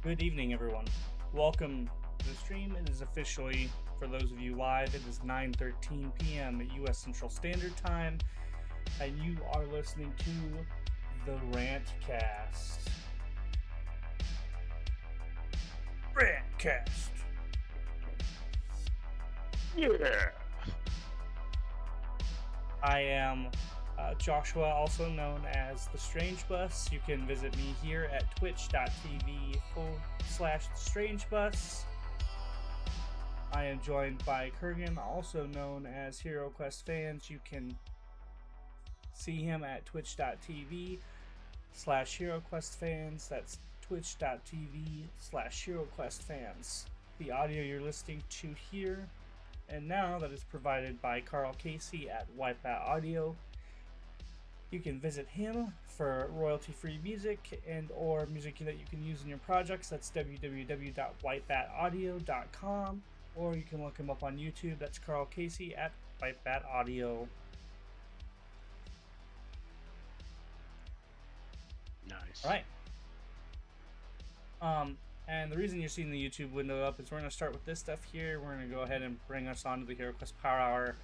Good evening, everyone. Welcome to the stream. It is officially, for those of you live, it is 9:13 p.m. at U.S. Central Standard Time, and you are listening to the RANT CAST. RANT CAST. Yeah. I am Joshua, also known as the StrangeBus. You can visit me here at twitch.tv/StrangeBus. I am joined by Kurgan, also known as HeroQuest Fans. You can see him at twitch.tv/HeroQuest That's twitch.tv/HeroQuest. The audio you're listening to here and now that is provided by Karl Casey at R.I.P. You can visit him for royalty-free music and or music that you can use in your projects. That's www.whitebataudio.com, or you can look him up on YouTube. That's Karl Casey at whitebataudio. Nice. All right. And the reason you're seeing the YouTube window up is we're going to start with this stuff here. We're going to go ahead and bring us on to the HeroQuest Power Hour.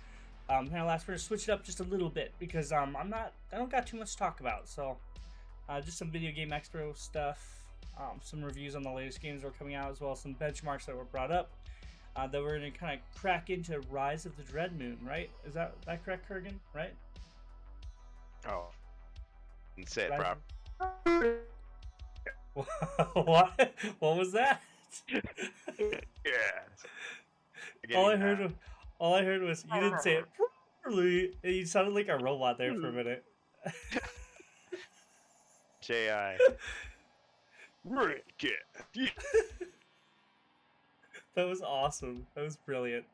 We're going to switch it up just a little bit because I don't got too much to talk about. So just some Video Game Expo stuff, some reviews on the latest games that are coming out, as well as some benchmarks that were brought up that we're going to kind of crack into Rise of the Dread Moon, right? Is that correct, Kurgan? Right? Oh. And say it Rise proper. What? What was that? Yeah. All I heard was you didn't say it properly, and you sounded like a robot there for a minute. J.I. That was awesome. That was brilliant.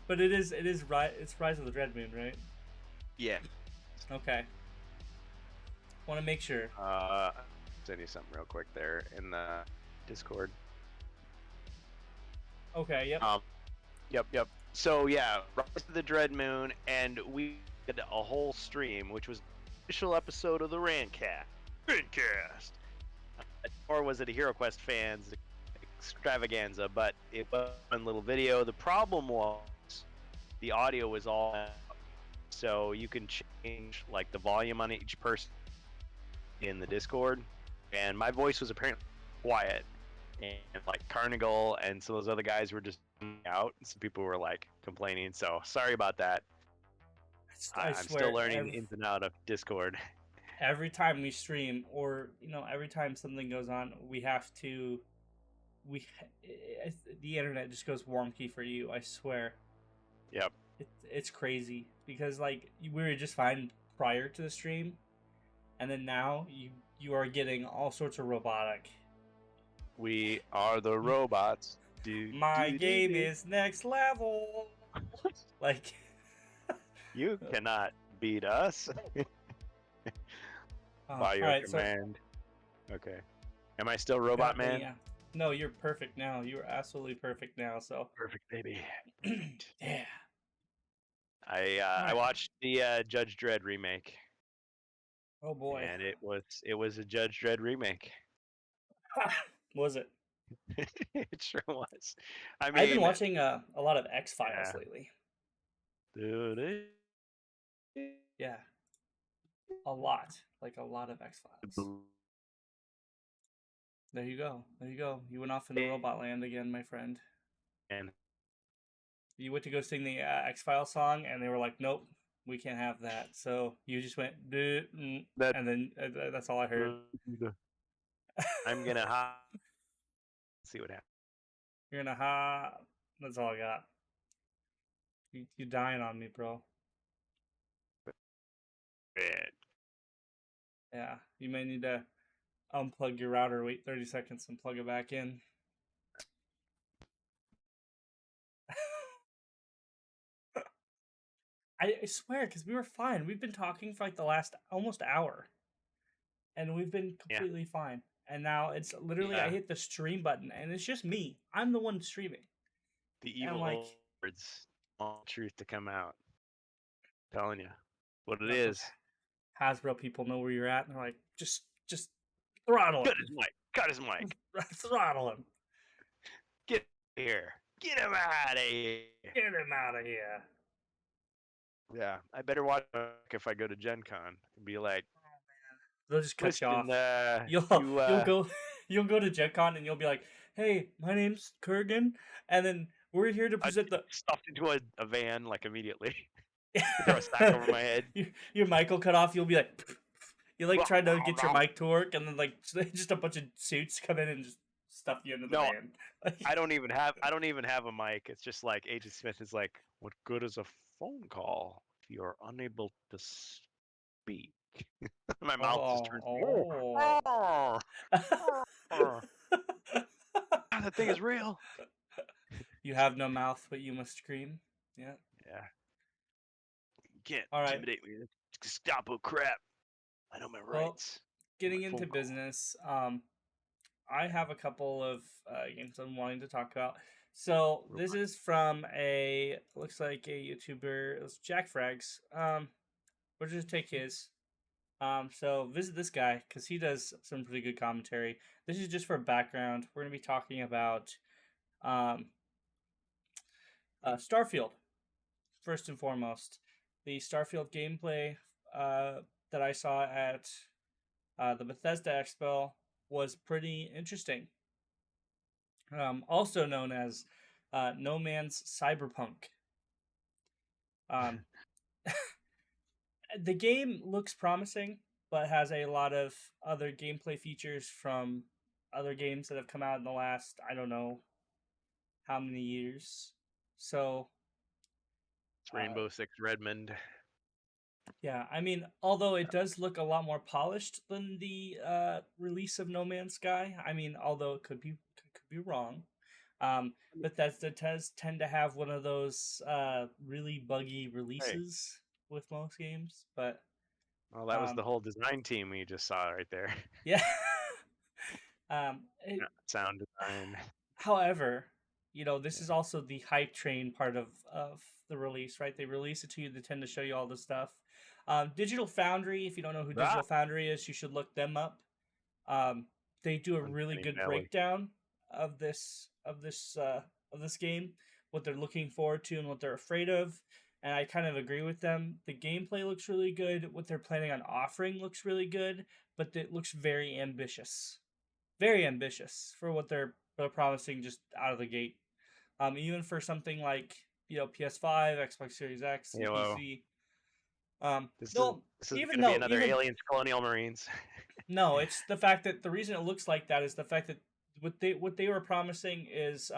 But it's Rise of the Dread Moon, right? Yeah. Okay. Want to make sure. Send you something real quick there in the Discord. Okay, yep. Yep. So yeah, Rise of the Dread Moon, and we did a whole stream, which was the official episode of the RANT CAST. Or was it a HeroQuest fans extravaganza? But it was one little video. The problem was the audio was all out. So you can change like the volume on each person in the Discord, and my voice was apparently quiet, and like Carnival and some of those other guys were just out. Some people were like complaining. So sorry about that. I I'm swear, still learning the ins and out of Discord. Every time we stream, or every time something goes on, we have to. The internet just goes wonky for you. I swear. Yep. It's crazy because like we were just fine prior to the stream, and then now you are getting all sorts of robotic. We are the robots. My game is next level. Like you cannot beat us by your command. So, okay. Am I still Robot Man? Yeah. No, you're perfect now. You're absolutely perfect now. So perfect, baby. Yeah. I watched the Judge Dredd remake. Oh boy. And it was a Judge Dredd remake. Was it? It sure was. I mean, I've been watching a lot of X-Files lately. Yeah. A lot of X-Files. There you go. You went off into robot land again, my friend. And you went to go sing the X-Files song, and they were like, "Nope, we can't have that." So you just went, and then that's all I heard. I'm gonna see what happens. You're gonna That's all I got. You dying on me, bro. Yeah, you may need to unplug your router, wait 30 seconds, and plug it back in. I swear, because we were fine. We've been talking for like the last almost hour, and we've been completely fine. And now it's literally I hit the stream button, and it's just me. I'm the one streaming. The evil words, all truth to come out. I'm telling you, what it is. Hasbro people know where you're at, and they're like, just throttle him. Cut his mic. Throttle him. Get here. Get him out of here. Get him out of here. Yeah, I better watch if I go to Gen Con and be like, they'll just cut you off. You'll go to Gen Con and you'll be like, "Hey, my name's Kurgan, and then we're here to present the..." Stuffed into a van like immediately. Throw a stack over my head. Your mic will cut off. You'll be like, you like try to get your mic to work, and then like just a bunch of suits come in and just stuff you into the van. I don't even have a mic. It's just like Agent Smith is like, "What good is a phone call if you're unable to speak?" My mouth just turns. That thing is real. You have no mouth, but you must scream. Yeah. You can't intimidate me. Gestapo crap. I know my rights. Getting into business, I have a couple of games I'm wanting to talk about. So this is from looks like a YouTuber. It was Jack Frags. We'll just take his. So visit this guy because he does some pretty good commentary. This is just for background. We're gonna be talking about Starfield. First and foremost, the Starfield gameplay that I saw at the Bethesda Expo was pretty interesting. Also known as No Man's Cyberpunk. The game looks promising, but has a lot of other gameplay features from other games that have come out in the last, I don't know how many years. So it's Rainbow Six Redmond. Yeah, I mean, although it does look a lot more polished than the release of No Man's Sky. I mean, although it could could be wrong. Bethesda does tend to have one of those really buggy Right. releases with most games, but Well, that was the um, whole design team we just saw right there. yeah. Yeah, sound design. However, this Yeah. is also the hype train part of the release, right? They release it to you. They tend to show you all the stuff. Digital Foundry, if you don't know who Ah, Digital Foundry is, you should look them up. Um, they do a really uncanny good valley. breakdown of this game, what they're looking forward to and what they're afraid of. And I kind of agree with them. The gameplay looks really good. What they're planning on offering looks really good, but it looks very ambitious for what they're promising just out of the gate. Even for something like PS5, Xbox Series X, and Halo. PC. This is No, this is even gonna be though another even Aliens Colonial Marines. no, it's the fact that the reason it looks like that is the fact that what they were promising is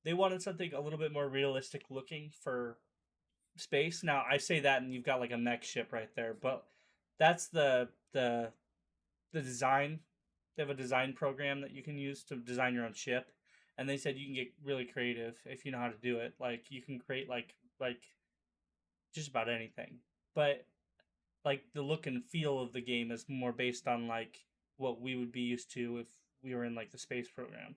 they wanted something a little bit more realistic looking for space. Now I say that, and you've got like a mech ship right there, but that's the design. They have a design program that you can use to design your own ship, and they said you can get really creative if you know how to do it. Like you can create like just about anything, but like the look and feel of the game is more based on like what we would be used to if we were in like the space program.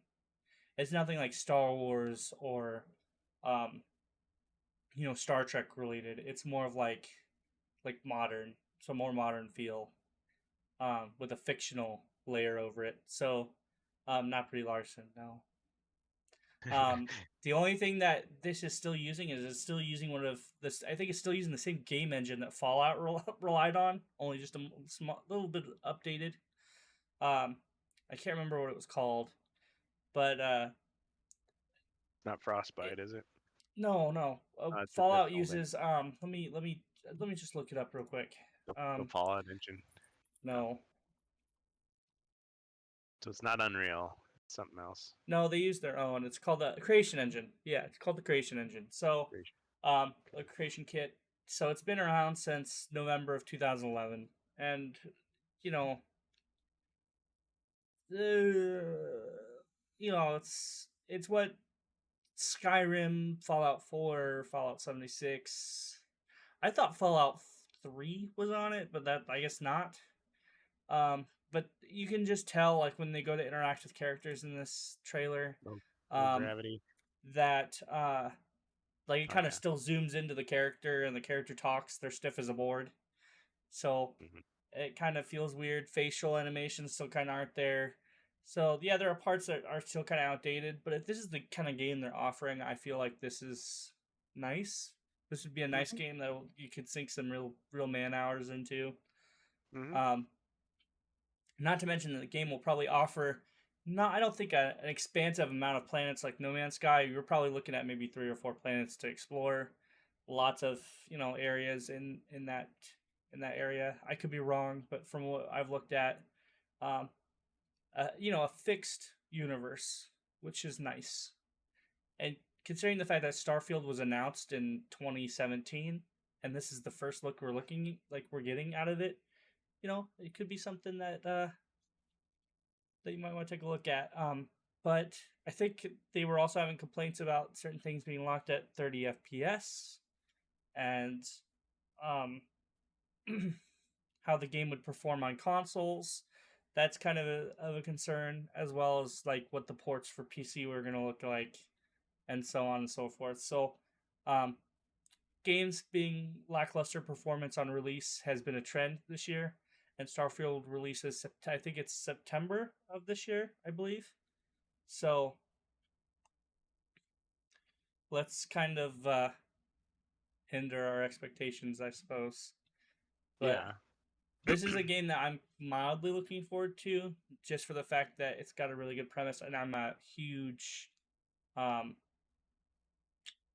It's nothing like Star Wars or um Star Trek related. It's more of like modern, so more modern feel with a fictional layer over it. So not Brie Larson, no. Um, the only thing that this is still using is it's still using one of this. I think it's still using the same game engine that Fallout relied on, only just a little bit updated. I can't remember what it was called, but Not it, Frostbite, is it? no. It's a Fallout different engine. uses let me just look it up real quick. The Fallout engine. No. No, So it's not Unreal. It's something else. no, they use their own. It's called the Creation Engine. Yeah, it's called the Creation Engine. So, a creation kit. So it's been around since November of 2011, and you know, it's what Skyrim, Fallout 4, Fallout 76. I thought Fallout 3 was on it, but that I guess not. But you can just tell like when they go to interact with characters in this trailer, No, no um, gravity. that like it Oh kind of yeah. still zooms into the character and the character talks. They're stiff as a board, so Hmm. it kind of feels weird. Facial animations still kind of aren't there. So yeah, there are parts that are still kind of outdated. But if this is the kind of game they're offering, I feel like this is nice. This would be a nice Hmm. game that you could sink some real man hours into. Hmm. Um, Not to mention that the game will probably offer not I don't think an expansive amount of planets like No Man's Sky. You're probably looking at maybe 3 or 4 planets to explore. Lots of areas in that area. I could be wrong, but from what I've looked at, um, a fixed universe, which is nice. And considering the fact that Starfield was announced in 2017, and this is the first look we're getting out of it, it could be something that you might want to take a look at. But I think they were also having complaints about certain things being locked at 30 FPS and um, how the game would perform on consoles. That's kind of a concern, as well as like what the ports for PC were going to look like, and so on and so forth. So, um, games being lackluster performance on release has been a trend this year, and Starfield releases I think it's September of this year, I believe. So let's kind of hinder our expectations, I suppose. But Yeah. this is a game that I'm mildly looking forward to, just for the fact that it's got a really good premise, and um,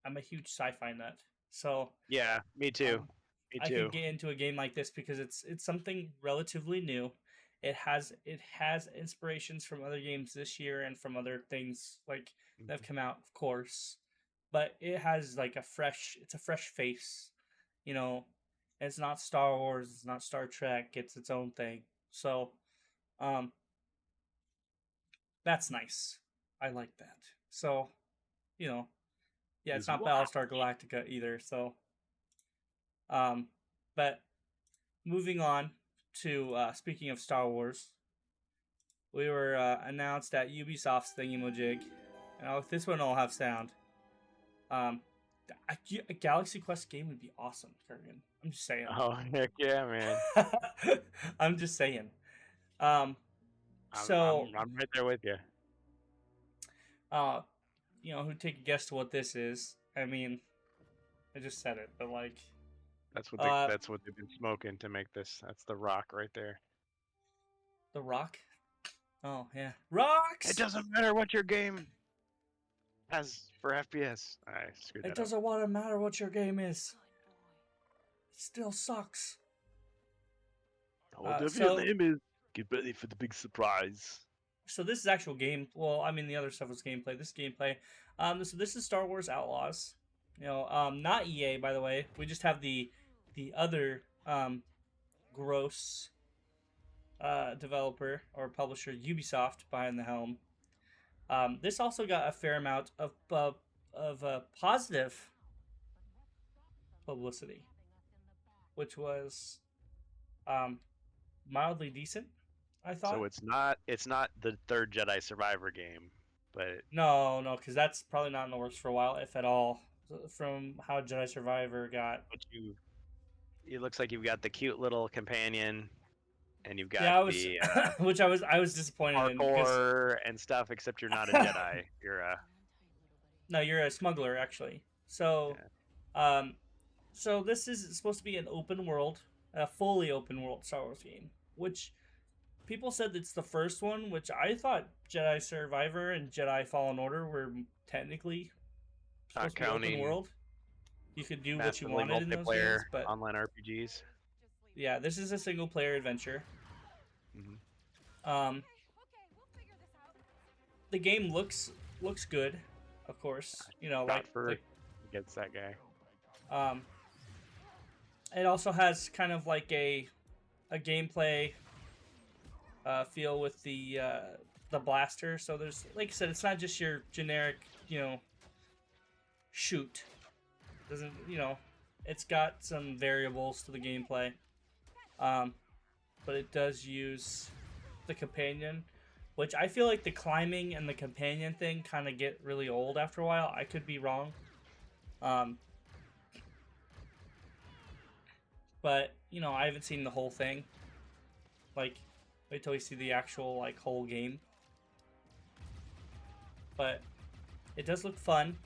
I'm a huge sci-fi nut. So Yeah. Me too. Um, Me I could too. get into a game like this because it's something relatively new. It has inspirations from other games this year and from other things like that have Mhm. come out, of course. But it has like it's a fresh face, you know. It's not Star Wars, it's not Star Trek, it's its own thing. So, um, that's nice. I like that. So, you know, yeah, it's It's not wild. Battlestar Galactica either. So, but moving on to speaking of Star Wars, we were announced at Ubisoft's thingamajig, and this one will have sound. A Galaxy Quest game would be awesome, Kurgan. I'm just saying. Oh heck yeah, man! I'm just saying. I'm right there with you. Who take a guess to what this is? I mean, I just said it, but like, That's what they've been smoking to make this. That's the rock right there. The Rock. Oh yeah, rocks. It doesn't matter what your game has for FPS. I screwed that It doesn't want to matter what your game is. It still sucks. Whatever your name is, get ready for the big surprise. So this is actual game. Well, I mean the other stuff was gameplay. This is gameplay. So this is Star Wars Outlaws. Not EA, by the way. We just have the other gross developer or publisher, Ubisoft, behind the helm. This also got a fair amount of positive publicity, which was mildly decent, I thought. So it's not the third Jedi Survivor game, but no, because that's probably not in the works for a while, if at all. From how Jedi Survivor got. But it looks like you've got the cute little companion, and you've got which I was disappointed in parkour and stuff. Except you're not a Jedi. You're a smuggler actually. So, so this is supposed to be an open world, a fully open world Star Wars game, which people said it's the first one, which I thought Jedi Survivor and Jedi Fallen Order were technically not counting open world. You could do what you wanted in those games, but online RPGs. Yeah, this is a single player adventure. Mm-hmm. The game looks good, of course. Against that guy. It also has kind of like a gameplay feel with the blaster. So there's, like I said, it's not just your generic, shoot. Doesn't, it's got some variables to the gameplay. But it does use the companion, which I feel like the climbing and the companion thing kind of get really old after a while. I could be wrong. But, I haven't seen the whole thing. Like, wait till we see the actual, whole game. But it does look fun.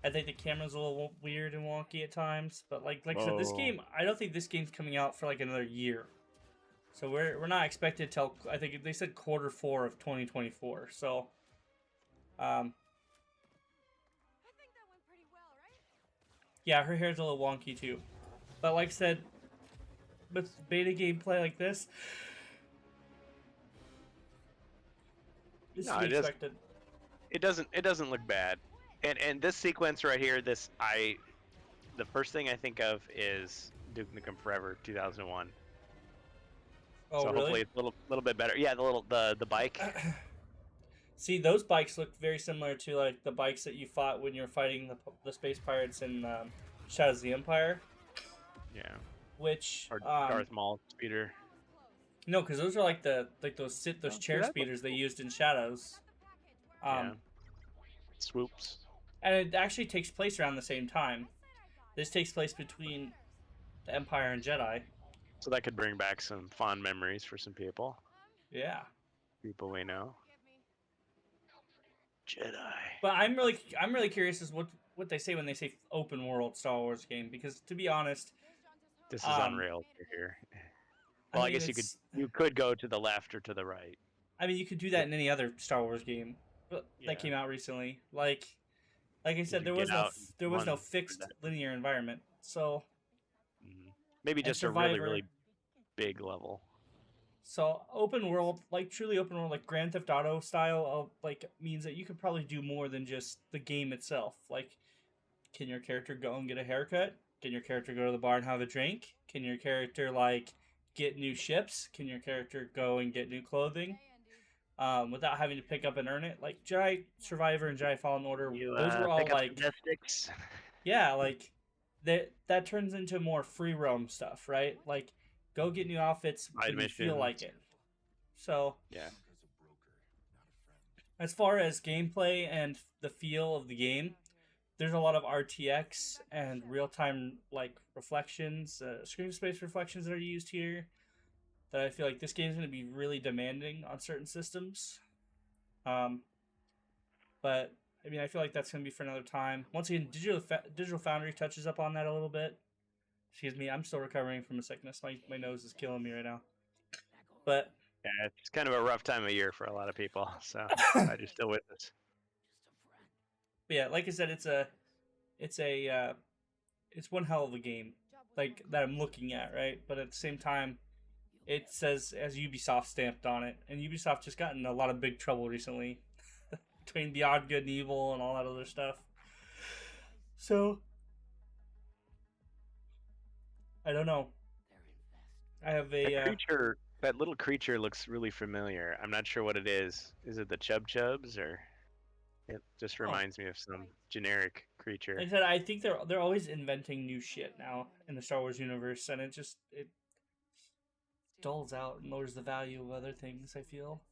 I think the camera's a little weird and wonky at times. But, like I said, this game, I don't think this game's coming out for, another year. So we're not expected till, I think they said Q4 of 2024. So, I think that went pretty well, right? Yeah, her hair's a little wonky too. But like I said, with beta gameplay like this, is expected. It doesn't look bad. And this sequence right here, the first thing I think of is Duke Nukem Forever 2001. Oh, so really? Hopefully it's a little bit better. Yeah, the bike. See, those bikes look very similar to the bikes that you fought when you were fighting the space pirates in Shadows of the Empire. Yeah. Which or Darth Maul speeder. No, because those are those chair speeders they used in Shadows. Yeah. Swoops. And it actually takes place around the same time. This takes place between the Empire and Jedi. So that could bring back some fond memories for some people. Yeah. People we know. Jedi. But I'm really curious as what they say when they say open world Star Wars game, because to be honest, this is unreal here. Well, I guess you could go to the left or to the right. I mean, you could do that in any other Star Wars game that came out recently. Like I said, there was no fixed linear environment. So maybe just a really big level. So open world, truly open world, Grand Theft Auto style, means that you could probably do more than just the game itself. Can your character go and get a haircut? Can your character go to the bar and have a drink? Can your character get new ships? Can your character go and get new clothing? without having to pick up and earn it. Like Jedi Survivor and Jedi Fallen Order, You those were all pick up like, some mystics. yeah, like that turns into more free roam stuff, right? Like go get new outfits Side when you feel like missions. it. So Yeah. as far as gameplay and the feel of the game, there's a lot of RTX and real-time like reflections, screen space reflections that are used here. That I feel like this game is going to be really demanding on certain systems. Um, but I mean, I feel like that's going to be for another time. Once again, Digital Foundry touches up on that a little bit. Excuse me, I'm still recovering from a sickness. My nose is killing me right now. But Yeah, it's kind of a rough time of year for a lot of people. So glad you're still with us. But yeah, like I said, it's one hell of a game, like that I'm looking at, right? But at the same time, it says as Ubisoft stamped on it, and Ubisoft just got in a lot of big trouble recently between Beyond Good and Evil and all that other stuff. So I don't know. I have That little creature looks really familiar. I'm not sure what it is. Is it the Chub Chubs or? It just reminds me of some generic creature. Like I said, I think they're always inventing new shit now in the Star Wars universe, and it dulls out and lowers the value of other things. I feel.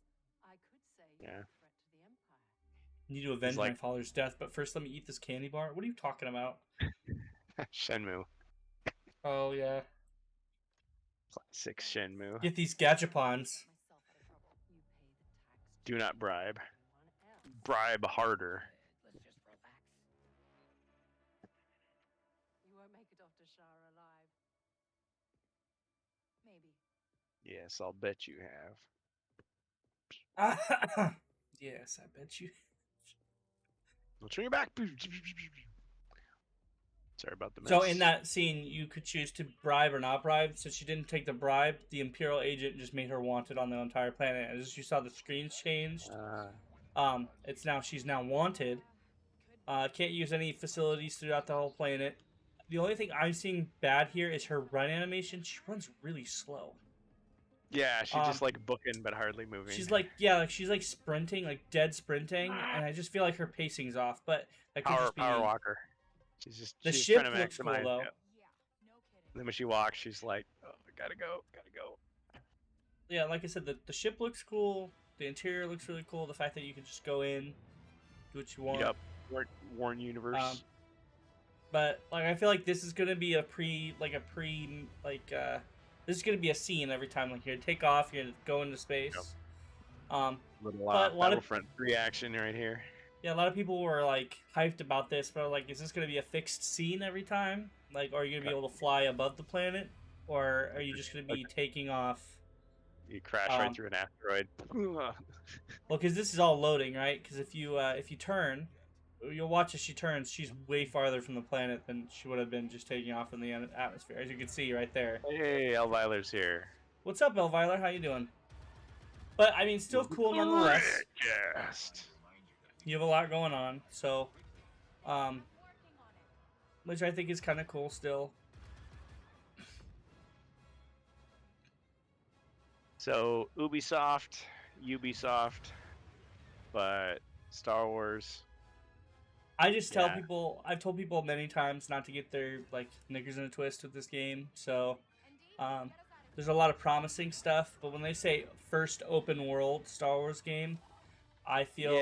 Yeah. I need to avenge my father's death, but first let me eat this candy bar. What are you talking about? Shenmue. Oh yeah. Classic Shenmue. Get these gachapons. Do not bribe. Bribe harder. You won't make it off to Shara alive. Maybe. Yes, I'll bet you have. Yes, I bet you. I'll turn your back. Sorry about the mess. So in that scene, you could choose to bribe or not bribe. Since she didn't take the bribe, the Imperial agent just made her wanted on the entire planet. As you saw, the screens changed. She's now wanted. Can't use any facilities throughout the whole planet. The only thing I'm seeing bad here is her run animation. She runs really slow. Yeah, she's just like booking but hardly moving. She's like she's like sprinting, like dead sprinting, and I just feel like her pacing's off. But that could just be power walker. She's the she's ship trying to looks cool maximize. though. Yep. And then when she walks, she's like, "Oh, gotta go." Yeah, like I said, the ship looks cool. The interior looks really cool. The fact that you can just go in, do what you want. Yep. Warren Universe. But like I feel like this is gonna be this is gonna be a scene every time. Like you're gonna take off, you're gonna go into space. Yep. But a lot of Battlefront 3 action right here. Yeah, a lot of people were like hyped about this, but like, is this gonna be a fixed scene every time? Like, are you gonna be able to fly above the planet, or are you just gonna be taking off? You crash right through an asteroid. Well, because this is all loading, right? Because if you turn, you'll watch as she turns. She's way farther from the planet than she would have been just taking off in the atmosphere, as you can see right there. Hey, Elviler's here. What's up, Elviler? How you doing? But I mean, still cool nonetheless. RANT. You have a lot going on, so, which I think is kind of cool still. So Ubisoft, but Star Wars. I just tell people, I've told people many times not to get their like knickers in a twist with this game. So, there's a lot of promising stuff, but when they say first open world Star Wars game, I feel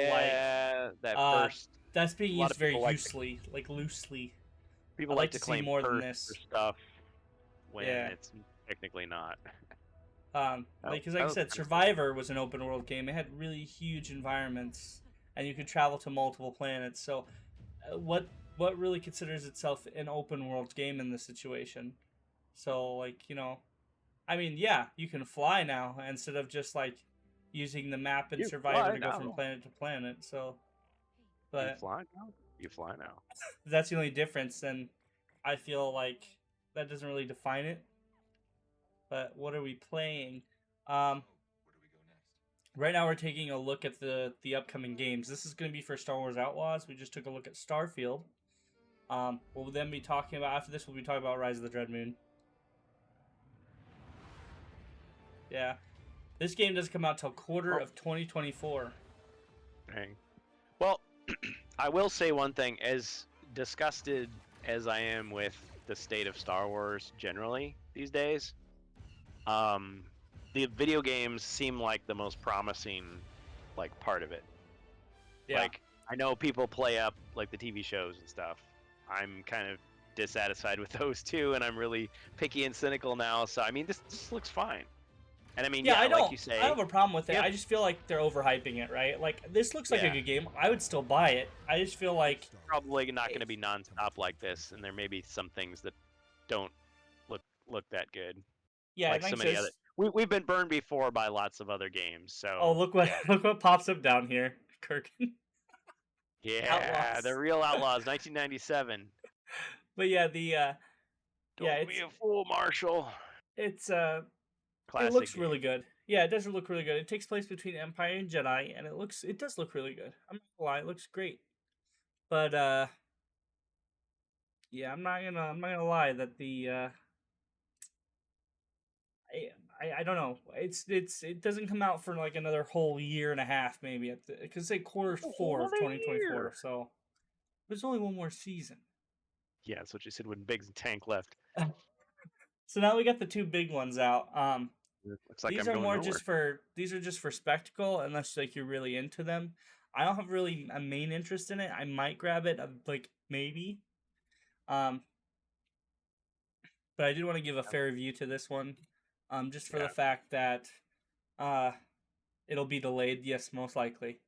that's being used very loosely, loosely. People like to claim more than this stuff when it's technically not. Because like I said, Survivor was an open world game. It had really huge environments, and you could travel to multiple planets. So, what really considers itself an open world game in this situation? So, I mean, yeah, you can fly now instead of just using the map in Survivor to go from planet to planet. So, but you fly now. That's the only difference. Then I feel like that doesn't really define it. But what are we playing? Where do we go next? Right now we're taking a look at the upcoming games. This is going to be for Star Wars Outlaws. We just took a look at Starfield. We'll then be talking about, after this, we'll be talking about Rise of the Dread Moon. Yeah. This game doesn't come out till quarter of 2024. Dang. Well, I will say one thing. As disgusted as I am with the state of Star Wars generally these days, the video games seem like the most promising, like, part of it. Yeah. Like, I know people play up like the TV shows and stuff. I'm kind of dissatisfied with those too, and I'm really picky and cynical now. So I mean, this looks fine. And I mean, Yeah, I don't, like you say, I don't have a problem with it. Yep. I just feel like they're overhyping it, right? Like, this looks like a Yeah. good game. I would still buy it. I just feel like... probably not going to be nonstop like this, and there may be some things that don't look that good. Yeah, Like it so makes many sense. other. We've been burned before by lots of other games. So. Oh, look what look what pops up down here, Kurgan. Yeah, Outlaws. the real Outlaws, 1997. But yeah, the Don't yeah, be a fool, Marshall. it's Classic it looks game. really good. Yeah, it does look really good. It takes place between Empire and Jedi, and it does look really good. I'm not gonna lie, it looks great. But yeah, I'm not gonna lie that the I don't know. It doesn't come out for like another whole year and a half maybe because say quarter 4 of 2024. So there's only one more season. Yeah, that's what you said when Biggs and Tank left. So now we got the two big ones out. Looks like These I'm are going more nowhere. these are just for spectacle unless like you're really into them. I don't have really a main interest in it. I might grab it like maybe. But I did want to give a fair review to this one. Just for the fact that it'll be delayed, yes, most likely.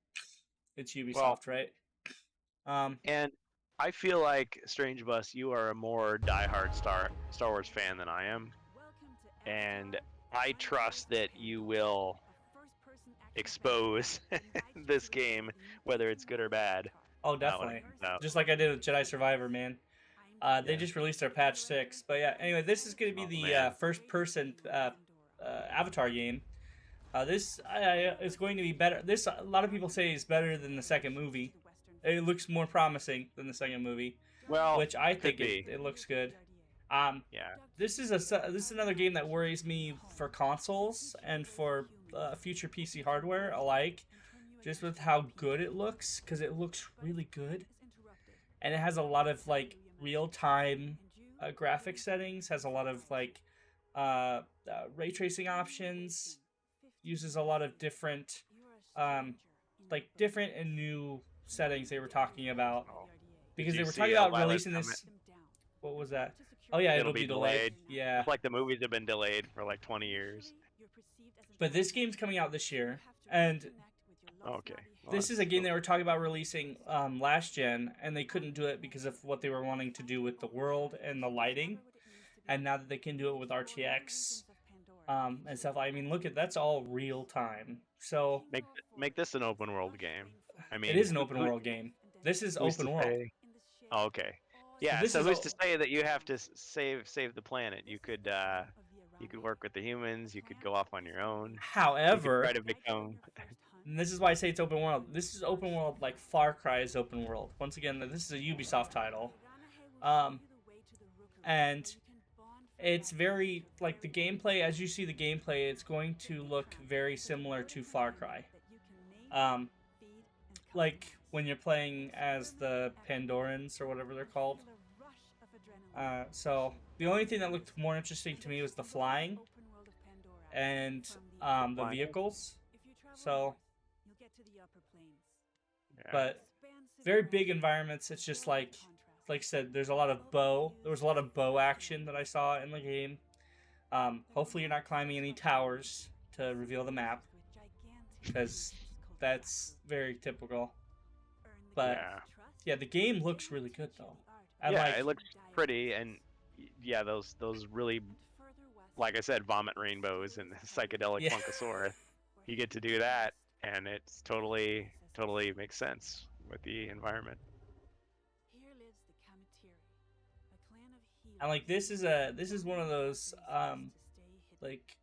It's Ubisoft, right? And I feel like StrangeBus, you are a more diehard Star Wars fan than I am, and I trust that you will expose this game, whether it's good or bad. Oh, definitely. Just like I did with Jedi Survivor, man. They just released their patch 6, but yeah. Anyway, this is going to be the first-person Avatar game. This is going to be better. This a lot of people say is better than the second movie. It looks more promising than the second movie, which I think it looks good. This is another game that worries me for consoles and for future PC hardware alike, just with how good it looks, because it looks really good, and it has a lot of like real-time graphic settings, has a lot of like ray tracing options, uses a lot of different different and new settings they were talking about, because they were talking about releasing this. What was that? Oh yeah, it'll be delayed. Yeah, it's like the movies have been delayed for like 20 years. But this game's coming out this year, and this is a game they were talking about releasing last gen, and they couldn't do it because of what they were wanting to do with the world and the lighting. And now that they can do it with RTX and stuff, I mean, look at that's all real time. So make this an open world game. I mean, it is an open world game. This is open world. Oh, okay. Yeah. So who's to say that you have to save the planet? You could work with the humans. You could go off on your own. However, try to become. And this is why I say it's open world. This is open world like Far Cry is open world. Once again, this is a Ubisoft title. And it's very, like, the gameplay, as you see the gameplay, it's going to look very similar to Far Cry. Like, when you're playing as the Pandorans, or whatever they're called. So, the only thing that looked more interesting to me was the flying. And the vehicles. So... But very big environments. It's just like I said, there's a lot of bow. There was a lot of bow action that I saw in the game. Hopefully you're not climbing any towers to reveal the map, because that's very typical. But yeah, the game looks really good though. And it looks pretty, and yeah, those really, like I said, vomit rainbows and psychedelic Funkasaurus. You get to do that, and it's totally makes sense with the environment. And like this is one of those like,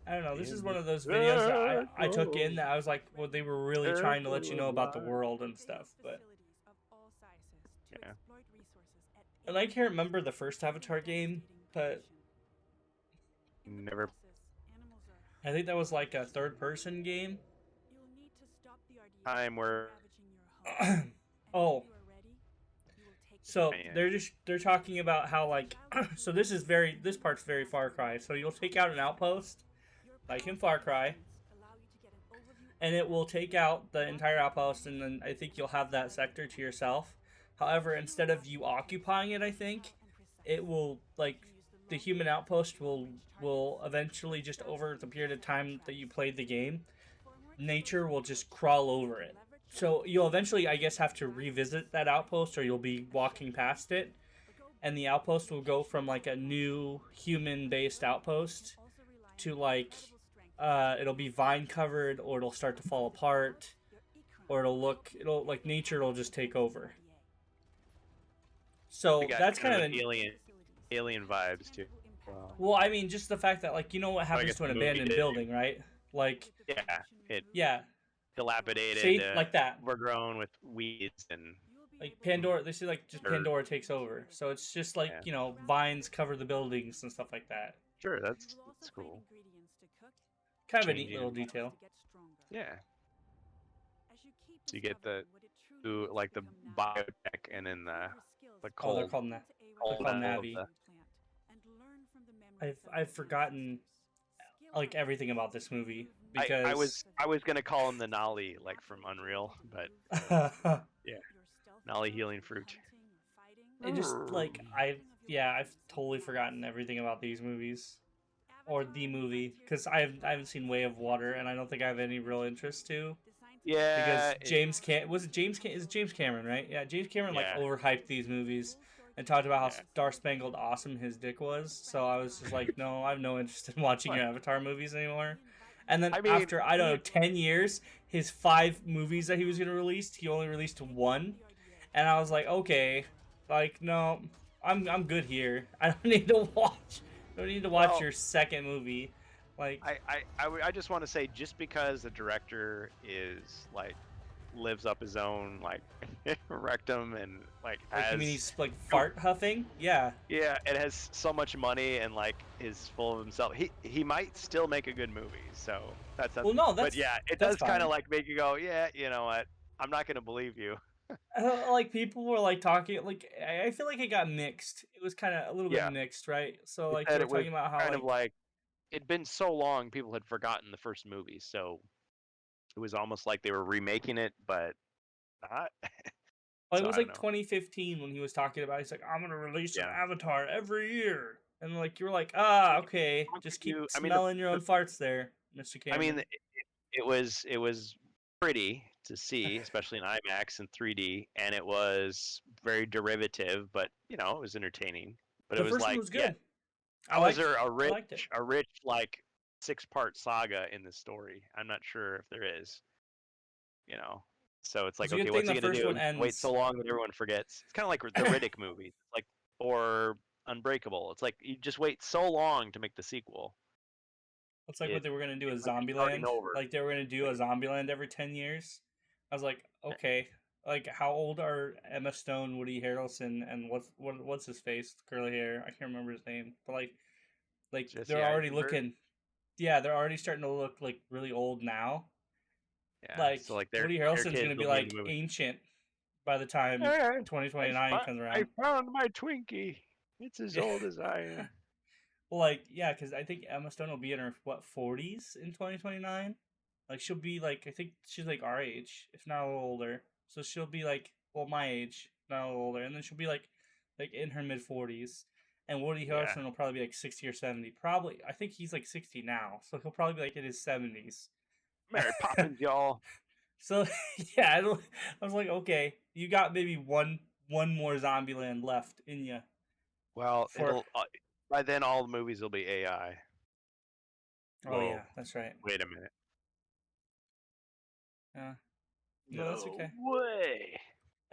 I don't know, this is one of those videos that I took in that I was like, well, they were really trying to let you know about the world and stuff. But yeah, and I can't remember the first Avatar game, but never I think that was like a third-person game. Time where Oh, so Man. they're talking about how like so this part's very Far Cry. So you'll take out an outpost like in Far Cry, and it will take out the entire outpost, and then I think you'll have that sector to yourself. However, instead of you occupying it, I think it will like the human outpost will eventually just over the period of time that you played the game, nature will just crawl over it. So you'll eventually, I guess, have to revisit that outpost, or you'll be walking past it, and the outpost will go from like a new human-based outpost to like it'll be vine covered, or it'll start to fall apart, or it'll like nature will just take over. we So got that's kind of an an alien vibes too. Wow. well, I mean, just the fact that like you know what I happens guess to an the movie abandoned did. building, right? Like Yeah, it yeah, dilapidated, see like that. overgrown with weeds and Like Pandora, they say like just Dirt. Pandora takes over. So it's just like Yeah. you know vines cover the buildings and stuff like that. sure, that's cool. Kind of a neat Changing. little detail. Yeah, so you get the like the biotech and then the Oh, they're cold called they're cold called metal of Navi. the I've forgotten like everything about this movie because I was gonna call him the Nolly, like from Unreal, but yeah, Nolly healing fruit. it just like I've totally forgotten everything about these movies or the movie because I haven't seen Way of Water and I don't think I have any real interest to Yeah, because James is it James Cameron, right? Yeah, James Cameron like Yeah. overhyped these movies and talked about how Yeah. Star Spangled Awesome his dick was. So I was just like, no, I have no interest in watching your Avatar movies anymore. And then I mean, after I don't know 10 years, his 5 movies that he was gonna release, he only released 1, and I was like, okay, like no, I'm good here. I don't need to watch. I don't need to watch Well, your second movie. Like I just want to say, just because the director is like lives up his own like rectum and like you has mean he's like fart huffing? Yeah. yeah, it has so much money and like is full of himself. He might still make a good movie. So that's Well, no, but yeah, it that's does kind fine. of like make you go, yeah, you know what? I'm not gonna believe you. Like people were like talking like I feel like it got mixed. It was kind of a little bit Yeah, mixed, right? So he like they said were it was talking about how kind like of like it'd been so long, people had forgotten the first movie, so it was almost like they were remaking it, but not. well, it So was I don't like know. 2015 when he was talking about. He's like, I'm gonna release an Yeah. Avatar every year, and like you were like, okay, just keep I mean, smelling your own farts there, Mr. I Cameron. mean, it was pretty to see, especially in IMAX and 3D, and it was very derivative, but you know, it was entertaining. But The it was first one like, was yeah, good. how is there I liked it. a rich like 6-part saga in this story? I'm not sure if there is, you know. So it's like, It's a okay, good thing what's the he gonna first do? one Wait so ends. long that everyone forgets. It's kind of like the Riddick movies, like or Unbreakable. It's like you just wait so long to make the sequel. It's like what It they were gonna do it's with like you're starting Zombieland. over. Like they were gonna do a Zombieland every 10 years. I was like, Yeah. okay. Like how old are Emma Stone, Woody Harrelson, and what's his face, curly hair? I can't remember his name, but like Jesse they're already Eisenberg. looking. Yeah, they're already starting to look like really old now. Yeah, Like so like Woody their Harrelson's kids gonna be will be in the like movie. ancient by the time Hey, 2029 comes I around. found my Twinkie. It's as old as I am. Well, like yeah, because I think Emma Stone will be in her 40s in 2029. Like she'll be like I think she's like our age, if not a little older. So she'll be like my age, not a little older, and then she'll be like in her mid 40s. And Woody Yeah, Harrelson will probably be like 60 or 70. Probably, I think he's like 60 now, so he'll probably be like in his 70s. Mary Poppins, y'all. So yeah, I was like, okay, you got maybe one more Zombieland left in you Well, for. by then all the movies will be AI. Oh Whoa, yeah, that's right. wait a minute. No, that's No okay. way.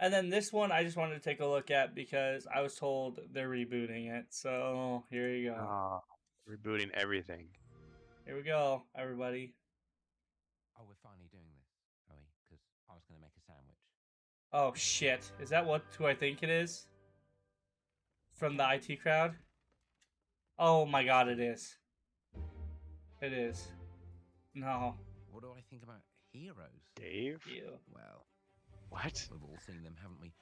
And then this one, I just wanted to take a look at because I was told they're rebooting it. So here you go. Ah, rebooting everything. Here we go, everybody. Oh, we're finally doing this, are we? Because I was going to make a sandwich. Oh shit! Is that who I think it is? From the IT crowd? Oh my god, it is. It is. No. What do I think about heroes? Dave? You. Well, What? we've all seen them, haven't we?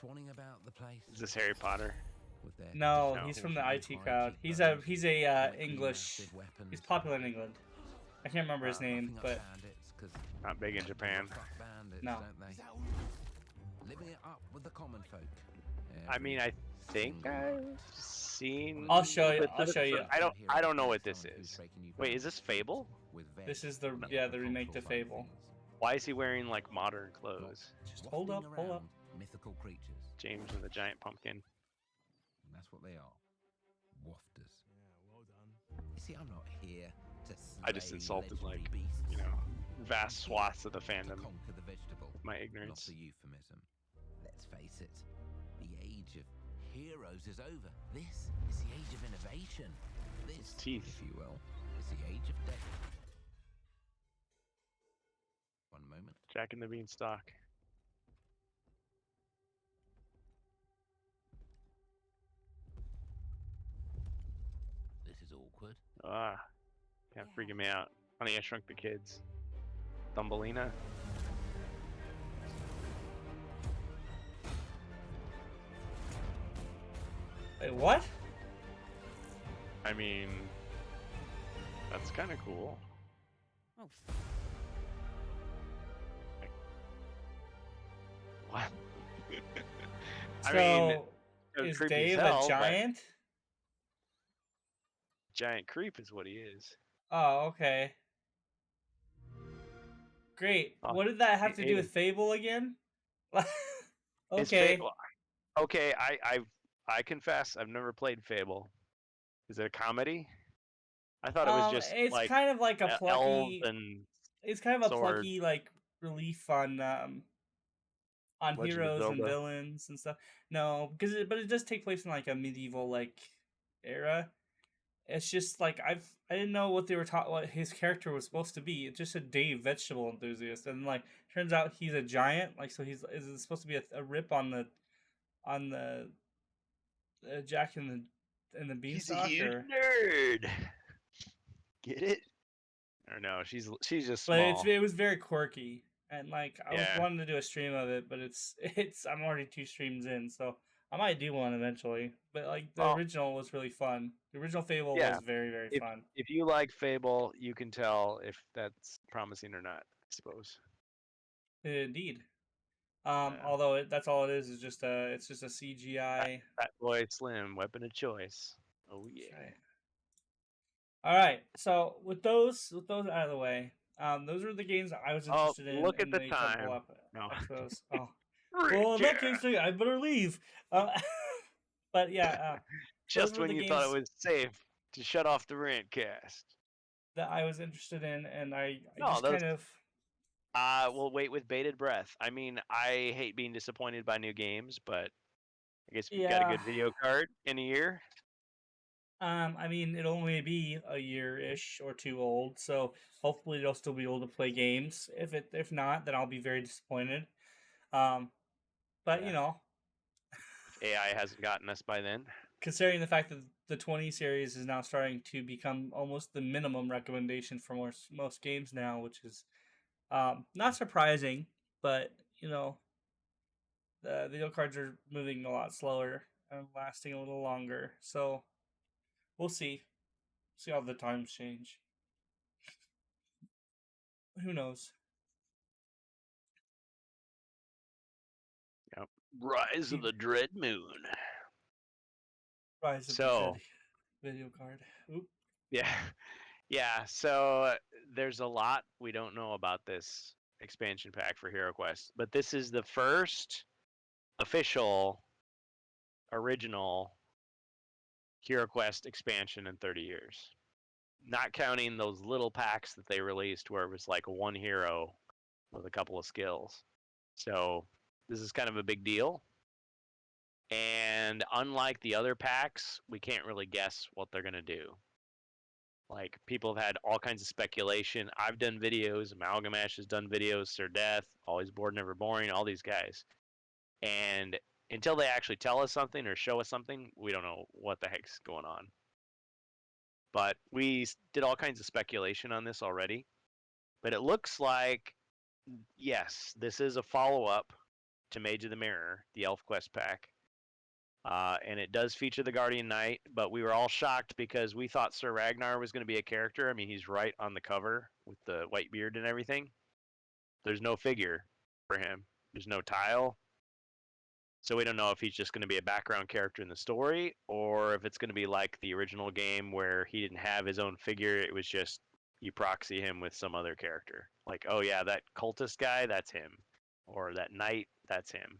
Swanning about the place. Is this Harry Potter? With their No, No. he's from the disproportionately IT high crowd. He's cheekbones, a flickering English. massive weapons, He's popular in England. I can't remember his name, roughing up but bandits, 'cause Not big in they Japan. rough up bandits, No. don't they? Living it up with the common folk. I mean, I think Single I've night. seen. I'll show you. bits I'll of it, show you. but I don't know what this Someone who's is. breaking new Wait, is this boundaries Fable? with This very is the multicultural remake to side of Fable. things. Why is he wearing like modern clothes? Just hold up, Wafting hold up. around mythical creatures. James and the giant pumpkin. And that's what they are. Wafters. Yeah, well done. You see, I'm not here to slay I just insulted, legendary like, beasts. You know, vast I'm here swaths of the to fandom. conquer the vegetable. My Not ignorance. a euphemism. Let's face it, the age of heroes is over. This is the age of innovation. This, teeth. if you will, is the age of death. One moment. Jack and the Beanstalk. This is awkward. Ah, can't freaking me out. Honey, I Shrunk the Kids. Thumbelina. Wait, what? I mean, that's kind of cool. Oh. What? So, I mean, is creepy as Dave hell, a but giant? Giant creep is what he is. Oh, okay. Great. Oh, What did that have he to ate do with him. Fable again? Is Okay. Fable? Okay, I confess I've never played Fable. Is it a comedy? I thought it was just It's like kind of like a elves plucky. and It's kind of a sword. plucky like relief on Legend of heroes and Zelda. villains and stuff. No, but it does take place in like a medieval like era. It's just like I didn't know what they were taught, what his character was supposed to be. It's just a Dave vegetable enthusiast, and like turns out he's a giant. Like so, is it supposed to be a rip on the Jack and the He's a Beanstalk, huge or? nerd. Get it? Or no, she's just But small. it was very quirky, and like I was Yeah. wanting to do a stream of it, but it's I'm already 2 streams in, so I might do one eventually. But like the Well, original was really fun. The original Fable yeah. was very very If fun. if you like Fable, you can tell if that's promising or not. I suppose. Indeed. Yeah. Although that's all it is just it's just a CGI. Fat Boy Slim, weapon of choice. Oh yeah. Right. All right. So with those out of the way, those were the games that I was Oh, interested in look at in the the time. couple No. Expos. Oh. Well, in that case, I better leave. But yeah, those Just were when the you thought games it was safe to shut off the rant cast. that I was interested in, and I No, just those. kind of. We'll wait with bated breath. I mean, I hate being disappointed by new games, but I guess we've got a Yeah. good video card in a year. I mean, it'll only be a year-ish or 2 old, so hopefully they'll still be able to play games. If not, then I'll be very disappointed. But Yeah. you know, If AI hasn't gotten us by then. considering the fact that the 20 series is now starting to become almost the minimum recommendation for most games now, which is not surprising, but you know, the video cards are moving a lot slower and lasting a little longer. So we'll see. See how the times change. Who knows? Yep. Rise of the Dread Moon. Rise of the So, Dread video card. Oop. yeah. Yeah, so there's a lot we don't know about this expansion pack for HeroQuest, but this is the first official original HeroQuest expansion in 30 years. Not counting those little packs that they released where it was like one hero with a couple of skills. So this is kind of a big deal. And unlike the other packs, we can't really guess what they're going to do. Like, people have had all kinds of speculation. I've done videos. Amalgamash has done videos. Sir Death, Always Bored, Never Boring, all these guys. And until they actually tell us something or show us something, we don't know what the heck's going on. But we did all kinds of speculation on this already. But it looks like, yes, this is a follow-up to Mage of the Mirror, the ElfQuest pack. And it does feature the Guardian Knight, but we were all shocked because we thought Sir Ragnar was going to be a character. I mean, he's right on the cover with the white beard and everything. There's no figure for him. There's no tile. So we don't know if he's just going to be a background character in the story, or if it's going to be like the original game where he didn't have his own figure. It was just you proxy him with some other character. Like, oh yeah, that cultist guy, that's him. Or that knight, that's him.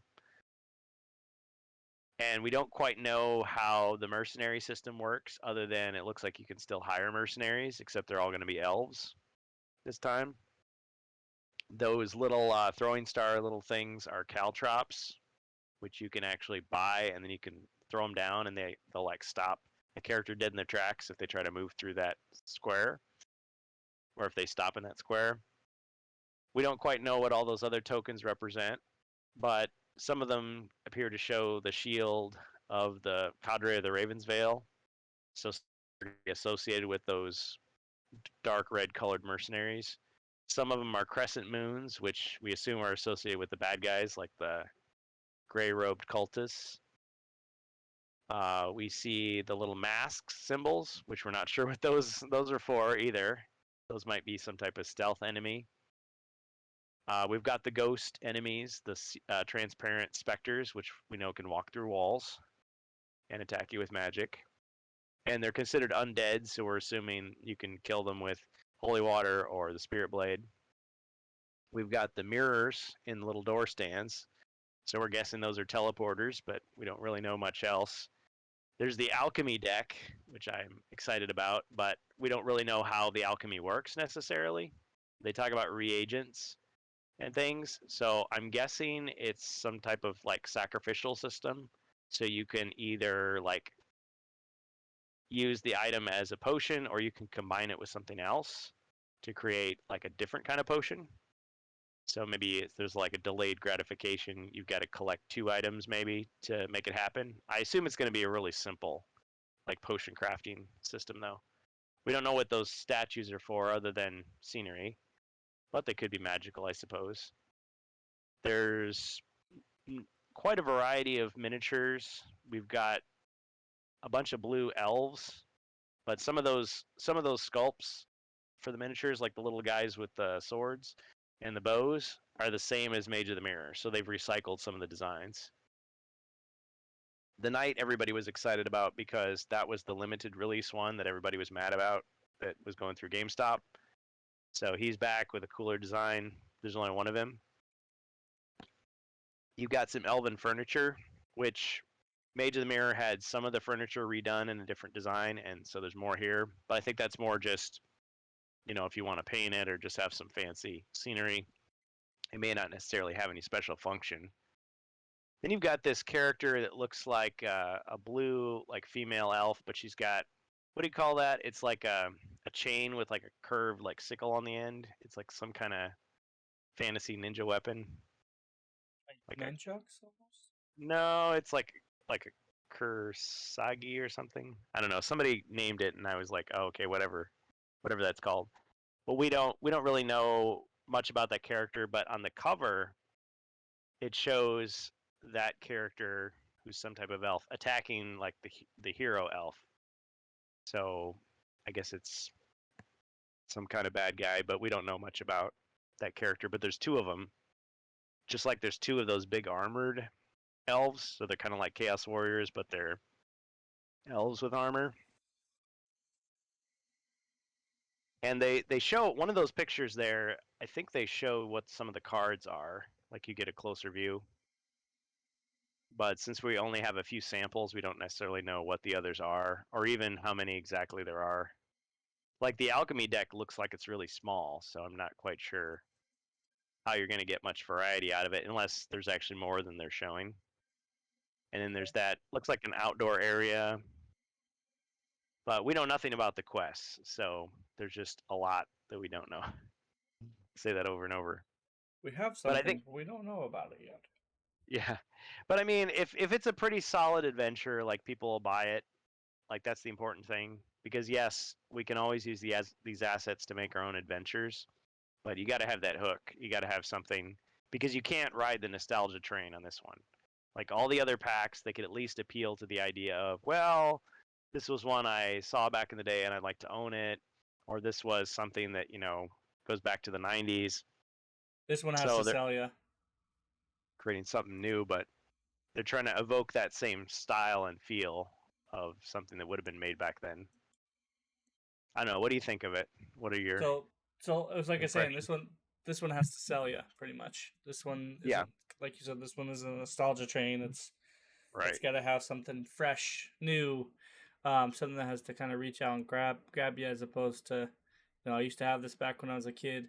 And we don't quite know how the mercenary system works, other than it looks like you can still hire mercenaries, except they're all going to be elves this time. Those little throwing star little things are caltrops, which you can actually buy, and then you can throw them down, and they'll like stop a character dead in their tracks if they try to move through that square, or if they stop in that square. We don't quite know what all those other tokens represent, but some of them appear to show the shield of the cadre of the Ravensvale, so associated with those dark red colored mercenaries. Some of them are crescent moons, which we assume are associated with the bad guys, like the gray-robed cultists. We see the little masks symbols, which we're not sure what those are for either. Those might be some type of stealth enemy. We've got the ghost enemies, the transparent specters, which we know can walk through walls and attack you with magic. And they're considered undead, so we're assuming you can kill them with holy water or the spirit blade. We've got the mirrors in little door stands, so we're guessing those are teleporters, but we don't really know much else. There's the alchemy deck, which I'm excited about, but we don't really know how the alchemy works necessarily. They talk about reagents and things, so I'm guessing it's some type of like sacrificial system. So you can either like use the item as a potion, or you can combine it with something else to create like a different kind of potion. So maybe there's like a delayed gratification. You've got to collect 2 items maybe to make it happen. I assume it's going to be a really simple like potion crafting system though. We don't know what those statues are for other than scenery, but they could be magical, I suppose. There's quite a variety of miniatures. We've got a bunch of blue elves, but some of those sculpts for the miniatures, like the little guys with the swords and the bows, are the same as Mage of the Mirror, so they've recycled some of the designs. The Knight everybody was excited about because that was the limited release one that everybody was mad about that was going through GameStop. So he's back with a cooler design. There's only one of him. You've got some elven furniture, which Mage of the Mirror had some of the furniture redone in a different design, and so there's more here. But I think that's more just, you know, if you want to paint it or just have some fancy scenery. It may not necessarily have any special function. Then you've got this character that looks like a blue, like female elf, but she's got, what do you call that? It's like a chain with like a curved like sickle on the end. It's like some kind of fantasy ninja weapon. Like nunchucks almost? No, it's like a kursagi or something. I don't know. Somebody named it, and I was like, oh, okay, whatever that's called. But we don't really know much about that character. But on the cover, it shows that character, who's some type of elf, attacking like the hero elf. So I guess it's some kind of bad guy, but we don't know much about that character. But there's 2 of them, just like there's 2 of those big armored elves. So they're kind of like Chaos Warriors, but they're elves with armor. And they show one of those pictures there. I think they show what some of the cards are, like you get a closer view. But since we only have a few samples, we don't necessarily know what the others are, or even how many exactly there are. Like the alchemy deck looks like it's really small, so I'm not quite sure how you're going to get much variety out of it, unless there's actually more than they're showing. And then there's that, looks like an outdoor area. But we know nothing about the quests, so there's just a lot that we don't know. Say that over and over. We have But something, I think, but we don't know about it yet. yeah. But I mean, if it's a pretty solid adventure, like people will buy it, like that's the important thing. Because yes, we can always use these assets to make our own adventures. but you got to have that hook. You got to have something because you can't ride the nostalgia train on this one. Like all the other packs, they could at least appeal to the idea of, well, this was one I saw back in the day and I'd like to own it, or this was something that goes back to the 90s. This one has So to they're sell you. creating something new, but they're trying to evoke that same style and feel of something that would have been made back then. I don't know. What do you think of it? What are your So it was like I was saying, impressions? this one has to sell you pretty much. This one Yeah. isn't, like you said, this one is a nostalgia train. It's Right. got to have something fresh, new, something that has to kind of reach out and grab you, as opposed to, I used to have this back when I was a kid.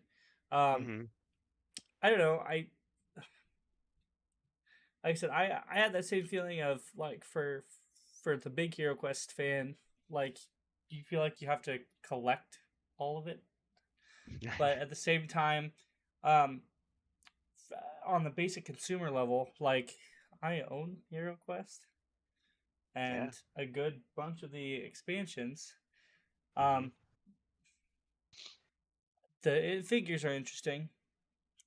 Mm-hmm. I don't know. Like I said, I had that same feeling of like for the big HeroQuest fan, like you feel like you have to collect all of it, but at the same time, um, on the basic consumer level, like I own HeroQuest and a good bunch of the expansions. Mm-hmm. The figures are interesting.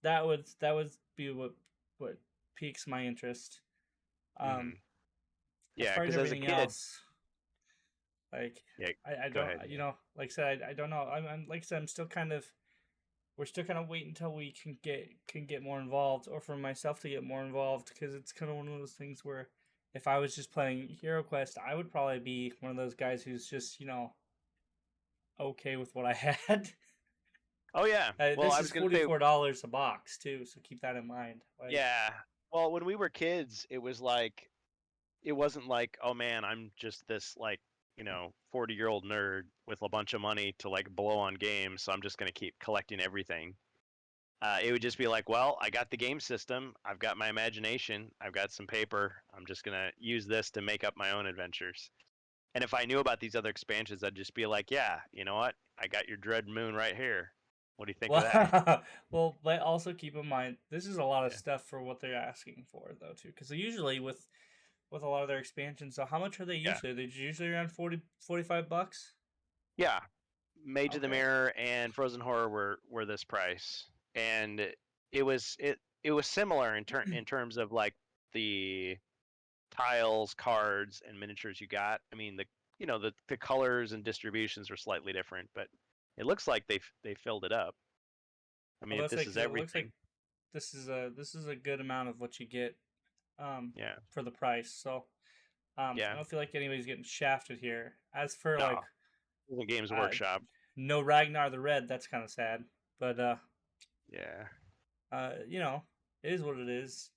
That would be what piques my interest. Mm-hmm. As Yeah, far as because as a everything kid, else, like yeah, I go don't, ahead. like I said, I don't know. I'm like I said, I'm still kind of, we're still kind of waiting until we can get more involved, or for myself to get more involved, because it's kind of one of those things where if I was just playing HeroQuest, I would probably be one of those guys who's just okay with what I had. Oh yeah. Well, This I is was gonna say, $44 a box too, so keep that in mind. Like, yeah. Well, when we were kids, it wasn't like, oh man, I'm just this 40-year-old nerd with a bunch of money to like blow on games, so I'm just gonna keep collecting everything. It would just be like, well, I got the game system, I've got my imagination, I've got some paper, I'm just gonna use this to make up my own adventures. And if I knew about these other expansions, I'd just be like, yeah, you know what? I got your Dread Moon right here. What do you think of that? well, well, but also keep in mind this is a lot of Yeah. stuff for what they're asking for, though, too, because usually with a lot of their expansions. So how much are they Yeah. usually? They're usually around 45 bucks. Yeah. Mage of the Okay. Mirror and Frozen Horror were this price. And it was similar in terms of like the tiles, cards, and miniatures you got. I mean, the colors and distributions were slightly different, but it looks like they filled it up. I I mean, if was this like, is 'cause it looks like everything, this is a good amount of what you get, yeah, for the price. So, I yeah, don't feel like anybody's getting shafted here. As for no, like, it wasn't Games uh, Workshop, no Ragnar the Red, that's kind of sad. But yeah, it is what it is.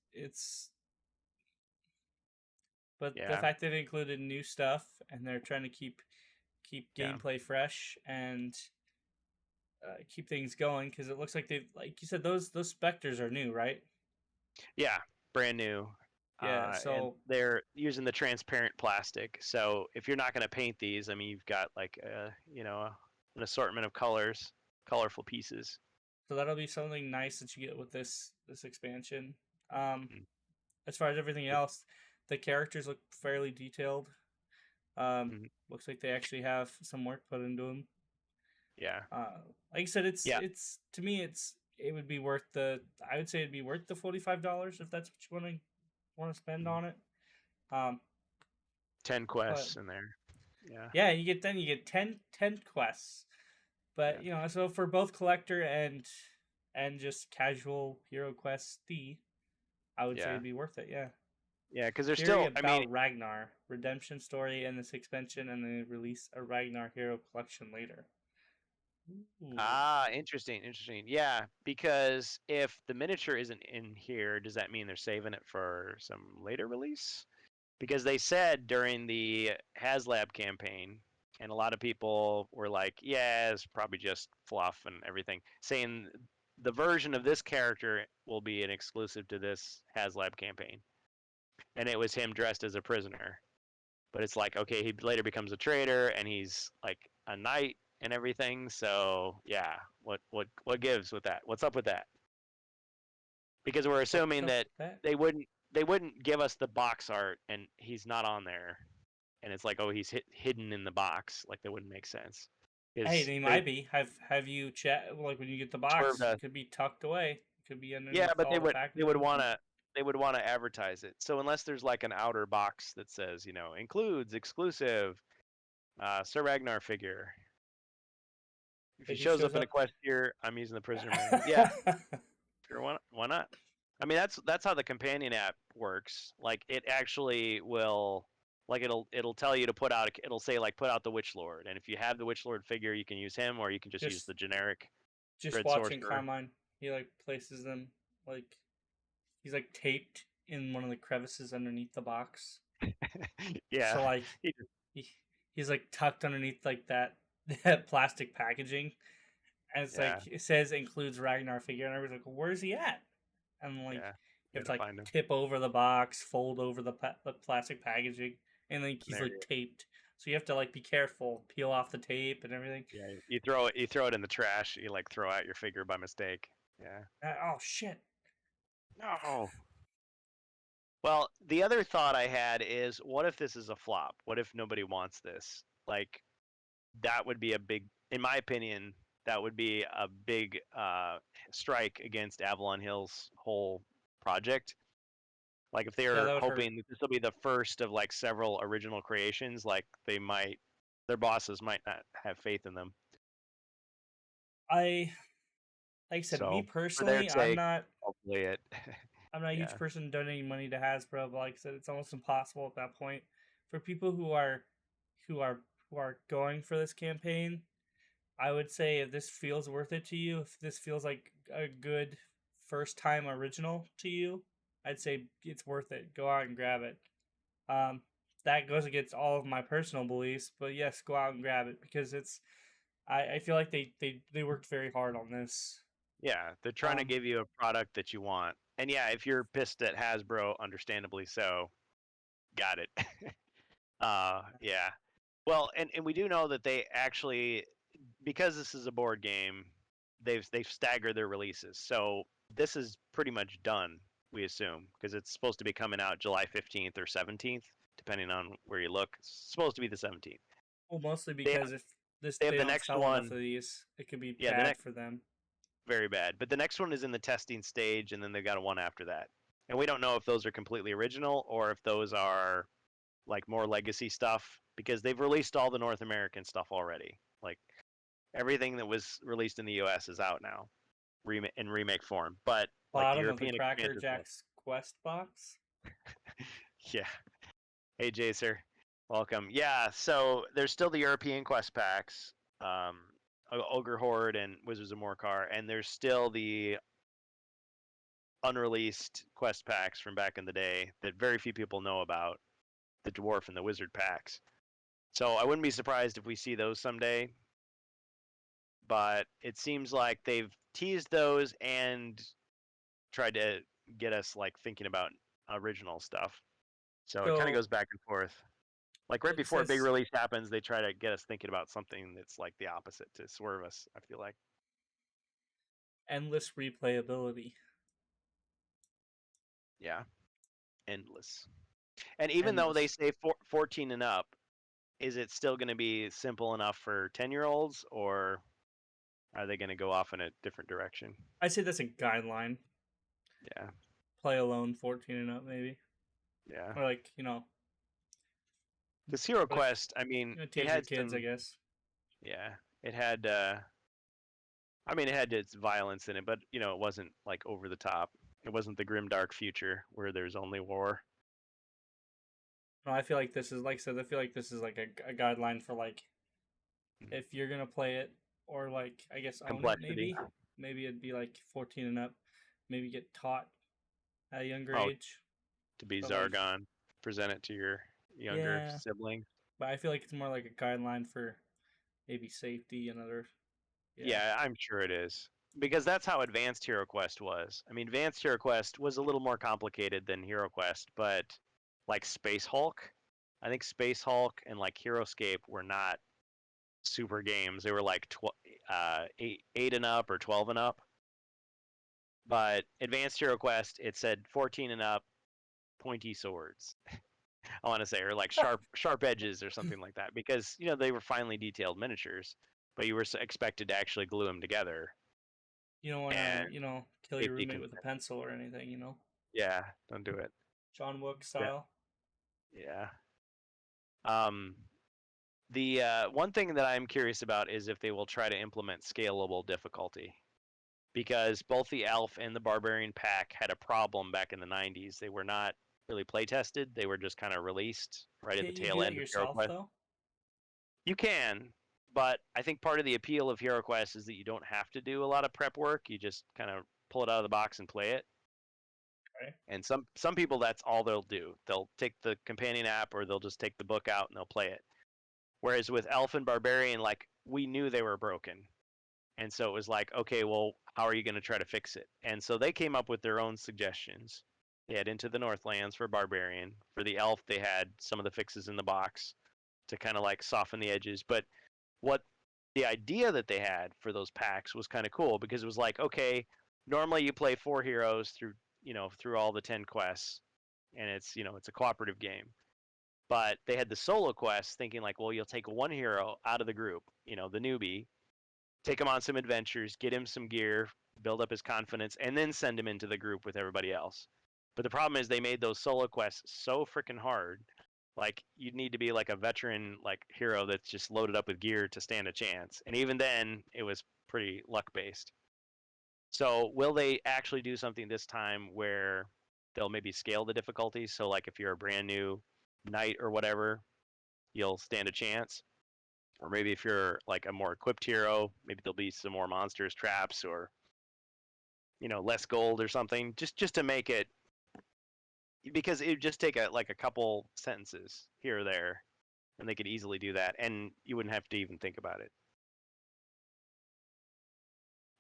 But the yeah, fact they've included new stuff and they're trying to keep yeah, gameplay fresh and keep things going, because it looks like they've, like you said, those specters are new, right? yeah, brand new. Yeah. And So they're using the transparent plastic. So if you're not going to paint these, I mean, you've got like an assortment of colorful pieces. that'll be something nice that you get with this expansion. Um, Mm. as far as everything else, the characters look fairly detailed. Mhm. Looks like they actually have some work put into them. Yeah, Like I said, yeah, it's to me, it would be worth I would say it'd be worth the $45 if that's what you want to spend mhm. on it. Um, 10 but quests in there. Yeah, yeah, you get 10 quests. yeah, But so for both collector and just casual Hero Quest D, I would say yeah, it'd be worth it. Yeah. yeah. Because they're Theory still, I mean, about Ragnar redemption story in this expansion, and then release a Ragnar hero collection later. Ooh. interesting, interesting. Yeah, because if the miniature isn't in here, does that mean they're saving it for some later release? Because they said during the HasLab campaign, and a lot of people were like, yeah, it's probably just fluff and everything, saying the version of this character will be an exclusive to this HasLab campaign. And it was him dressed as a prisoner. But it's like, okay, he later becomes a traitor and he's like a knight and everything. So yeah, what gives with that? What's up with that? Because we're What's assuming up that with that? they wouldn't give us the box art and he's not on there, and it's like, oh, he's hidden in the box. Like that wouldn't make sense. Hey, Because they they might be. Have you checked? Like when you get the swerved box, us. it could be tucked away. It could be Yeah, underneath but all the they would packaging. wanna advertise it. So unless there's like an outer box that says, includes exclusive Sir Ragnar figure. If he It just shows shows up in a up. quest here, I'm using the prisoner manual. Yeah, sure, why not? I mean, that's how the companion app works. Like it actually will, like it'll tell you to put out. It'll say like put out the Witch Lord, and if you have the Witch Lord figure, you can use him, or you can just use just the generic just Dread watching Sorcerer. Carmine, he like places them like he's like taped in one of the crevices underneath the box. Yeah, So like he just, he, he's like tucked underneath like that that plastic packaging, and it's like yeah, it says includes Ragnar figure, and everybody's like, well, "Where's he at?" And like yeah. you You have to gotta like find him. tip over the box, fold over the plastic packaging, and like he's There like he is. taped. So you have to like be careful, peel off the tape and everything. Yeah, you throw it in the trash. You like throw out your figure by mistake. Yeah. Oh shit! No. Well, the other thought I had is, what if this is a flop? What if nobody wants this? Like, that would be a big, in my opinion, that would be a big strike against Avalon Hill's whole project. Like, if Yeah, they're that would hurt. hoping that this will be the first of like several original creations, like their bosses might not have faith in them. I like I said, me So, for their personally, sake, hopefully it, I'm not a huge yeah. person donating money to Hasbro, but like I said, it's almost impossible at that point for people who are who are going for this campaign. I would say if this feels worth it to you, if this feels like a good first time original to you, I'd say it's worth it. Go out and grab it. Um, that goes against all of my personal beliefs, but yes, go out and grab it because it's. I feel like they worked very hard on this. Yeah, they're trying to Um, give you a product that you want. And yeah, if you're pissed at Hasbro, understandably so, got it. Yeah. Well, and we do know that they actually, because this is a board game, they've staggered their releases. So this is pretty much done, we assume, because it's supposed to be coming out July 15th or 17th, depending on where you look. It's supposed to be the 17th. well, mostly They because have, if this they have they the don't next sell enough one. of these, it could be Yeah, the bad next for them. very bad. But the next one is in the testing stage, and then they've got a one after that. And we don't know if those are completely original or if those are like more legacy stuff because they've released all the North American stuff already. Like everything that was released in the US is out now, in remake form. But like the Bottom of the European Cracker expansion stuff, Jack's quest box. yeah. Hey Jacer, welcome. Yeah, so there's still the European quest packs, Ogre Horde and Wizards of Morkar, and there's still the unreleased quest packs from back in the day that very few people know about, the Dwarf and the Wizard packs. So I wouldn't be surprised if we see those someday. But it seems like they've teased those and tried to get us like thinking about original stuff. So it kind of So goes back and forth. Like right it before a big says release happens, they try to get us thinking about something that's like the opposite to swerve us, I feel like. endless replayability. Yeah, endless. And even though they Endless. say 14 and up, is it still going to be simple enough for 10-year-olds or are they going to go off in a different direction? I'd say that's a guideline. Yeah, Play alone, 14 and up, maybe, yeah. or like Because like HeroQuest, I mean, it teach your had kids, I some, guess. yeah, it had, I mean, it had its violence in it, but it wasn't like over the top. It wasn't the grim dark future where there's only war. No, I feel like this is like I said. I feel like this is like a guideline for like if you're gonna play it or like I guess own it. Complexity. Maybe it'd be like 14 and up. Maybe get taught at a younger Oh, age. to be But like Zargon, present it to your younger yeah, siblings. but I feel like it's more like a guideline for maybe safety and other. Yeah, Yeah, I'm sure it is. Because that's how advanced HeroQuest was. I mean, advanced HeroQuest was a little more complicated than HeroQuest, but like Space Hulk, I think Space Hulk and like HeroScape were not super games. They were like 8 and up or 12 and up. But Advanced HeroQuest, it said 14 and up, pointy swords. I want to say, or like sharp edges or something like that, because they were finely detailed miniatures. but you were expected to actually glue them together. You don't want to, And kill if your you roommate can, with a pencil or anything, yeah, don't do it. John Wick style. Yeah. The one thing that I'm curious about is if they will try to implement scalable difficulty, because both the Elf and the Barbarian pack had a problem back in the 90s. They were not really play tested. They were just kind of released right at the Can't you tail do that end of yourself HeroQuest. though? You can, but I think part of the appeal of HeroQuest is that you don't have to do a lot of prep work. You just kind of pull it out of the box and play it. Okay. And some people, that's all they'll do. They'll take the companion app, or they'll just take the book out and they'll play it. Whereas with Elf and Barbarian, like, we knew they were broken. And so it was like, okay, well, how are you going to try to fix it? And so they came up with their own suggestions. They had Into the Northlands for Barbarian. For the Elf, they had some of the fixes in the box to kind of like soften the edges. But what the idea that they had for those packs was kind of cool, because it was like, okay, normally you play 4 heroes through all the 10 quests, and it's a cooperative game. But they had the solo quests, thinking like, well, you'll take one hero out of the group, the newbie, take him on some adventures, get him some gear, build up his confidence, and then send him into the group with everybody else. But the problem is they made those solo quests so freaking hard. Like, you'd need to be like a veteran like hero that's just loaded up with gear to stand a chance. And even then, it was pretty luck based. So will they actually do something this time where they'll maybe scale the difficulty? So like if you're a brand new knight or whatever, you'll stand a chance. Or maybe if you're like a more equipped hero, maybe there'll be some more monsters, traps, or less gold or something, just to make it, because it would just take a couple sentences here or there, and they could easily do that, and you wouldn't have to even think about it.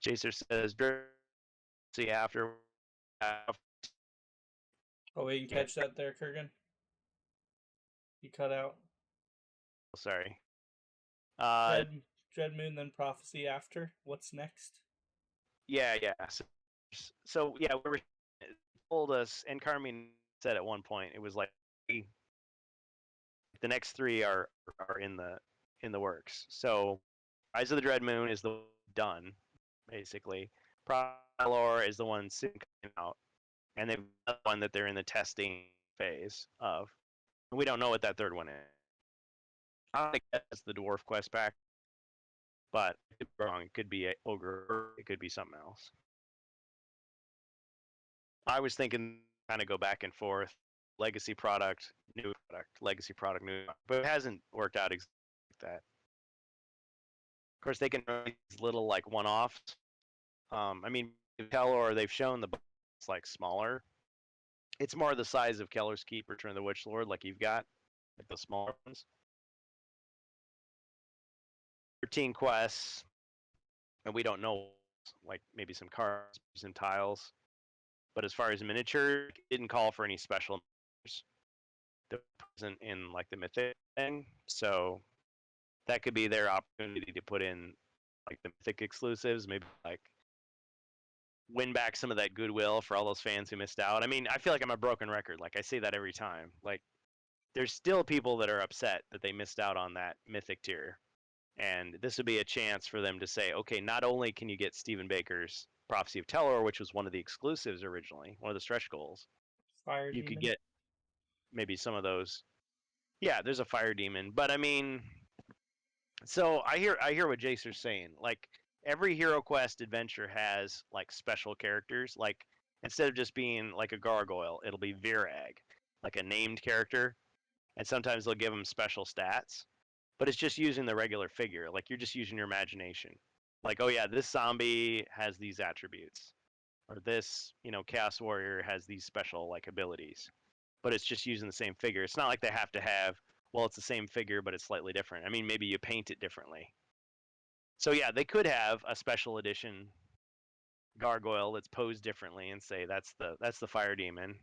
Jacer says, see after. Oh, we can catch that there, Kurgan. You cut out. Sorry. Dread Moon, then Prophecy after. What's next? Yeah. So yeah, we were told us, and Carmine said at one point, it was like the next 3 are in the works. So Rise of the Dread Moon is the done, basically. Prowler is the one soon coming out, and they've got one that they're in the testing phase of. And we don't know what that third one is. I think that's the Dwarf Quest pack, but I could be wrong. It could be an Ogre, or it could be something else. I was thinking kind of go back and forth, legacy product, new product, legacy product, new product, but it hasn't worked out exactly like that. Of course, they can run these little like one-offs. I mean, Kelor, they've shown the box like smaller. It's more the size of Keller's Keep, Return of the Witch Lord, like you've got, like the smaller ones. 13 quests, and we don't know, like maybe some cards, some tiles. But as far as miniature, it didn't call for any special miniatures that wasn't in like the Mythic thing. So that could be their opportunity to put in like the Mythic exclusives, maybe like win back some of that goodwill for all those fans who missed out. I mean, I feel like I'm a broken record. Like I say that every time. Like there's still people that are upset that they missed out on that Mythic tier. And this would be a chance for them to say, okay, not only can you get Stephen Baker's Prophecy of Telor, which was one of the exclusives originally, one of the stretch goals, Fire you Demon. could get maybe some of those. Yeah, there's a Fire Demon, but I mean, so I hear what Jacer's saying. Like every HeroQuest adventure has like special characters. Like instead of just being like a gargoyle, it'll be Virag, like a named character, and sometimes they'll give them special stats. But it's just using the regular figure. Like you're just using your imagination. Like, oh yeah, this zombie has these attributes, or this Chaos Warrior has these special like abilities. But it's just using the same figure. It's not like they have to have, well, it's the same figure, but it's slightly different. I mean, maybe you paint it differently. So yeah, they could have a special edition gargoyle that's posed differently and say that's the Fire Demon.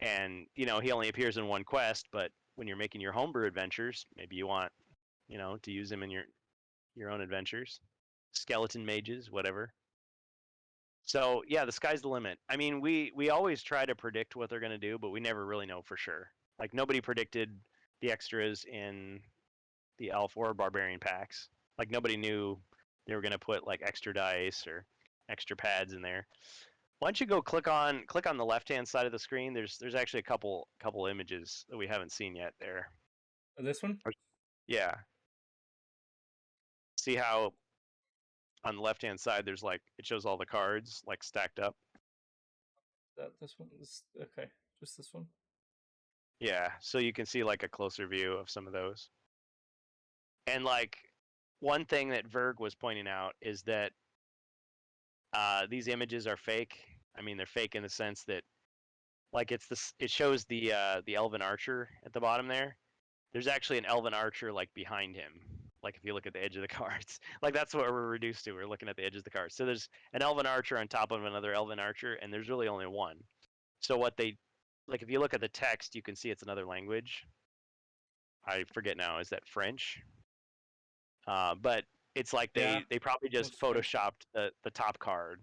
And he only appears in one quest, but when you're making your homebrew adventures, maybe you want to use him in your own adventures, skeleton mages, whatever. So yeah, the sky's the limit. I mean, we always try to predict what they're going to do, but we never really know for sure. Like nobody predicted the extras in the Elf or Barbarian packs. Like nobody knew they were gonna put like extra dice or extra pads in there. Why don't you go click on the left hand side of the screen? There's actually a couple images that we haven't seen yet there. This one? Yeah. See how on the left hand side there's like it shows all the cards like stacked up. This one is okay. Just this one. Yeah, so you can see like a closer view of some of those. And like one thing that Verg was pointing out is that these images are fake. I mean, they're fake in the sense that like it shows the elven archer at the bottom there. There's actually an elven archer like behind him. Like if you look at the edge of the cards, like that's what we're reduced to. We're looking at the edges of the cards. So there's an elven archer on top of another elven archer, and there's really only one. So what they like, if you look at the text, you can see it's another language. I forget now. Is that French? But it's like they probably just photoshopped the top card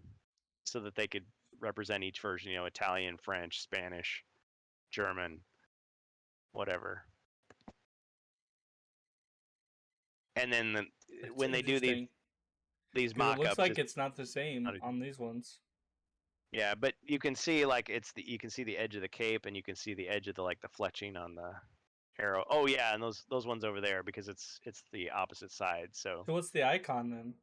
so that they could represent each version. You know, Italian, French, Spanish, German, whatever. And then when they do these mock-ups, it looks like it's not the same on these ones. Yeah, but you can see like you can see the edge of the cape, and you can see the edge of the like the fletching on the arrow. Oh yeah, and those ones over there because it's the opposite side. So what's the icon then?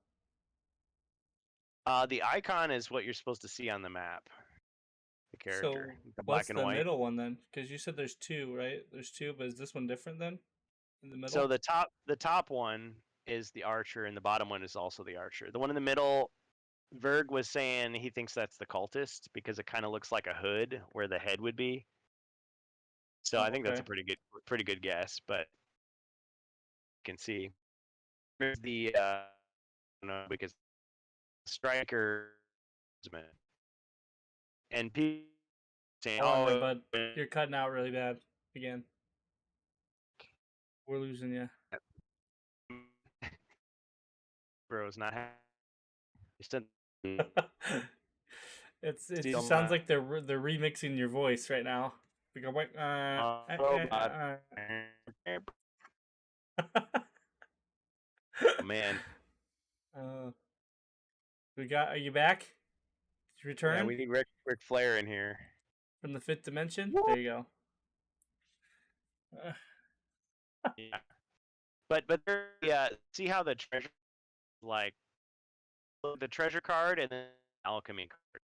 The icon is what you're supposed to see on the map. The character, So the black and white. What's the middle one then? Because you said there's two, right? There's two, but is this one different then? In the middle. So the top one is the archer, and the bottom one is also the archer. The one in the middle, Verg was saying he thinks that's the cultist because it kind of looks like a hood where the head would be. So I think that's a pretty good guess, but you can see there's the no, because striker and people saying, "Oh, bud, you're cutting out really bad again. We're losing you." Bro's not happy. It just sounds like they're remixing your voice right now. We go wait. Oh, man. Are you back? Did you return? Yeah, we need Ric Flair in here. From the fifth dimension? There you go. Yeah. But yeah, see how the treasure, like, the treasure card and then alchemy card.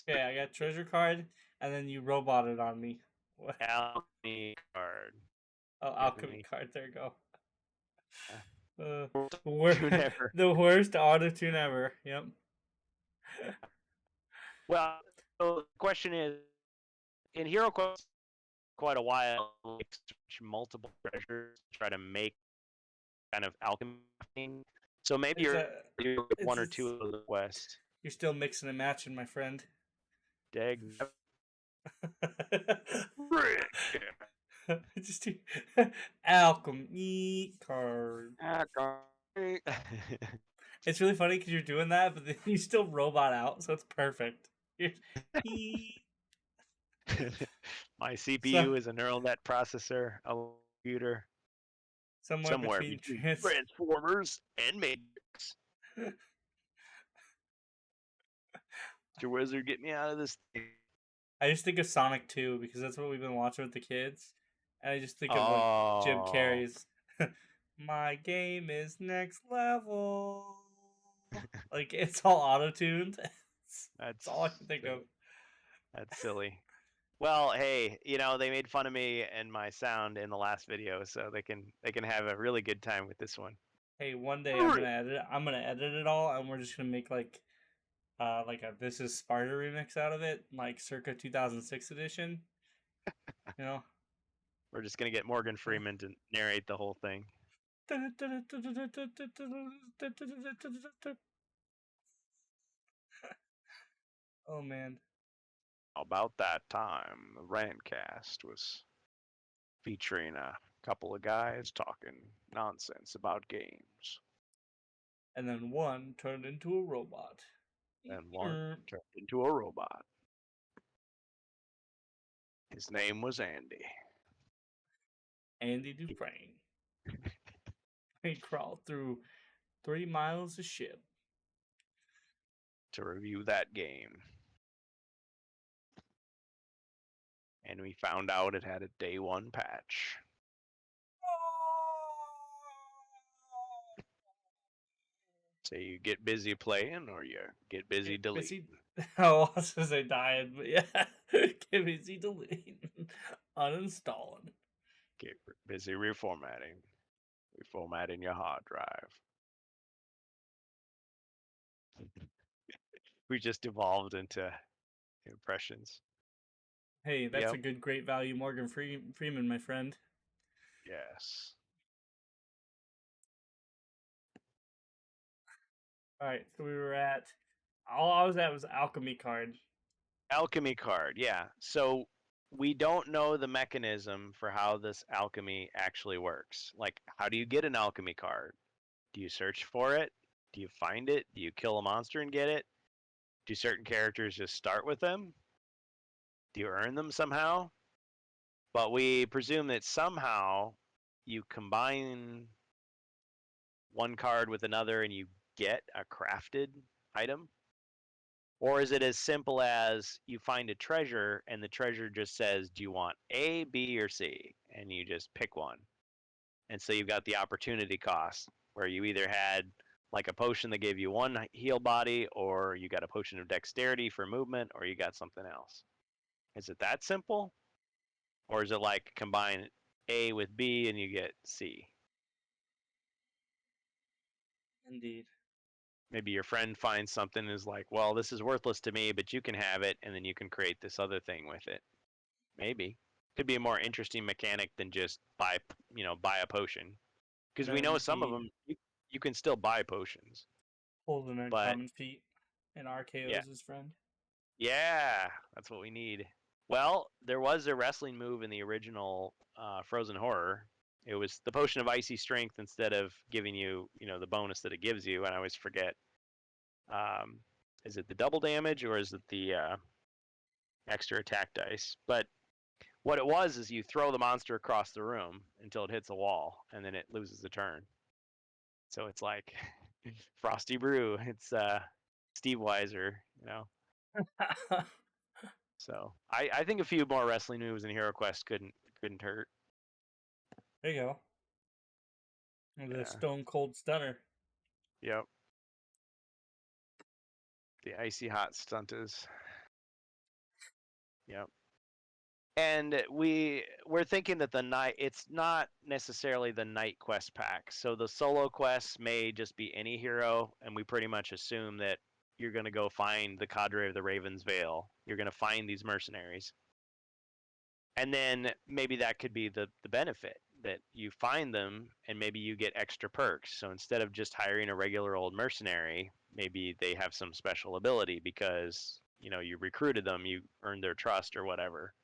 Yeah, I got treasure card, and then you roboted on me. What? Alchemy card. Oh, alchemy card. There you go. Yeah. The worst auto tune ever. Yep. Well, so the question is, in HeroQuest, quite a while, like, multiple treasures to try to make kind of alchemy thing. So maybe you're one or two of the quest. You're still mixing and matching, my friend. Dag. Just alchemy card. It's really funny because you're doing that, but then you still robot out, so it's perfect. My CPU is a neural net processor, a computer. Somewhere between Transformers and Matrix. Mr. Wizard, get me out of this thing. I just think of Sonic 2 because that's what we've been watching with the kids. And I just think of like Jim Carrey's "My game is next level." Like it's all auto-tuned. That's all I can think of. That's silly. Well, hey, you know, they made fun of me and my sound in the last video, so they can have a really good time with this one. Hey, one day I'm gonna edit it all, and we're just gonna make like a This Is Sparta remix out of it, like circa 2006 edition. You know, we're just gonna get Morgan Freeman to narrate the whole thing. Oh man. About that time, the RANT cast was featuring a couple of guys talking nonsense about games. And then one turned into a robot. And one turned into a robot. His name was Andy. Andy Dufresne. We crawled through 3 miles of ship. to review that game. And we found out it had a day 1 patch. So you get busy playing or you get busy Get deleting. busy. Oh, I was gonna say dying, but yeah. Get busy deleting. Uninstalling. Get busy reformatting. Reformatting your hard drive. We just evolved into impressions. Hey, that's Yep. a good, great value Morgan Freeman, my friend. Yes. Alright, so we were at. All I was at was alchemy card. Alchemy card, yeah. So we don't know the mechanism for how this alchemy actually works. Like, how do you get an alchemy card? Do you search for it? Do you find it? Do you kill a monster and get it? Do certain characters just start with them? Do you earn them somehow? But we presume that somehow you combine one card with another and you get a crafted item. Or is it as simple as you find a treasure and the treasure just says, do you want A, B, or C? And you just pick one. And so you've got the opportunity cost where you either had like a potion that gave you one heal body, or you got a potion of dexterity for movement, or you got something else. Is it that simple? Or is it like combine A with B and you get C? Indeed. Maybe your friend finds something and is like, well, this is worthless to me, but you can have it, and then you can create this other thing with it. Maybe. Could be a more interesting mechanic than just buy a potion. Because we That know would some of be them, you can still buy potions. holding But uncommon feet and yeah, RKO's his friend. yeah, that's what we need. Well, there was a wrestling move in the original Frozen Horror. It was the potion of icy strength instead of giving you, the bonus that it gives you. And I always forget. Um, is it the double damage or is it the extra attack dice? But what it was is you throw the monster across the room until it hits a wall, and then it loses a turn. So it's like Frosty Brew. It's Steve Weiser. So I think a few more wrestling moves in HeroQuest couldn't hurt. There you go. The Yeah. Stone Cold Stunner. Yep. The icy hot stuntas. Yep. And we're thinking that the night it's not necessarily the night quest pack. So the solo quests may just be any hero, and we pretty much assume that you're going to go find the cadre of the Raven's Veil. You're going to find these mercenaries, and then maybe that could be the benefit that you find them, and maybe you get extra perks. So instead of just hiring a regular old mercenary, maybe they have some special ability because you recruited them, you earned their trust or whatever.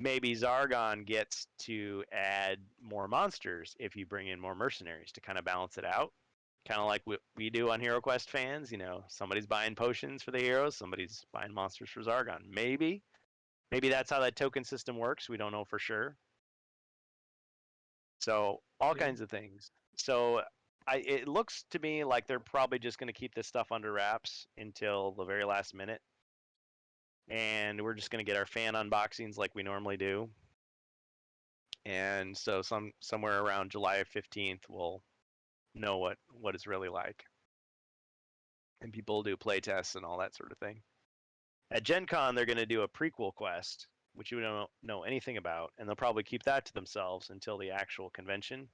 Maybe Zargon gets to add more monsters if you bring in more mercenaries to kind of balance it out. Kind of like what we do on HeroQuest fans. Somebody's buying potions for the heroes, somebody's buying monsters for Zargon. Maybe that's how that token system works. We don't know for sure. So all Yeah. kinds of things. So it looks to me like they're probably just going to keep this stuff under wraps until the very last minute. And we're just going to get our fan unboxings like we normally do. And so somewhere around July 15th, we'll know what it's really like. And people will do play tests and all that sort of thing. At Gen Con, they're going to do a prequel quest, which we don't know anything about, and they'll probably keep that to themselves until the actual convention.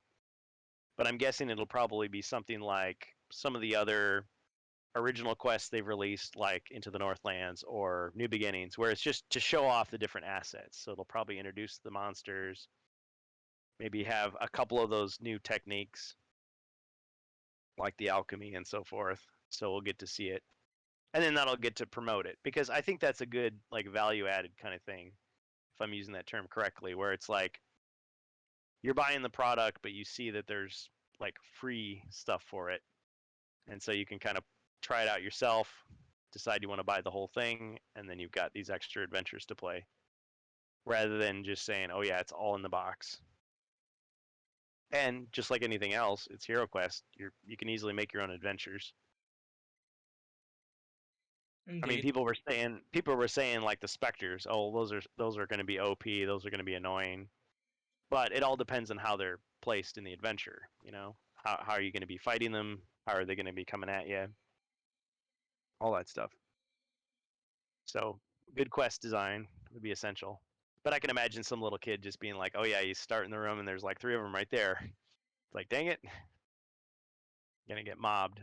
But I'm guessing it'll probably be something like some of the other original quests they've released, like Into the Northlands or New Beginnings, where it's just to show off the different assets. So it'll probably introduce the monsters, maybe have a couple of those new techniques like the alchemy and so forth. So we'll get to see it. And then that'll get to promote it, because I think that's a good like value added kind of thing, if I'm using that term correctly, where it's like you're buying the product but you see that there's like free stuff for it. And so you can kind of try it out yourself, decide you want to buy the whole thing, and then you've got these extra adventures to play, rather than just saying, oh yeah, it's all in the box. And just like anything else, it's HeroQuest. You can easily make your own adventures. I mean, Indeed. people were saying like the specters. Oh, those are going to be OP. Those are going to be annoying. But it all depends on how they're placed in the adventure. You know, how are you going to be fighting them? How are they going to be coming at you? All that stuff. So good quest design would be essential. But I can imagine some little kid just being like, "Oh yeah, you start in the room and there's like 3 of them right there." It's like, dang it, gonna get mobbed.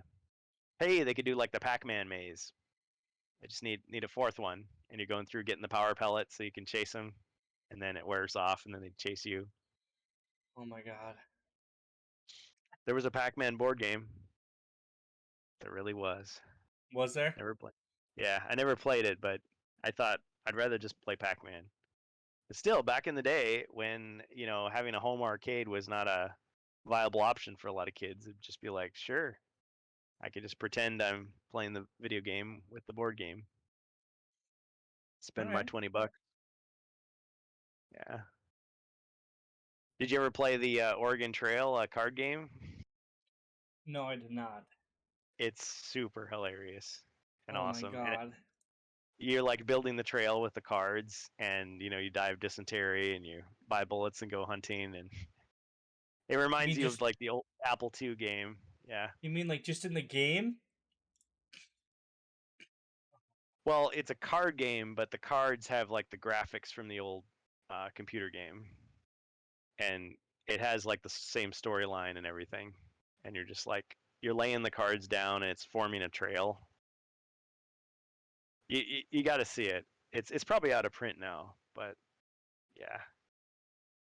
Hey, they could do like the Pac-Man maze. I just need a 4th one, and you're going through getting the power pellets so you can chase them, and then it wears off, and then they chase you. Oh my god. There was a Pac-Man board game. There really was. Was there? Never played. Yeah, I never played it, but I thought I'd rather just play Pac-Man. But still, back in the day when having a home arcade was not a viable option for a lot of kids, it'd just be like, sure, I could just pretend I'm playing the video game with the board game. Spend my Alright. $20. Yeah. Did you ever play the Oregon Trail card game? No, I did not. It's super hilarious and Oh my awesome. And god. you're like building the trail with the cards, and you die of dysentery, and you buy bullets and go hunting, and it You reminds mean you of just like the old Apple II game. Yeah. you mean like just in the game? Well, it's a card game, but the cards have like the graphics from the old computer game, and it has like the same storyline and everything. And you're just like you're laying the cards down, and it's forming a trail. You got to see it. It's probably out of print now, but yeah.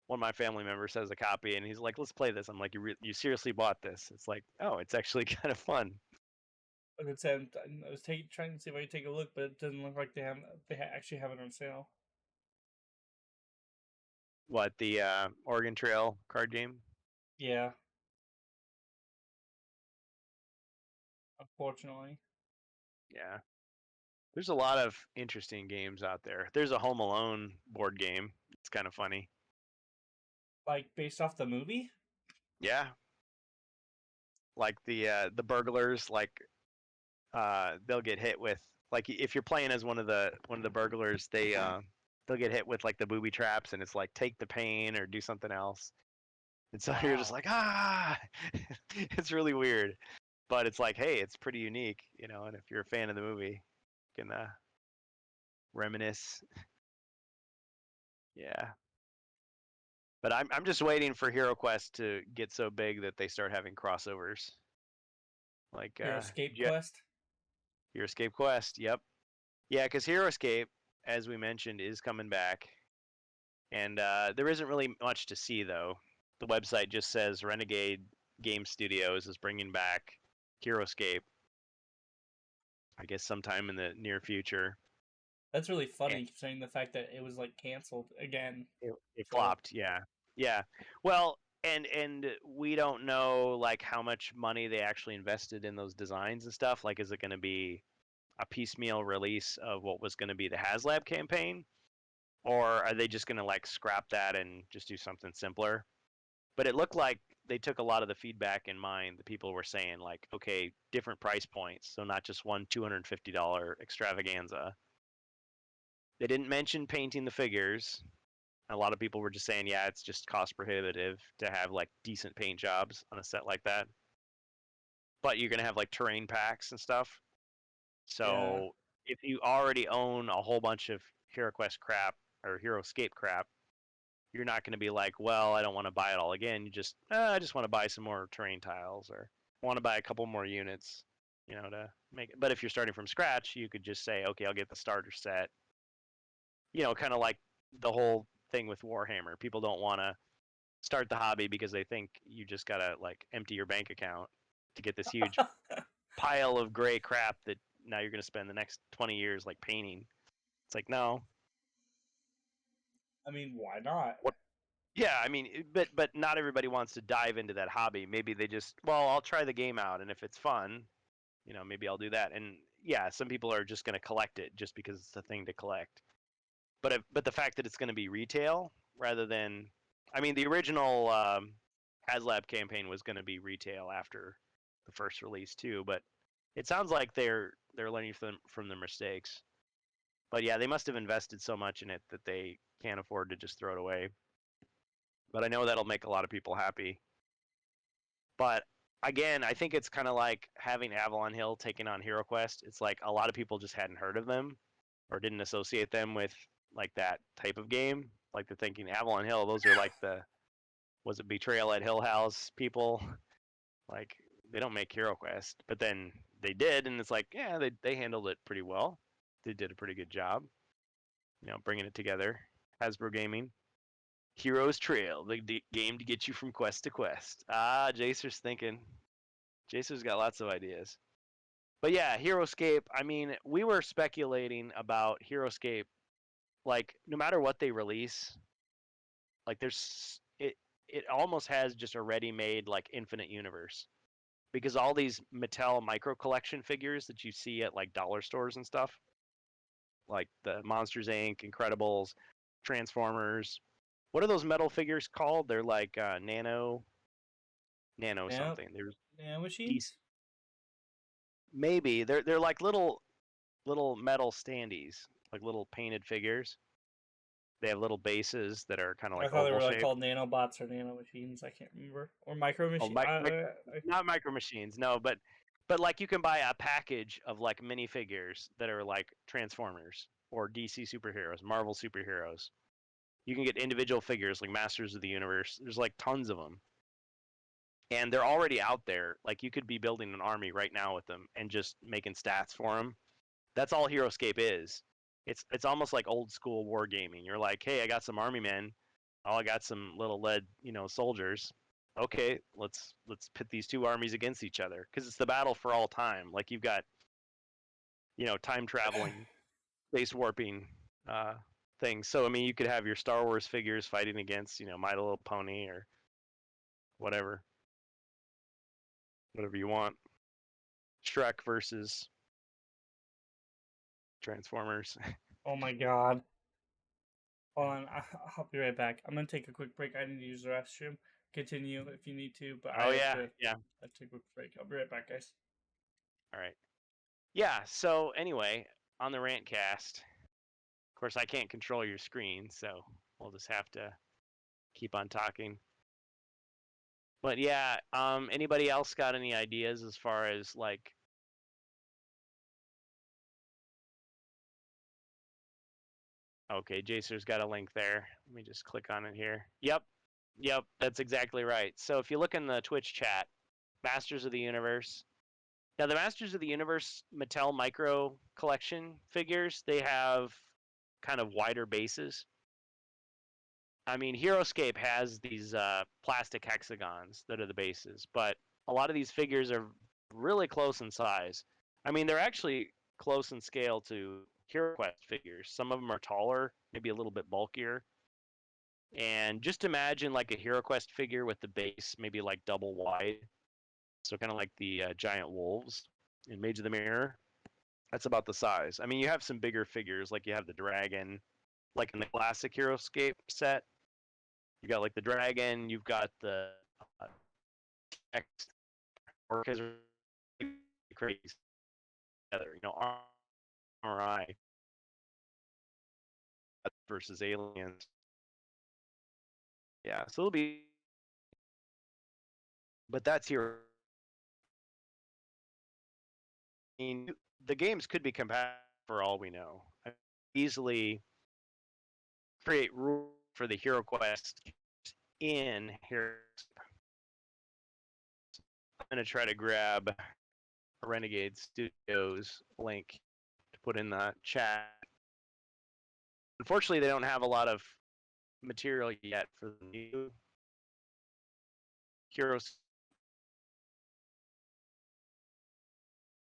One of my family members has a copy, and he's like, "Let's play this." I'm like, "You seriously bought this?" It's like, "Oh, it's actually kind of fun." I could say I was trying to see if I could take a look, but it doesn't look like actually have it on sale. What, the Oregon Trail card game? Yeah, unfortunately. Yeah. There's a lot of interesting games out there. There's a Home Alone board game. It's kind of funny. Like based off the movie? Yeah, like the burglars, like they'll get hit with, like, if you're playing as one of the burglars, they'll get hit with like the booby traps, and it's like take the pain or do something else. And so you're just Wow. like, ah, it's really weird, but it's like, hey, it's pretty unique, and if you're a fan of the movie, you can reminisce. Yeah. But I'm just waiting for HeroQuest to get so big that they start having crossovers. Like HeroScape Quest? HeroScape Quest, yep. Yeah, because HeroScape, as we mentioned, is coming back. And there isn't really much to see, though. The website just says Renegade Studios is bringing back HeroScape, I guess sometime in the near future. That's really And funny considering the fact that it was like canceled again. it So flopped, yeah. Yeah. Well, and we don't know like how much money they actually invested in those designs and stuff. Like, is it going to be a piecemeal release of what was going to be the HasLab campaign, or are they just going to like scrap that and just do something simpler? But it looked like they took a lot of the feedback in mind. The people were saying like, okay, different price points, so not just one $250 extravaganza. They didn't mention painting the figures. A lot of people were just saying, yeah, it's just cost prohibitive to have like decent paint jobs on a set like that. But you're gonna have like terrain packs and stuff. yeah. So if you already own a whole bunch of HeroQuest crap or HeroScape crap, you're not going to be like, well, I don't want to buy it all again. You just, I just want to buy some more terrain tiles, or want to buy a couple more units, to make it. But if you're starting from scratch, you could just say, okay, I'll get the starter set. Kind of like the whole thing with Warhammer. People don't want to start the hobby because they think you just got to like empty your bank account to get this huge pile of gray crap that now you're going to spend the next 20 years like painting. It's like, no. I mean, why not? What? Yeah, I mean, but not everybody wants to dive into that hobby. Maybe they just, well, I'll try the game out, and if it's fun, maybe I'll do that. And yeah, some people are just going to collect it just because it's a thing to collect. But the fact that it's going to be retail rather than, I mean, the original HasLab campaign was going to be retail after the first release too, but it sounds like they're learning from their mistakes. But yeah, they must have invested so much in it that they can't afford to just throw it away. But I know that'll make a lot of people happy. But again, I think it's kind of like having Avalon Hill taking on HeroQuest. It's like a lot of people just hadn't heard of them or didn't associate them with like that type of game. Like they're thinking Avalon Hill, those are like was it Betrayal at Hill House people? Like they don't make HeroQuest, but then they did, and it's like, yeah, they handled it pretty well. They did a pretty good job, bringing it together. Hasbro Gaming, Heroes Trail, the game to get you from quest to quest. Ah, Jacer's thinking. Jacer's got lots of ideas. But yeah, HeroScape. I mean, we were speculating about HeroScape. Like, no matter what they release, like it almost has just a ready-made like infinite universe, because all these Mattel micro collection figures that you see at like dollar stores and stuff, like the Monsters Inc., Incredibles, Transformers. What are those metal figures called? They're like nano something. There's machines. maybe they're like little metal standees, like little painted figures. They have little bases that are kind of I like thought they oval were like shaped. called nanobots or nano machines. I can't remember. Or micro Oh, machine. not micro machines, no, but like you can buy a package of like minifigures that are like Transformers or DC superheroes, Marvel superheroes. You can get individual figures like Masters of the Universe. There's like tons of them. And they're already out there. Like you could be building an army right now with them and just making stats for them. That's all HeroScape is. It's almost like old school wargaming. You're like, hey, I got some army men. Oh, I got some little lead, soldiers. Okay, let's pit these two armies against each other, because it's the battle for all time. Like you've got, time traveling, space warping things. So I mean, you could have your Star Wars figures fighting against, My Little Pony or whatever you want. Shrek versus Transformers. Oh my god. Hold on, I'll be right back. I'm gonna take a quick break. I need to use the restroom. Continue if you need to, but Oh I have yeah, to. yeah. I take a quick break. I'll be right back, guys. All right. Yeah. So anyway, on the rant cast, of course, I can't control your screen, so we'll just have to keep on talking. But yeah, anybody else got any ideas as far as like? Okay, Jacer's got a link there. Let me just click on it here. Yep, that's exactly right. So if you look in the Twitch chat, Masters of the Universe. Now the Masters of the Universe Mattel Micro Collection figures, they have kind of wider bases. I mean, HeroScape has these plastic hexagons that are the bases, but a lot of these figures are really close in size. I mean, they're actually close in scale to HeroQuest figures. Some of them are taller, maybe a little bit bulkier. And just imagine like a HeroQuest figure with the base maybe like double wide. So kind of like the giant wolves in Mage of the Mirror. That's about the size. I mean, you have some bigger figures, like you have the dragon, like in the classic HeroScape set. You got like the dragon, you've got the X, or because crazy together, R.I.P versus aliens. Yeah, so it'll be, but that's here. I mean, the games could be compatible for all we know. I easily create rules for the HeroQuest in here. I'm gonna try to grab a Renegade Studios link to put in the chat. Unfortunately, they don't have a lot of material yet for the new Heroes.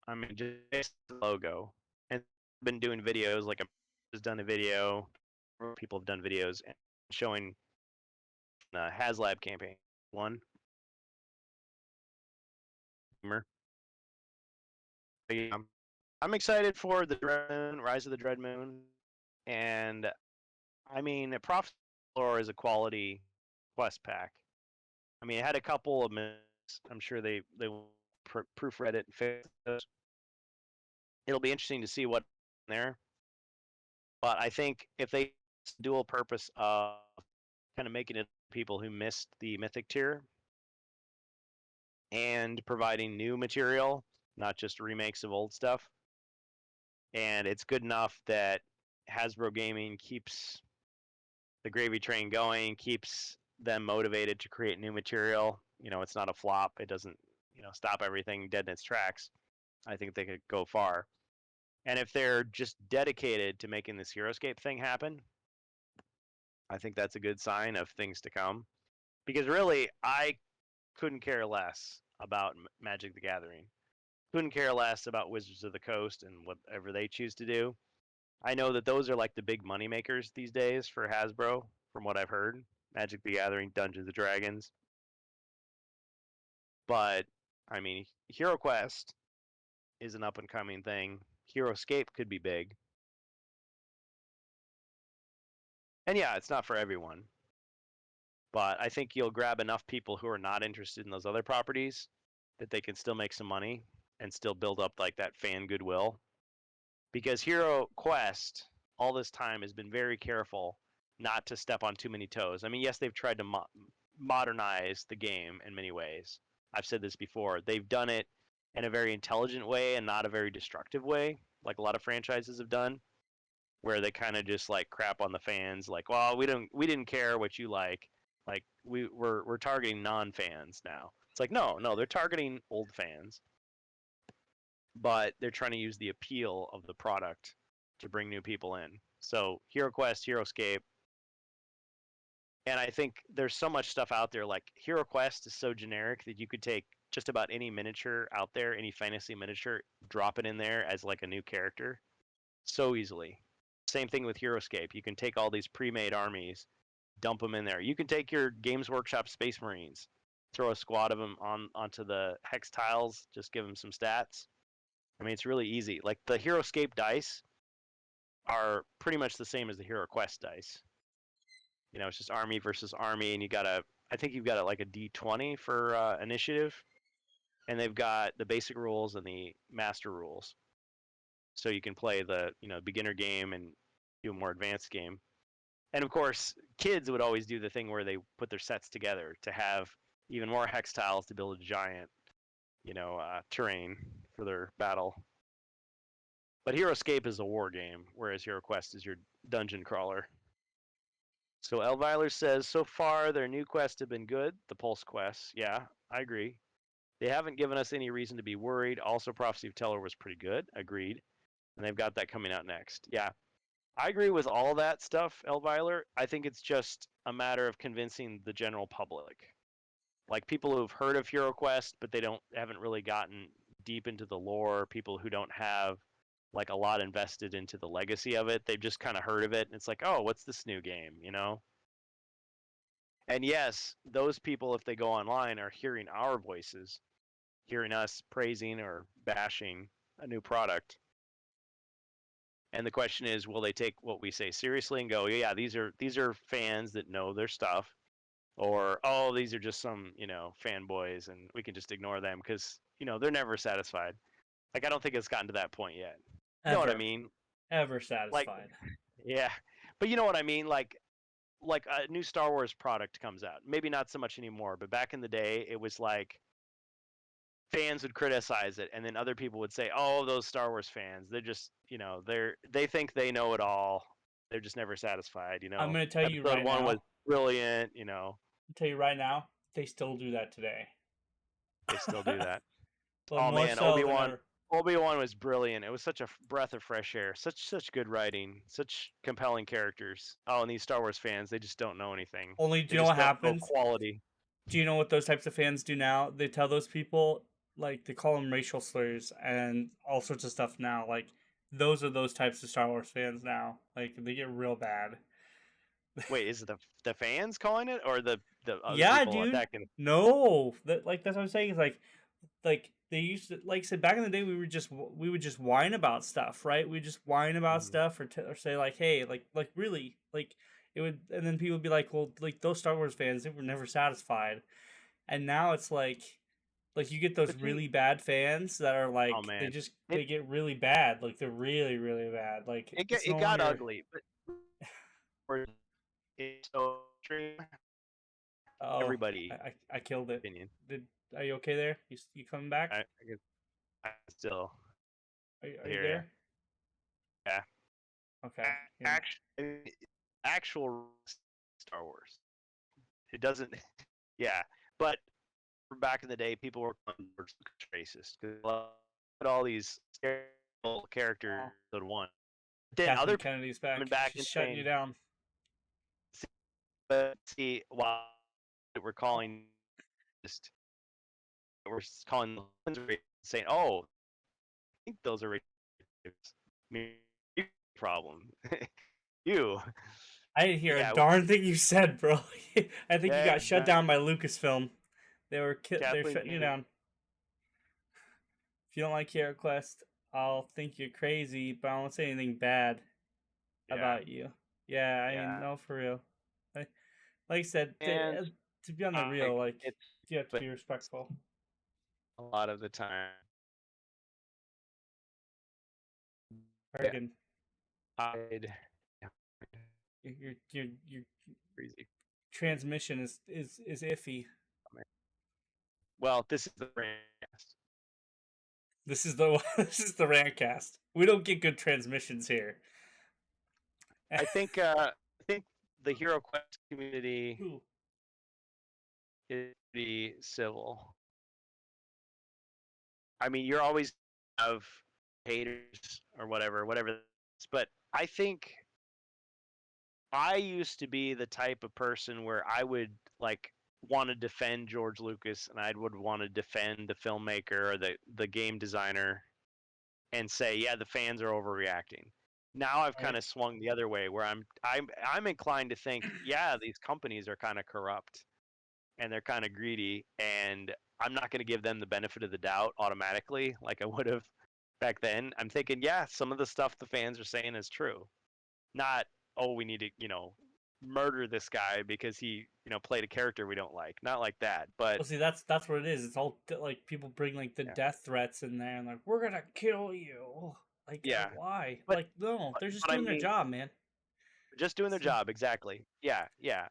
I mean, just the logo. And I've been doing videos, like I've done a video, people have done videos showing the HasLab campaign. One. Yeah, I'm excited for the Dread Moon, Rise of the Dread Moon, and I mean, Prophet Lore is a quality quest pack. I mean, it had a couple of minutes. I'm sure they will proofread it and fix those. It'll be interesting to see what's there. But I think if they dual purpose of kind of making it people who missed the mythic tier and providing new material, not just remakes of old stuff. And it's good enough that Hasbro Gaming keeps the gravy train going, keeps them motivated to create new material. You know, it's not a flop. It doesn't, stop everything dead in its tracks. I think they could go far. And if they're just dedicated to making this HeroScape thing happen, I think that's a good sign of things to come. Because really, I couldn't care less about Magic the Gathering. Couldn't care less about Wizards of the Coast and whatever they choose to do. I know that those are like the big money makers these days for Hasbro, from what I've heard. Magic the Gathering, Dungeons and Dragons. But I mean, HeroQuest is an up and coming thing. HeroScape could be big. And yeah, it's not for everyone. But I think you'll grab enough people who are not interested in those other properties that they can still make some money and still build up like that fan goodwill. Because HeroQuest all this time has been very careful not to step on too many toes. I mean, yes, they've tried to modernize the game in many ways. I've said this before. They've done it in a very intelligent way and not a very destructive way, like a lot of franchises have done, where they kind of just like crap on the fans, like, well, we didn't care what you like we're targeting non-fans now. It's like no, they're targeting old fans, but they're trying to use the appeal of the product to bring new people in. So HeroQuest, HeroScape, and I think there's so much stuff out there. Like HeroQuest is so generic that you could take just about any miniature out there, any fantasy miniature, drop it in there as like a new character so easily. Same thing with HeroScape. You can take all these pre-made armies, dump them in there. You can take your Games Workshop Space Marines, throw a squad of them onto the hex tiles, just give them some stats. I mean, it's really easy. Like the HeroScape dice are pretty much the same as the HeroQuest dice. You know, it's just army versus army, and I think you've got like a D20 for initiative, and they've got the basic rules and the master rules. So you can play the beginner game and do a more advanced game. And of course, kids would always do the thing where they put their sets together to have even more hex tiles to build a giant, terrain for their battle. But HeroScape is a war game, whereas HeroQuest is your dungeon crawler. So Elviler says, so far their new quests have been good. The Pulse quests, yeah, I agree. They haven't given us any reason to be worried. Also, Prophecy of Teller was pretty good. Agreed. And they've got that coming out next. Yeah, I agree with all that stuff, Elviler. I think it's just a matter of convincing the general public. Like people who've heard of HeroQuest, but they haven't really gotten deep into the lore, people who don't have like a lot invested into the legacy of it. They've just kind of heard of it and it's like, oh, what's this new game, And yes, those people, if they go online, are hearing our voices, hearing us praising or bashing a new product. And the question is, will they take what we say seriously and go, yeah, these are fans that know their stuff, or oh, these are just some fanboys and we can just ignore them because they're never satisfied. Like I don't think it's gotten to that point yet. You know what I mean? Ever Like, satisfied. yeah, but you know what I mean? Like a new Star Wars product comes out. Maybe not so much anymore, but back in the day, it was like fans would criticize it, and then other people would say, "Oh, those Star Wars fans, they're just, they think they know it all. They're just never satisfied." I'm gonna tell you Episode right one now. was brilliant. I'll tell you right now, they still do that today. They still do that. But Oh more man, so Obi-Wan was brilliant. It was such a breath of fresh air. Such good writing. Such compelling characters. Oh, and these Star Wars fans, they just don't know anything. only do They you know just what don't know happens? quality. Do you know what those types of fans do now? They tell those people, like, they call them racial slurs and all sorts of stuff now. Like, those are those types of Star Wars fans now. Like, they get real bad. Wait, is it the fans calling it or the other Yeah, people dude. attacking? No, that's what I'm saying. Is like they used to, like I said, back in the day, we would just whine about stuff, right? We just whine about stuff or say like, hey, like really, like it would, and then people would be like, well, like those Star Wars fans, they were never satisfied. and now it's like you get those But see, really bad fans that are oh like man, they get really bad, like they're really really bad. Like it's it no got longer. ugly, but for it's so extreme, Oh, everybody I killed it. opinion. Did Are you okay there? You coming back? I guess I still Are you hear you. there? Yeah, Okay. actual actual Star Wars. It doesn't. Yeah, but back in the day, people were racist because all these stereotypical characters Oh, that one. Then Kathleen other people Kennedy's coming back. back She's and shutting you saying, down. but see, why we're calling just we're calling them racist, saying, oh, I think those are racist. I mean, problem. You, I didn't hear a yeah, darn thing you said, bro. I think you yeah, got shut down by Lucasfilm. They're Kathleen shutting you Kennedy. down. If you don't like HeroQuest, I'll think you're crazy, but I won't say anything bad Yeah, about you. Yeah, I mean, yeah, no, for real. Like, like I said, and to be on the I, real, like it's you have to but be respectful. a lot of the time, yeah, Kurgan, hide. Yeah, your crazy. transmission is iffy. Well, this is the RANT. This is the this is the RANT cast. We don't get good transmissions here. I think the HeroQuest community Ooh, is pretty civil. I mean, you're always have haters or whatever. But I think I used to be the type of person where I would like want to defend George Lucas and I would want to defend the filmmaker or the game designer and say, yeah, the fans are overreacting. Now I've right. kind of swung the other way where I'm inclined to think, yeah, these companies are kind of corrupt and they're kind of greedy and I'm not going to give them the benefit of the doubt automatically like I would have back then. I'm thinking, yeah, some of the stuff the fans are saying is true. Not, oh, we need to, murder this guy because he, played a character we don't like. Not like that, but Well, see, that's what it is. It's all like people bring like the yeah. death threats in there, and like we're gonna kill you. Like, Yeah. why? But Like, no, they're just but I doing their mean, job, man. just doing their So, job exactly. Yeah, yeah.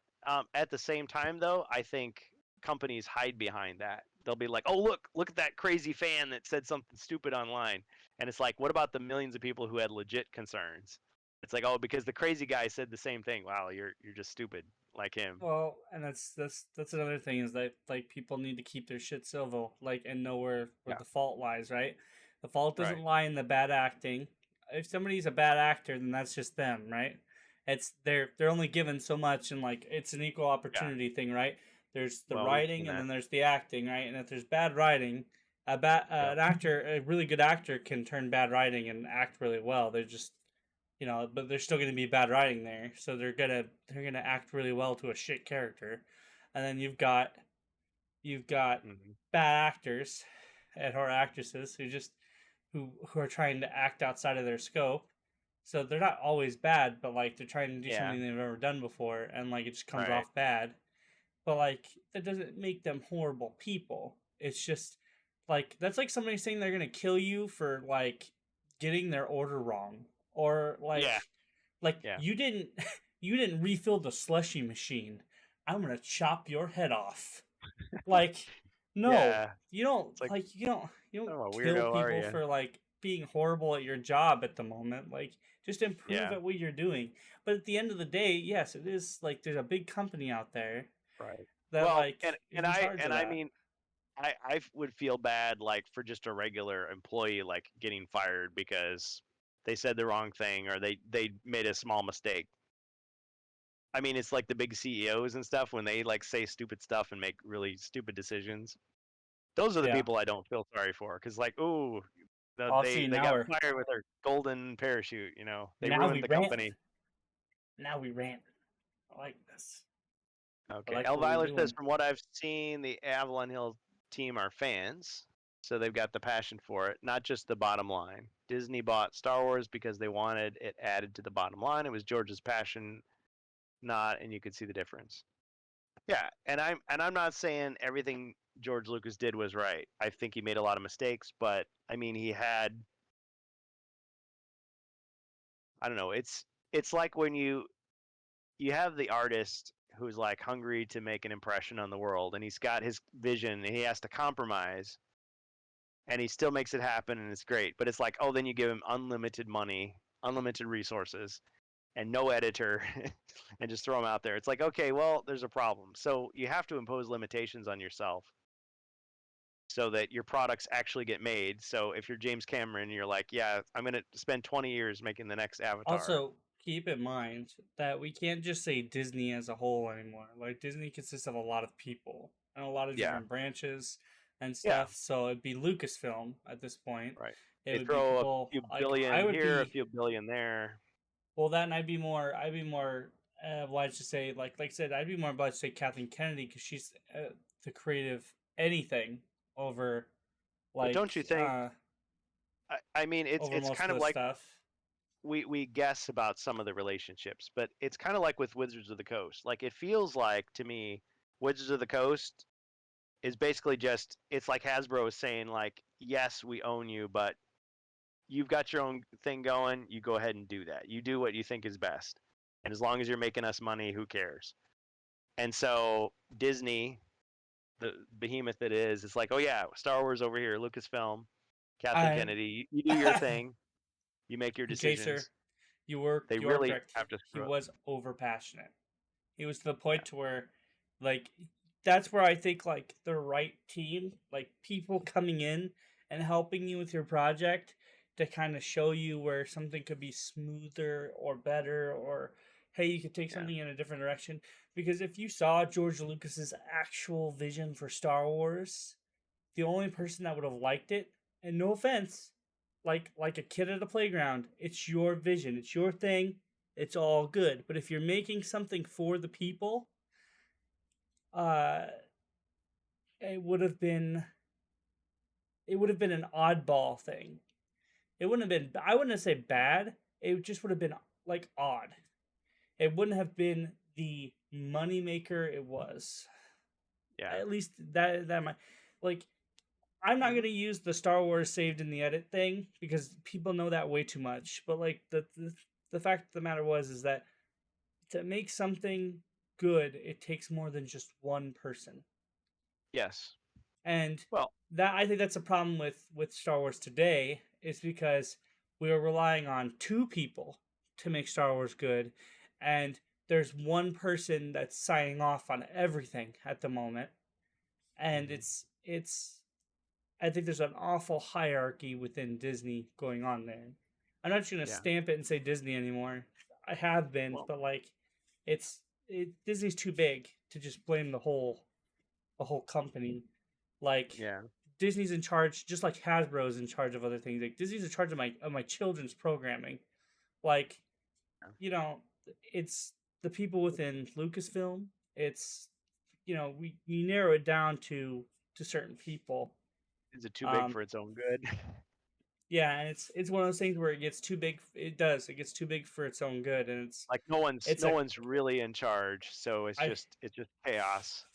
At the same time, though, I think companies hide behind that. They'll be like, "Oh, look at that crazy fan that said something stupid online," and it's like, "What about the millions of people who had legit concerns?" It's like, "Oh, because the crazy guy said the same thing." Wow, you're just stupid like him. well, and that's another thing is that like people need to keep their shit civil, like and know where Yeah. the fault lies, right? The fault doesn't Right. lie in the bad acting. If somebody's a bad actor, then that's just them, right? It's they're only given so much, and like it's an equal Yeah. opportunity thing, right? There's the Well, we've seen writing, and that. then there's the acting, right? And if there's bad writing, Yep. an actor, a really good actor, can turn bad writing and act really well. They're just but there's still going to be bad writing there, so they're gonna act really well to a shit character, and then you've got Hmm. bad actors and or actresses who are trying to act outside of their scope. So they're not always bad, but like they're trying to do Yeah. something they've never done before, and like it just comes Right. off bad. But like that doesn't make them horrible people. It's just like that's like somebody saying they're gonna kill you for like getting their order wrong, or Yeah. like Yeah. you didn't refill the slushy machine. I'm gonna chop your head off. Like, no, Yeah. It's like, you don't oh, a kill weirdo, are people you? for like being horrible at your job at the moment. Like, just improve Yeah. at what you're doing. But at the end of the day, yes, it is like there's a big company out there Right. that Well, like and is in charge of I that. mean, I would feel bad like for just a regular employee like getting fired because they said the wrong thing or they made a small mistake. I mean, it's like the big CEOs and stuff when they like say stupid stuff and make really stupid decisions. Those are the Yeah. people I don't feel sorry for because like, ooh, Oh, see, they got fired with their golden parachute. They now we ruined the rant. company. Now we rant. I like this. I Okay. like what we're Elvira says, doing. from what I've seen, the Avalon Hill team are fans, so they've got the passion for it, not just the bottom line. Disney bought Star Wars because they wanted it added to the bottom line. It was George's passion, not, and you could see the difference. Yeah, and I'm not saying everything George Lucas did was right. I think he made a lot of mistakes, but I mean, he had, I don't know, it's like when you have the artist who's like hungry to make an impression on the world, and he's got his vision and he has to compromise, and he still makes it happen, and it's great. But it's like, oh, then you give him unlimited money, unlimited resources, and no editor, and just throw him out there. It's like, okay, well, there's a problem. So you have to impose limitations on yourself so that your products actually get made. So if you're James Cameron, you're like, yeah, I'm going to spend 20 years making the next Avatar. Also, keep in mind that we can't just say Disney as a whole anymore. Like, Disney consists of a lot of people and a lot of Yeah. different branches and Yeah. stuff. So it'd be Lucasfilm at this point. Right. It They would be throw people a few like billion I would here, a be. few billion there. Well, that and I'd be more obliged to say like I said, I'd be more obliged to say Kathleen Kennedy because she's the creative anything over But don't you think? I mean, it's over most kind of of the like stuff. we guess about some of the relationships, but it's kind of like with Wizards of the Coast. Like it feels like to me, Wizards of the Coast is basically just it's like Hasbro is saying like, yes, we own you, but you've got your own thing going. You go ahead and do that. You do what you think is best, and as long as you're making us money, who cares? And so Disney, the behemoth it is, it's like, oh yeah, Star Wars over here, Lucasfilm, Kathleen I Kennedy, you do your thing, you make your okay, sir. decisions. You were They you are really correct. have to He screw up. was over passionate. He was to the point to where, like, that's where I think like the right team, like people coming in and helping you with your project to kind of show you where something could be smoother or better, or hey, you could take Yeah. something in a different direction. Because if you saw George Lucas's actual vision for Star Wars, the only person that would have liked it, and no offense, like a kid at a playground, it's your vision, it's your thing, it's all good. But if you're making something for the people, uh, it would have been an oddball thing. It wouldn't have been. I wouldn't say bad. It just would have been like odd. It wouldn't have been the moneymaker it was. Yeah. At least that might like. I'm not gonna use the Star Wars saved in the edit thing because people know that way too much. But like the fact of the matter is that to make something good, it takes more than just one person. Yes. And Well, that I think that's a problem with Star Wars today is because we are relying on two people to make Star Wars good, and there's one person that's signing off on everything at the moment, and it's I think there's an awful hierarchy within Disney going on there. I'm not just gonna yeah. stamp it and say Disney anymore. I have been, Well, but like, Disney's too big to just blame the whole company. Like, yeah. Disney's in charge, just like Hasbro's in charge of other things. Like Disney's in charge of my children's programming. Like, you know, it's the people within Lucasfilm. It's we narrow it down to certain people. Is it too big for its own good? Yeah, and it's one of those things where it gets too big. It does. It gets too big for its own good, and Like no one's really in charge, so it's just chaos.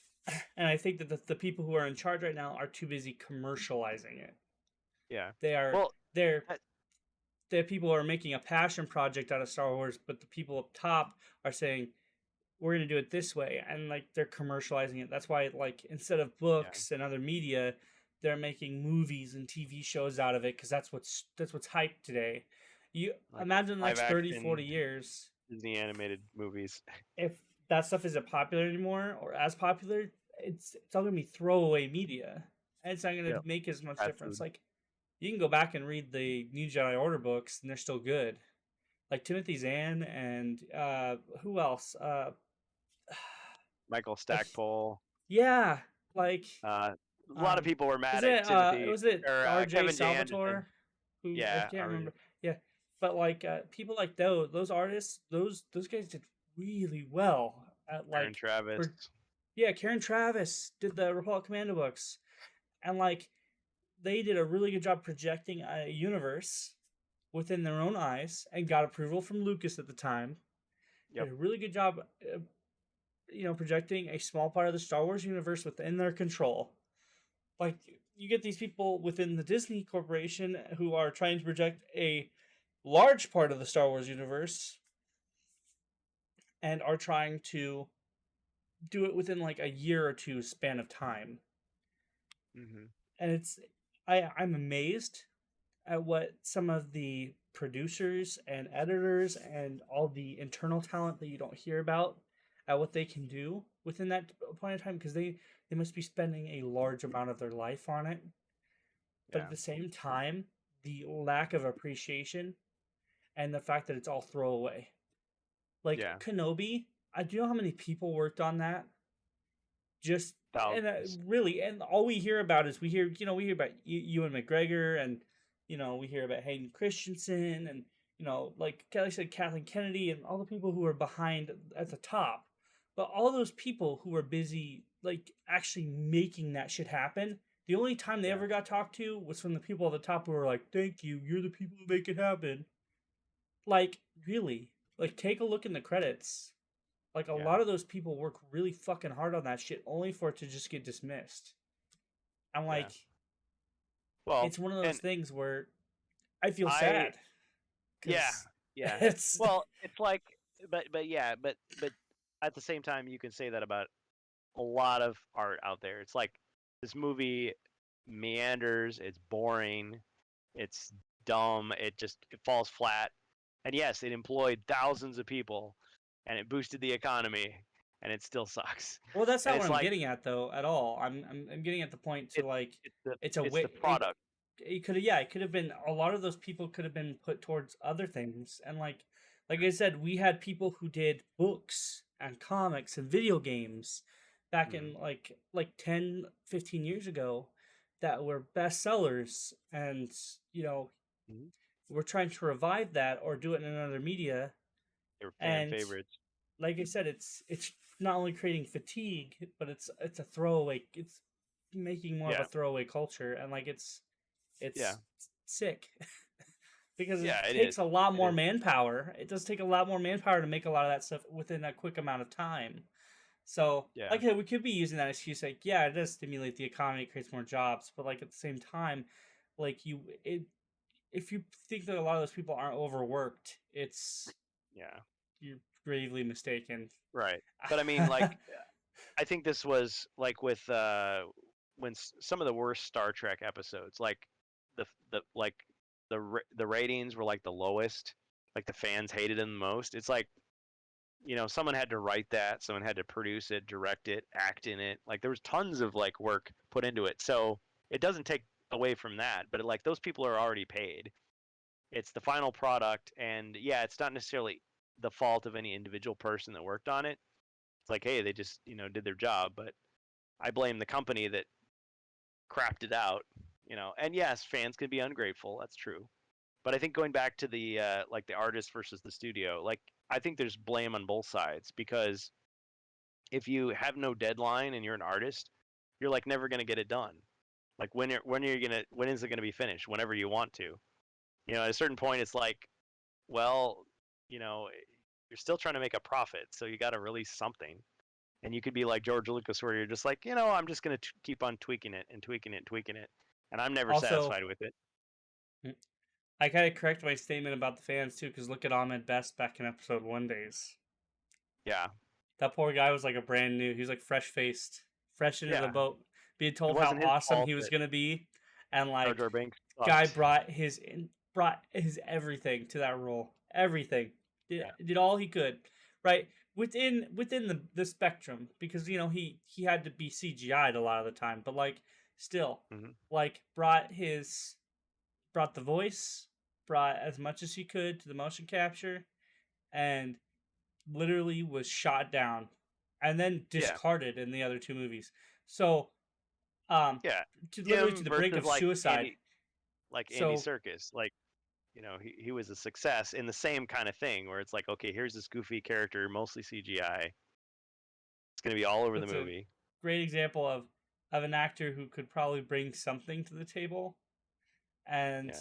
And I think that the people who are in charge right now are too busy commercializing it. Yeah. They are. Well, The people are making a passion project out of Star Wars, but the people up top are saying we're going to do it this way, and like they're commercializing it. That's why like instead of books and other media, they're making movies and TV shows out of it because that's what's hyped today. You like imagine the next 30, 40 live-action years Disney animated movies. if that stuff isn't popular anymore or as popular, it's all gonna be throwaway media. And it's not gonna Yep. make as much Fast difference. food. Like you can go back and read the New Jedi Order books and they're still good. Like Timothy Zahn and who else? Michael Stackpole. Yeah, like A lot of people were mad was at it Timothy was it or R.J. Kevin J. Salvatore? Anderson. Who Yeah, I can't R.J. remember. Yeah, but like people like those artists, those guys did really well at like Aaron Travis. Yeah, Karen Travis did the Republic Commando books, and like they did a really good job projecting a universe within their own eyes, and got approval from Lucas at the time. Yep. Did a really good job projecting a small part of the Star Wars universe within their control. Like, you get these people within the Disney Corporation who are trying to project a large part of the Star Wars universe and are trying to do it within like a year or two span of time. Mm-hmm. And I'm amazed at what some of the producers and editors and all the internal talent that you don't hear about at what they can do within that point in time, because they must be spending a large amount of their life on it. But Yeah. at the same time, the lack of appreciation and the fact that it's all throwaway. Like Yeah. Kenobi, do you know how many people worked on that? Just and Thousands. really, and all we hear about is we hear about Ewan McGregor, and we hear about Hayden Christensen, and like Kelly said, Kathleen Kennedy, and all the people who are behind at the top. But all those people who were busy like actually making that shit happen, the only time they Yeah. ever got talked to was from the people at the top who were like, "Thank you, you're the people who make it happen." Like, really, like take a look in the credits. Like, a Yeah. lot of those people work really fucking hard on that shit only for it to just get dismissed. I'm Yeah. like, Well, it's one of those and things where I feel I sad. 'cause yeah, yeah. It's Well, it's like, but yeah, but at the same time, you can say that about a lot of art out there. It's like this movie meanders. It's boring. It's dumb. It falls flat. And yes, it employed thousands of people, and it boosted the economy, and it still sucks. well, that's And not what it's I'm like getting at though at all. I'm getting at the point to it, like it's it's a the way product. it could have it could have been a lot of those people could have been put towards other things, and like I said, we had people who did books and comics and video games back in like 10, 15 years ago that were bestsellers, and Mhm. we're trying to revive that or do it in another media. They were fan And favorites. like I said, it's not only creating fatigue, but it's a throwaway. It's making more of Yeah, a throwaway culture, and like yeah, it's sick because it yeah. It is. takes a lot It more is. manpower. It does take a lot more manpower to make a lot of that stuff within a quick amount of time. So, Yeah, like, yeah, we could be using that excuse, like, yeah, it does stimulate the economy, it creates more jobs, but like at the same time, like if you think that a lot of those people aren't overworked, yeah. you're gravely mistaken. Right. But I mean, like, I think this was like with when some of the worst Star Trek episodes, like the ratings were like the lowest, like the fans hated them the most. It's like, someone had to write that, someone had to produce it, direct it, act in it. Like there was tons of like work put into it. So it doesn't take away from that, but like those people are already paid. It's the final product, and yeah, it's not necessarily the fault of any individual person that worked on it. It's like, hey, they just did their job, but I blame the company that crapped it out. And yes, fans can be ungrateful. That's true. But I think going back to the like the artist versus the studio, like I think there's blame on both sides, because if you have no deadline and you're an artist, you're like never gonna get it done. Like when is it gonna be finished? Whenever you want to. At a certain point, it's like, well, you know, you're still trying to make a profit, so you got to release something. And you could be like George Lucas, where you're just like, I'm just gonna keep on tweaking it and tweaking it and tweaking it, and I'm never Also, satisfied with it. I gotta correct my statement about the fans too, because look at Ahmed Best back in episode 1 days. Yeah, That poor guy was like a brand new. He was like fresh faced, fresh into the yeah. boat, being It told how wasn't his awesome fault he was that gonna be, and Jar like Jar Binks guy sucked. brought his everything to that role. Everything. Yeah. Did all he could, right? Within the spectrum, because he had to be CGI'd a lot of the time, but like still, Hmm. like brought the voice, brought as much as he could to the motion capture, and literally was shot down and then Yeah, discarded in the other two movies. So, yeah. literally to Him the brink versus of suicide. Andy So, Serkis, like he was a success in the same kind of thing, where it's like, okay, here's this goofy character, mostly CGI. It's gonna be all over the that's a movie. great example of an actor who could probably bring something to the table, and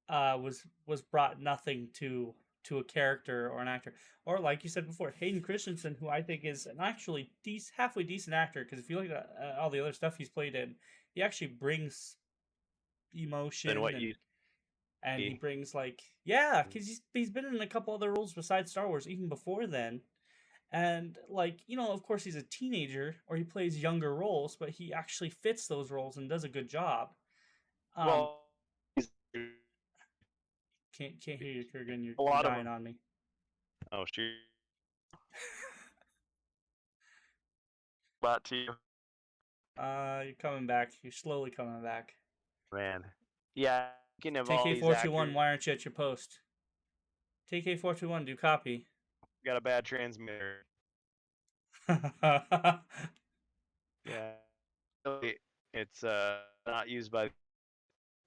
Yeah, was brought nothing to to a character or an actor, or like you said before, Hayden Christensen, who I think is an actually halfway decent actor. Because if you look at all the other stuff he's played in, he actually brings Than emotion what you and he see. brings like yeah, because he's been in a couple other roles besides Star Wars even before then. And like of course he's a teenager or he plays younger roles, but he actually fits those roles and does a good job. Um, Well, he's- can't hear you, Kurgan. You're a you're lot of dying them. on me. Oh, shoot. About to you, You're coming back. You're slowly coming back. man. Yeah, speaking of all these TK421, actors, why aren't you at your post? TK421, do copy. got a bad transmitter. Oh, Yeah, really, it's not used by.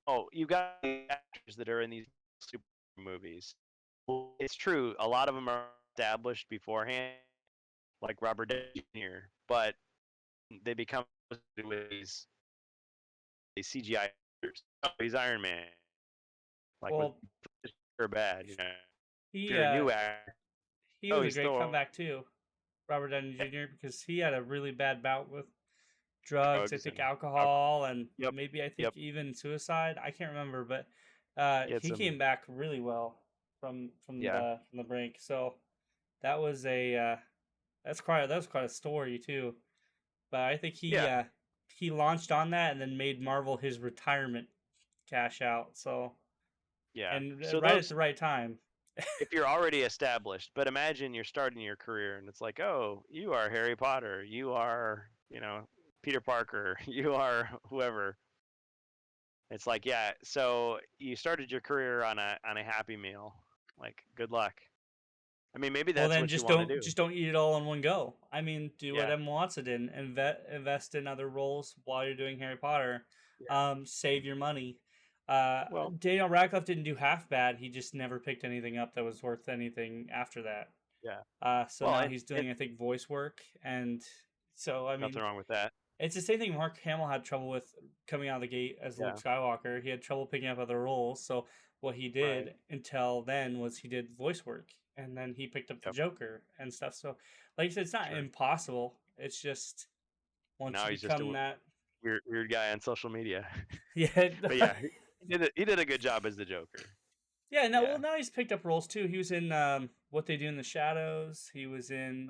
Oh, you got the actors that are in these super movies. Well, it's true. A lot of them are established beforehand, like Robert Downey Jr., but they become with these CGI actors. Oh, he's Iron Man. Like with well, or bad, If he you're a new actor, he oh, was a he's great Thor. comeback too, Robert Downey Jr. because he had a really bad bout with drugs, I Drugs think and alcohol, and yep, maybe I think yep. even suicide. I can't remember, but He had he some, came back really well from yeah, the brink. So that was a that was quite a story too. But I think yeah, he launched on that and then made Marvel his retirement cash out. So yeah. and So right at those, the right time. if you're already established, but imagine you're starting your career and it's like, oh, you are Harry Potter, you are, Peter Parker, you are whoever. It's like, yeah, so you started your career on a Happy Meal. Like, good luck. I mean, maybe Well, that's then what you want to do. just don't eat it all in one go. I mean, do what Yeah, Emma Watson did. Invest in other roles while you're doing Harry Potter. yeah. Save your money. Well, Daniel Radcliffe didn't do half bad. He just never picked anything up that was worth anything after that. yeah. So Well, now and he's doing, I think, voice work, and so I mean, nothing wrong with that. it's the same thing Mark Hamill had trouble with coming out of the gate as Luke Yeah. Skywalker. He had trouble picking up other roles. So what he Right. did until then was he did voice work, and then he picked up the Yep. Joker and stuff. So, like I said, it's not Sure. impossible. It's just once Now you he's just become a that, weird guy on social media. yeah, But yeah, he did a good job as the Joker. yeah. No, Yeah. well, now he's picked up roles too. He was in What They Do in the Shadows. He was in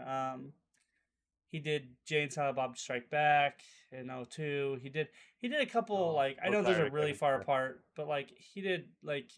he did Jay and Silent Bob Strike Back in '02. He did a couple Oh, like I so know those are tired of really Kevin far Smith. apart, but like he did like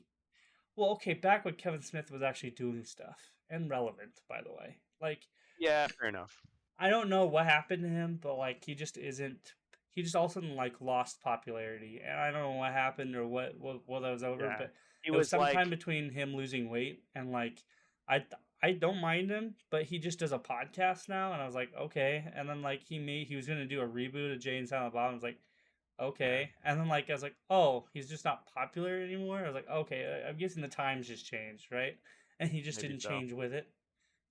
well, okay, back when Kevin Smith was actually doing stuff and relevant, by the way. Like Yeah, fair enough. I don't know what happened to him, but like he just isn't. He just all of a sudden like lost popularity, and I don't know what happened or what that was over, Yeah. but He it was was sometime like, between him losing weight and like I I don't mind him, but he just does a podcast now, and I was like okay, and then like he was gonna do a reboot of Jay and Silent Bob, and I was like yeah, okay, and then like I was like oh he's just not popular anymore. I was like okay, I'm guessing the times just changed, right? And he just maybe didn't so. change with it.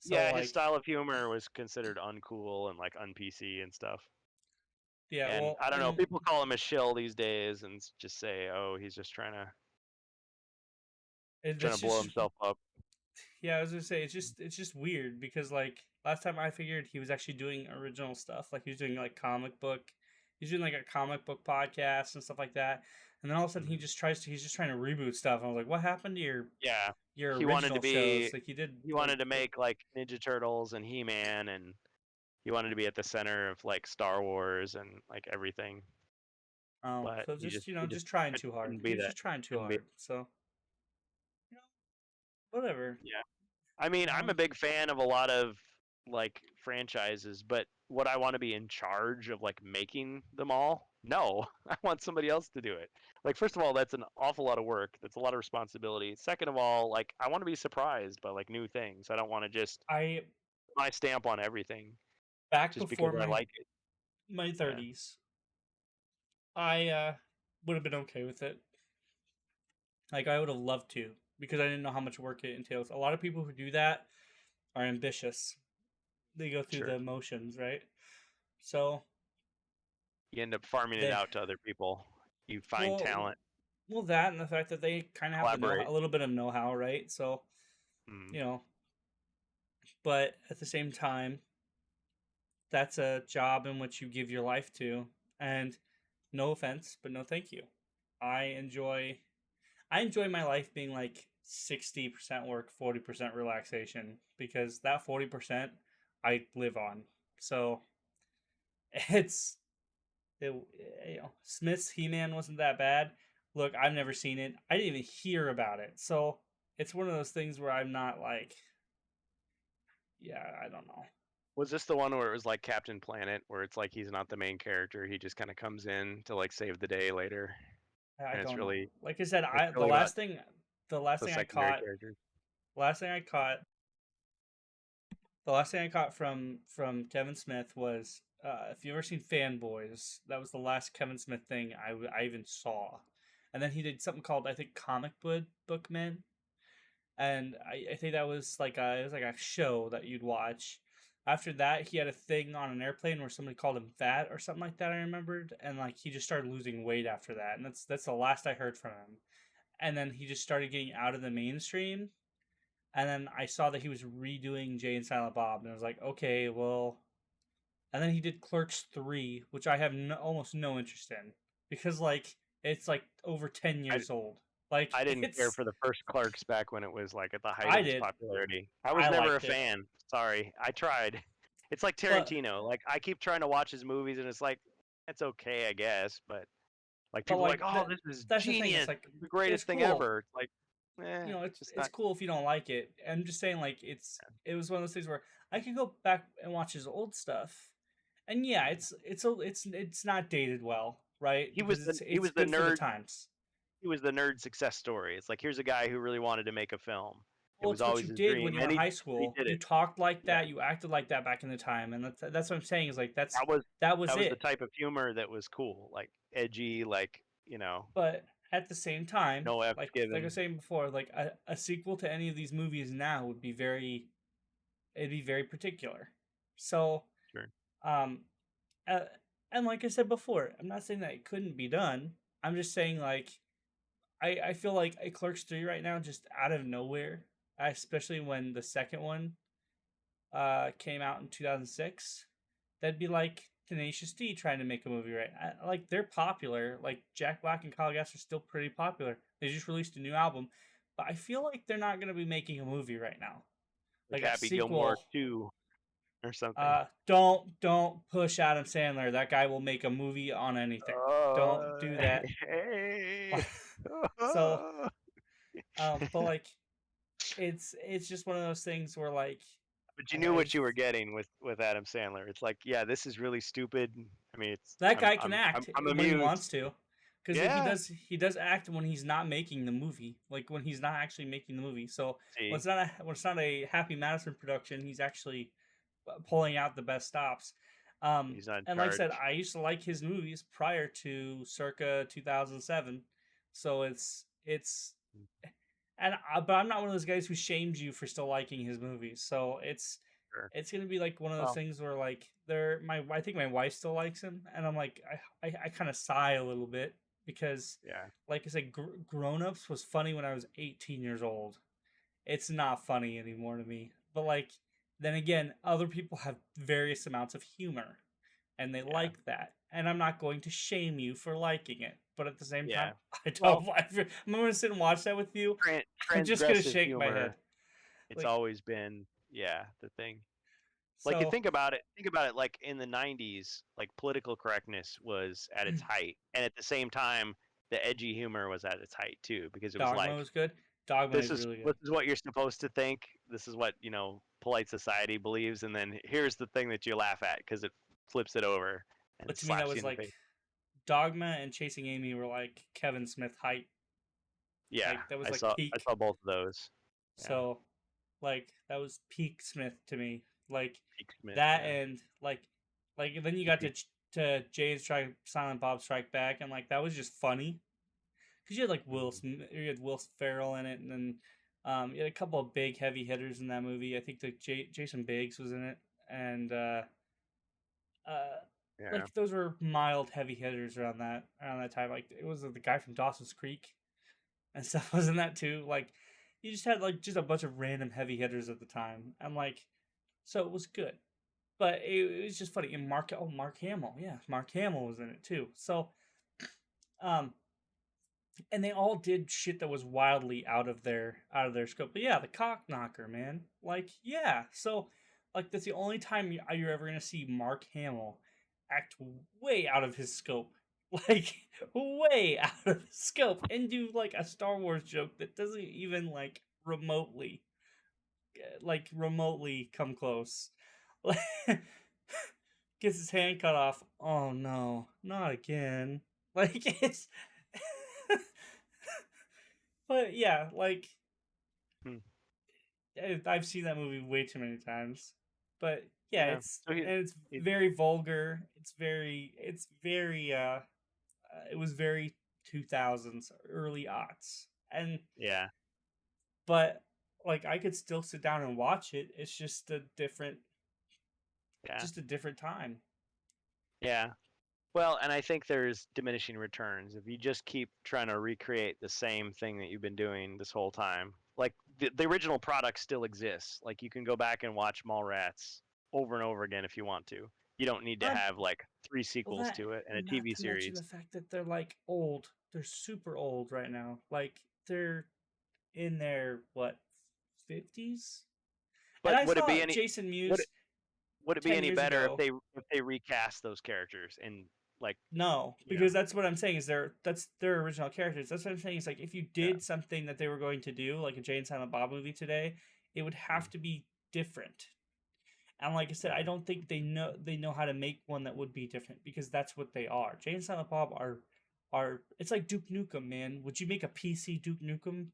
So Yeah, his like style of humor was considered uncool and like un-PC and stuff. yeah, And well I don't know, people call him a shill these days and just say, "Oh, he's just trying that's to blow just himself up." yeah, I was gonna say it's just weird because like last time I figured he was actually doing original stuff, like he was doing like he's doing like a comic book podcast and stuff like that, and then all of a sudden Mhm. he's just trying to reboot stuff. And I was like, what happened to Yeah, your he wanted to original shows? be Like you did he wanted to make like Ninja Turtles and He-Man, and he wanted to be at the center of like Star Wars and like everything. But so he just just he just just trying too hard. couldn't He be was that. just trying too Couldn't be. hard. So you know whatever. Yeah. I mean, I'm a Um, big fan of a lot of like franchises, but would I want to be in charge of like making them all? No, I want somebody else to do it. Like, first of all, that's an awful lot of work. That's a lot of responsibility. Second of all, like, I want to be surprised by like new things. I don't want to just I put my stamp on everything back just before because I like it. my Yeah, 30s, I would have been okay with it. Like I would have loved to because I didn't know how much work it entails. A lot of people who do that are ambitious. They go through sure. the motions, right? So You end up farming it they out to other people. You find well talent, that and the fact that they kind of have the know collaborate. a little bit of know how, right? So Mm. you know, but at the same time, that's a job in which you give your life to. And no offense, but no thank you. I enjoy I enjoy my life being like 60% work, 40% relaxation, because that 40% I live on. So it's it, Smith's He-Man wasn't that bad. Look, I've never seen it. I didn't even hear about it. So it's one of those things where I'm not like, yeah, I don't know. Was this the one where it was like Captain Planet, where it's like he's not the main character, he just kind of comes in to like save the day later, I and don't know. Like I said, it's I really about the last the thing I secondary caught characters. last thing I caught the last thing I caught from Kevin Smith was if you ever seen Fanboys, that was the last Kevin Smith thing I even saw, and then he did something called, I think, Comic Book Men, and I think that was like it was like a show that you'd watch. After that, he had a thing on an airplane where somebody called him fat or something like that. I remembered, and like he just started losing weight after that, and that's the last I heard from him. And then he just started getting out of the mainstream, and then I saw that he was redoing Jay and Silent Bob, and I was like, okay, well. And then he did Clerks 3, which I have almost no interest in because like it's like over 10 I, years old. Like I didn't care it's for the first Clerks back when it was like at the height I of its did. popularity. I was I never a liked it. fan. Sorry, I tried. It's like But Tarantino. Like I keep trying to watch his movies, and it's like it's okay, I guess, but like but people are like, like oh, that this is that's the thing. It's genius, like it's the it's greatest thing cool. ever. It's like, it's just It's not. cool if you don't like it. I'm just saying like it was one of those things where I could go back and watch his old stuff. And yeah, it's not dated well, right? He was Because the he it's was the good for the nerd. times. He was the nerd success story. It's like here's a guy who really wanted to make a film. It Well, was it's what you always his did when dream, you were and in he high he school. did You it. talked like Yeah, that. You acted like that back in the time, and that's what I'm saying. Is like that was that was that was the it. type of humor that was cool, like edgy, like But at the same time, no F's like I was given. saying before, like a sequel to any of these movies now would be it'd be very particular. So, Sure. um, uh, and like I said before, I'm not saying that it couldn't be done. I'm just saying like I feel like a Clerks 3 right now just out of nowhere, especially when the second one came out in 2006, that'd be like Tenacious D trying to make a movie, right? Like they're popular. Like Jack Black and Kyle Gass are still pretty popular. They just released a new album, but I feel like they're not gonna be making a movie right now, Like like a Happy Gilmore sequel. 2 or something. Don't push Adam Sandler. That guy will make a movie on anything. Don't do that. Hey. So, but like it's just one of those things where like But you knew I what you were getting with Adam Sandler. It's like, yeah, this is really stupid. I mean, it's that guy can act I'm when he amused. wants to, because Yeah. he does act when he's not making the movie, like when he's not actually making the movie. So See, when it's not a Happy Madison production, he's actually pulling out the best stops. he's not in And like I said, charge. I used to like his movies prior to circa 2007, so it's and but I'm not one of those guys who shames you for still liking his movies. So Sure. it's gonna be like one of those Well, things where like I think my wife still likes him, and I'm like I kind of sigh a little bit because yeah. like I said, Grown Ups was funny when I was 18 years old. It's not funny anymore to me. But like then again, other people have various amounts of humor, and they Yeah. like that. And I'm not going to shame you for liking it, but at the same time, Yeah. I Well, don't. I'm going to sit and watch that with you. I'm just going to transgressive shake my head. humor, it's Like always been, yeah, the thing. Like you so, think about it like in the 90s, like political correctness was at its height, and at the same time the edgy humor was at its height too, because it was Dogma like was good. Dogma is really good. this is what you're supposed to think, this is what, polite society believes, and then here's the thing that you laugh at because it flips it over and But to me, that slaps you was in the like face. Dogma and Chasing Amy were like Kevin Smith height. Yeah, Like that was I like saw I peak. saw both of those. Yeah, So, like that was peak Smith to me. Like Peak Smith. that Yeah. and like then you got to Jay's Silent Bob Strike Back, and like that was just funny because you had like you had Will Ferrell in it, and then you had a couple of big heavy hitters in that movie. I think the Jason Biggs was in it, and uh, Yeah. like those were mild heavy hitters around that time. Like it was the guy from Dawson's Creek and stuff was in that too. Like you just had like just a bunch of random heavy hitters at the time, and like, so it was good. But it was just funny. And Mark Hamill, yeah, Mark Hamill was in it too. So, um, and they all did shit that was wildly out of their scope. But yeah, the cock knocker, man. Like, yeah. So, like, that's the only time you're ever gonna see Mark Hamill act way out of his scope, like way out of his scope, and do like a Star Wars joke that doesn't even like remotely come close. Gets his hand cut off. Oh no, not again. Like it's but yeah, like Hmm. I've seen that movie way too many times. But yeah, Yeah. So it's he very vulgar. It's very it was very 2000s, early aughts. And yeah. but like I could still sit down and watch it. It's just a different Yeah. time. Yeah. Well, and I think there's diminishing returns if you just keep trying to recreate the same thing that you've been doing this whole time. Like the original product still exists. Like you can go back and watch Mallrats over and over again if you want to. You don't need to Not have like 3 Well, sequels that to it and a not TV to mention the series. fact that they're like old. They're super old right now. Like they're in their what 50s. And But I saw Jason would Mewes it would it be 10 any years better ago. if they recast those characters and like, No, you know, because that's what I'm saying is that's their original characters. That's what I'm saying is like if you yeah. did something that they were going to do, like a Jay and Silent Bob movie today, it would have to be different. And like I said, I Yeah. don't think they know how to make one that would be different because that's what they are. Jay and Silent Bob are it's like Duke Nukem, man. Would you make a PC Duke Nukem?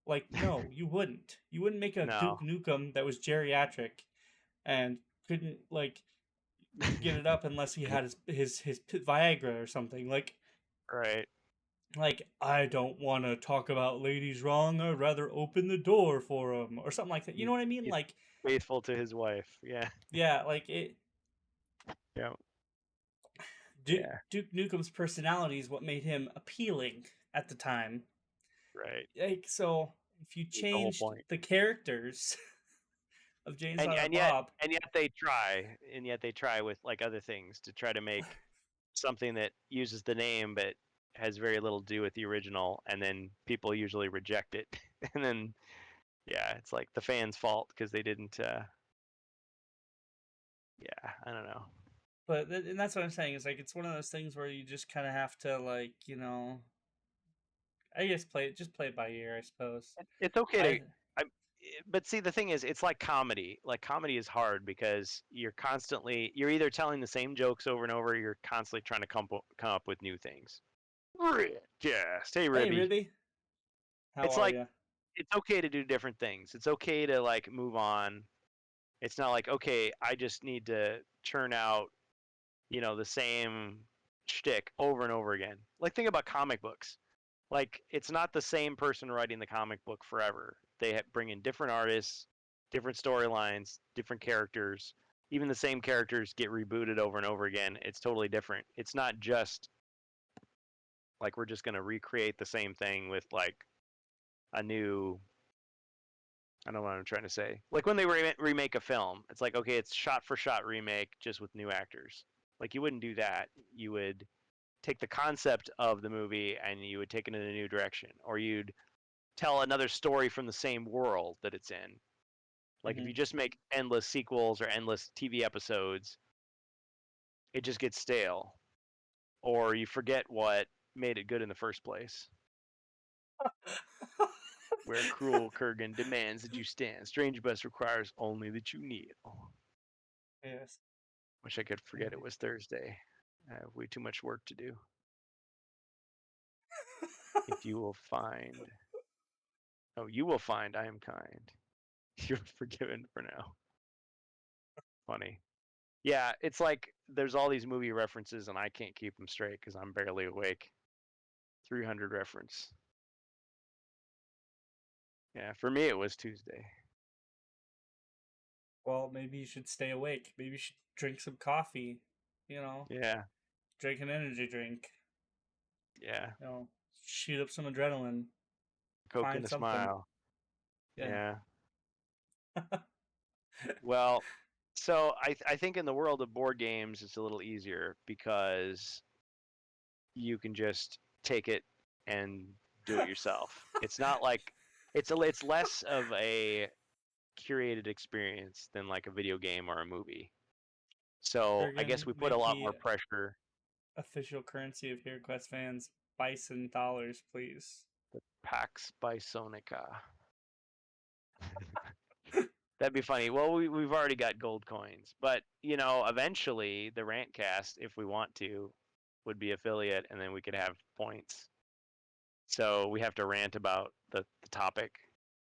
Like, no, you wouldn't. You wouldn't make a No. Duke Nukem that was geriatric and couldn't like get it up unless he had his Viagra or something. Right. Like I don't want to talk about ladies wrong. I'd rather open the door for them or something like that. You He's know what I mean? he's Like, faithful to his wife. Yeah. yeah, like it. Yeah. Duke, Yeah. Duke Nukem's personality is what made him appealing at the time. Right. Like, so if you That's the whole changed point. the characters of Jay and And Silent and yet Bob, and yet they try with like other things to try to make something that uses the name but has very little to do with the original, and then people usually reject it. And then yeah, it's like the fans' fault because they didn't. Yeah, I don't know. and that's what I'm saying. Is like it's one of those things where you just kind of have to like I guess play it by ear, I suppose. It's okay to. I But see, the thing is, it's like comedy. Like comedy is hard because you're either telling the same jokes over and over, or you're constantly trying to come up with new things. Yes. Hey, Hey Ribby. Ribby, how It's are like you? it's okay to do different things. It's okay to like move on. It's not like, okay, I just need to churn out, the same shtick over and over again. Like think about comic books. Like it's not the same person writing the comic book forever. They bring in different artists, different storylines, different characters. Even the same characters get rebooted over and over again. It's totally different. It's not just like we're just going to recreate the same thing with like a new, I don't know what I'm trying to say. Like when they remake a film, it's like, okay, it's shot for shot remake just with new actors. Like you wouldn't do that. You would take the concept of the movie and you would take it in a new direction, or you'd tell another story from the same world that it's in. Like if Hmm. you just make endless sequels or endless TV episodes, it just gets stale, or you forget what made it good in the first place. Where cruel Kurgan demands that you stand, StrangeBus requires only that you kneel. Yes. Wish I could forget it was Thursday. I have way too much work to do. If you will find, oh, you will find I am kind. You're forgiven for now. Funny. Yeah, it's like there's all these movie references and I can't keep them straight because I'm barely awake. 300 reference. Yeah, for me it was Tuesday. Well, maybe you should stay awake. Maybe you should drink some coffee. You know, Yeah, drink an energy drink. yeah. Shoot up some adrenaline. Coke and Find a something. smile. Yeah. Well, so I think in the world of board games, it's a little easier because you can just take it and do it yourself. It's not like it's less of a curated experience than like a video game or a movie. So I guess Kurgan, we put a make lot the more pressure. official currency of HeroQuest fans bison dollars, please. Pax Bisonica. That'd be funny. Well, we've already got gold coins, but eventually the Rantcast, if we want to, would be affiliate, and then we could have points. So we have to rant about the topic.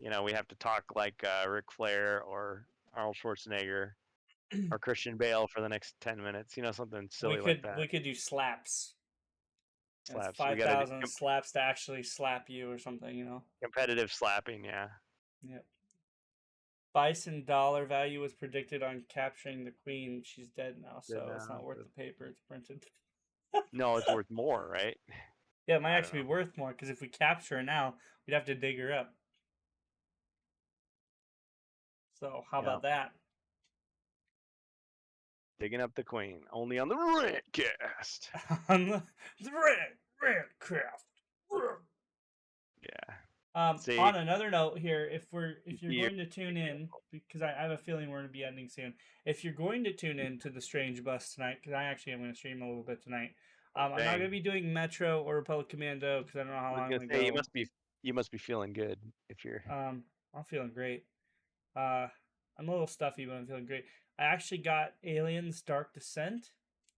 We have to talk like Ric Flair or Arnold Schwarzenegger or Christian Bale for the next 10 minutes. Something silly like that. We could do slaps. It's Slaps. We got to do 5,000 slaps to actually slap you or something. competitive slapping. Yeah. Yep. Bison dollar value was predicted on capturing the queen. She's dead now, so it's not worth the paper it's printed. No, it's worth more, right? Yeah, it might actually be worth more because if we capture her now, we'd have to dig her up. So how about that? Digging up the queen, only on the Rantcast. On the RANTcast. Yeah. On another note here, if you're going to tune in, because I have a feeling we're going to be ending soon. If you're going to tune in to the StrangeBus tonight, because I actually am going to stream a little bit tonight. I'm not going to be doing Metro or Republic Commando because I don't know how long I'm going to go. You must be feeling good if you're. I'm feeling great. I'm a little stuffy, but I'm feeling great. I actually got Aliens Dark Descent,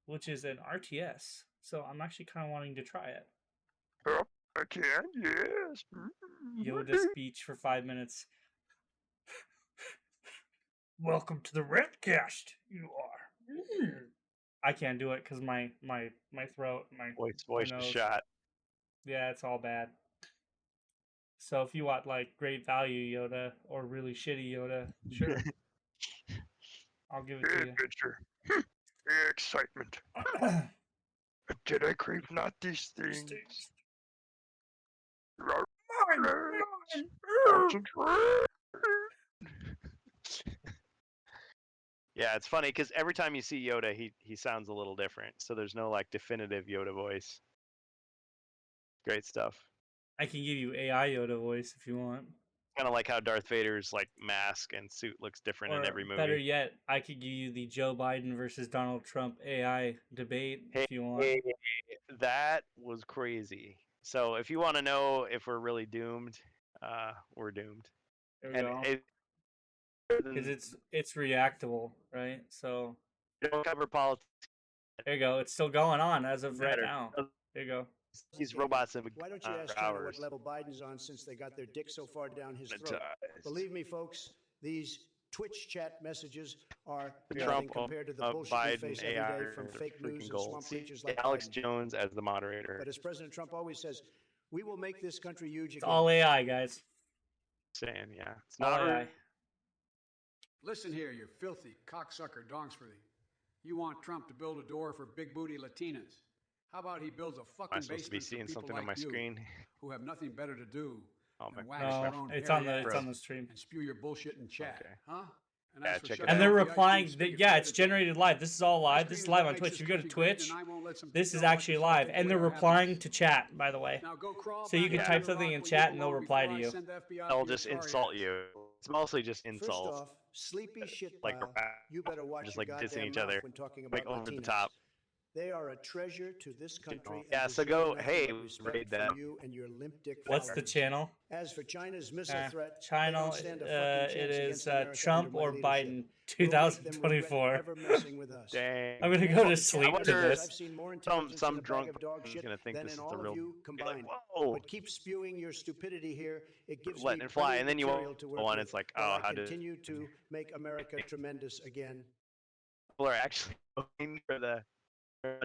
which is an RTS, so I'm actually kind of wanting to try it. Oh, I can, yes. Yoda speech for 5 minutes. Welcome to the Rantcast. You are. I can't do it because my throat, my voice is shot. Yeah, it's all bad. So if you want like great value Yoda or really shitty Yoda, sure, I'll give it to you. Adventure, excitement. Did I crave not these things? Yeah, it's funny because every time you see Yoda, he sounds a little different. So there's no like definitive Yoda voice. Great stuff. I can give you AI Yoda voice if you want. Kind of like how Darth Vader's like mask and suit looks different in every movie. Better yet, I could give you the Joe Biden versus Donald Trump AI debate if you want. Hey, that was crazy. So if you want to know if we're really doomed, we're doomed. There we go. Because it's reactable, right? So we don't cover politics. There you go. It's still going on as of right now. There you go. These robots have Why don't you ask China what level Biden's on since they got their dick so far down his throat? Believe me, folks, these Twitch chat messages are nothing compared to the bullshit we face every day from fake news and swamp creatures like Alex Biden. Jones as the moderator. But as President Trump always says, we will make this country huge again. It's all AI, guys. Saying, yeah. It's not not AI. Listen here, you filthy cocksucker dongsworthy. You want Trump to build a door for big booty Latinas. How about he builds a fucking basement for people like you who have nothing better to do than wax their own it's on the stream and spew your bullshit in chat, huh? And they're replying. Yeah, it's generated live. This is all live. This is live on Twitch. If you go to Twitch, this is actually live, and they're replying to chat, by the way. So you can type something in chat, and they'll reply to you. They'll just insult you. It's mostly just insults. First off, sleepy shit like you better watch just your like dissing goddamn each other, mouth when talking about like over Latinas. the top. They are a treasure to this country. Yeah, so go. Hey, raid that. You and your limp dick What's the channel? As for China's missile threat, channel, it is Trump or Biden 2024. Dang. I'm gonna go to sleep to this. Some drunk is gonna think this is the real. Combined. Whoa! But keep spewing your stupidity here. It gives letting me it fly, and then you to go on. It's like, oh, how did continue to make America tremendous again? People are actually looking for the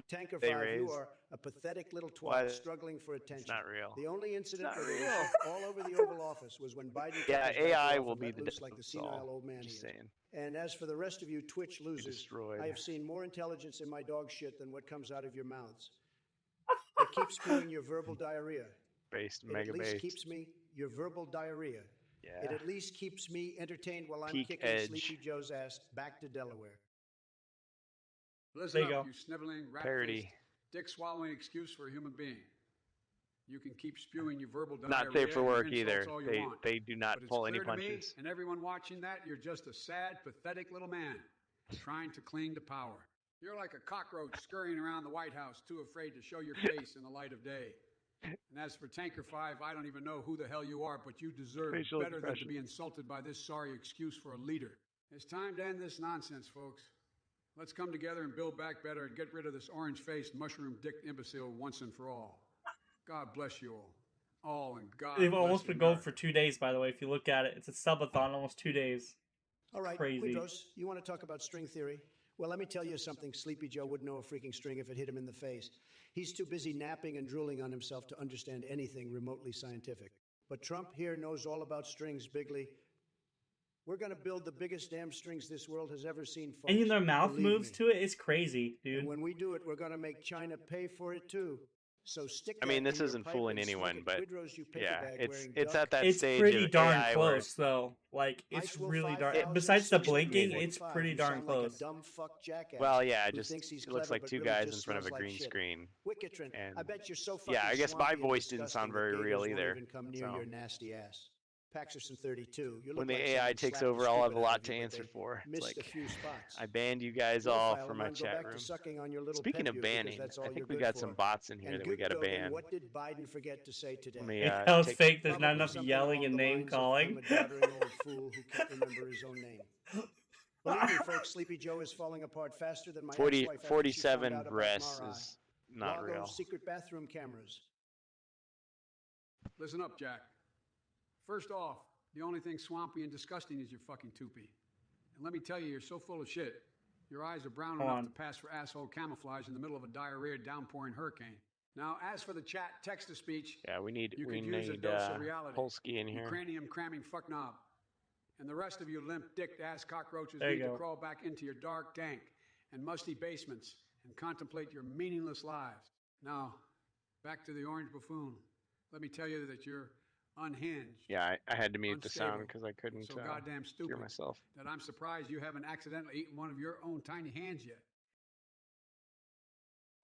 Tanker they 5, raise. you are a pathetic little twat struggling for attention. It's not real. The only incident that was all over the Oval Office was when Biden. Yeah, AI will be the like the senile old man. Just saying. And as for the rest of you Twitch losers, I have seen more intelligence in my dog shit than what comes out of your mouths. It keeps spewing your verbal diarrhea. Based, it mega at least based. keeps me your verbal diarrhea. Yeah. It at least keeps me entertained while I'm Peak kicking edge. Sleepy Joe's ass back to Delaware. Listen There you up, go. you sniveling, Parody. rat-faced, dick-swallowing excuse for a human being. You can keep spewing your verbal diarrhea Not safe for and your work insults either. all you want. They do not But it's pull any clear to me punches. and everyone watching that you're just a sad, pathetic little man trying to cling to power. You're like a cockroach scurrying around the White House, too afraid to show your face in the light of day. And as for Tanker 5, I don't even know who the hell you are, but you deserve Facial better than to expression. be insulted by this sorry excuse for a leader. It's time to end this nonsense, folks. Let's come together and build back better and get rid of this orange-faced, mushroom-dicked imbecile once and for all. God bless you all. All and God They've bless almost been going America. for 2 days, by the way. If you look at it, it's a subathon, almost 2 days. All right, Crazy. Quidros, you want to talk about string theory? Well, let me tell you something. Sleepy Joe wouldn't know a freaking string if it hit him in the face. He's too busy napping and drooling on himself to understand anything remotely scientific. But Trump here knows all about strings, Bigley. We're going to build the biggest damn strings this world has ever seen, folks. And their mouth Believe moves me. to it. It's crazy, dude. And when we do it, we're going to make China pay for it, too. So stick I mean, that this in your isn't pipe fooling and smoke anyone, it, but Quidros, you yeah, paper bag it's wearing it's duck. at that It's stage pretty of darn AI where close, though. Like, it's Ice will really darn. 5,000, Besides the 60, blinking, amazing. it's 45. pretty You darn sound like close. a dumb fuck jackass. well, yeah, who just thinks he's it looks clever, like but two really guys just in front of a smells like green shit. screen. Wicketron, And I bet you're so fucking yeah, I guess my swampy and voice didn't sound disgusting very that real gators won't either. even come near So your nasty ass. Paxerson 32. You look when the like AI someone takes slapped the over, I'll have a stupid out lot of to you, but answer they for. It's missed like a few spots. I banned you guys Your all file from of my mine, go chat back room. to sucking on your little Speaking pep of because banning, that's all I you're think we good got for. some bots in here And that we good got to Kurgan, ban. what did Biden forget to say today? Let me It sounds take. fake. There's not Probably enough something yelling along and the name lines of, calling. I'm a doddering old fool who can't remember his own name. Believe me, folks, Sleepy Joe is falling apart faster than my 40, ex-wife after she found 47 out about breasts Marai. is not Lago's real. secret bathroom cameras. Listen up, Jack. First off, the only thing swampy and disgusting is your fucking toupee. And let me tell you, you're so full of shit. Your eyes are brown Hold enough on. to pass for asshole camouflage in the middle of a diarrhea downpouring hurricane. Now, as for the chat text-to-speech, Yeah, we need you could use a dose of reality. Polsky in You here. cranium-cramming fucknob. And the rest of you limp-dicked ass cockroaches There you need to go. crawl back into your dark, dank, and musty basements and contemplate your meaningless lives. Now, back to the orange buffoon. Let me tell you that you're unhinged. Yeah, I had to mute the sound Unstable, because I couldn't so goddamn hear stupid myself. that I'm surprised you haven't accidentally eaten one of your own tiny hands yet.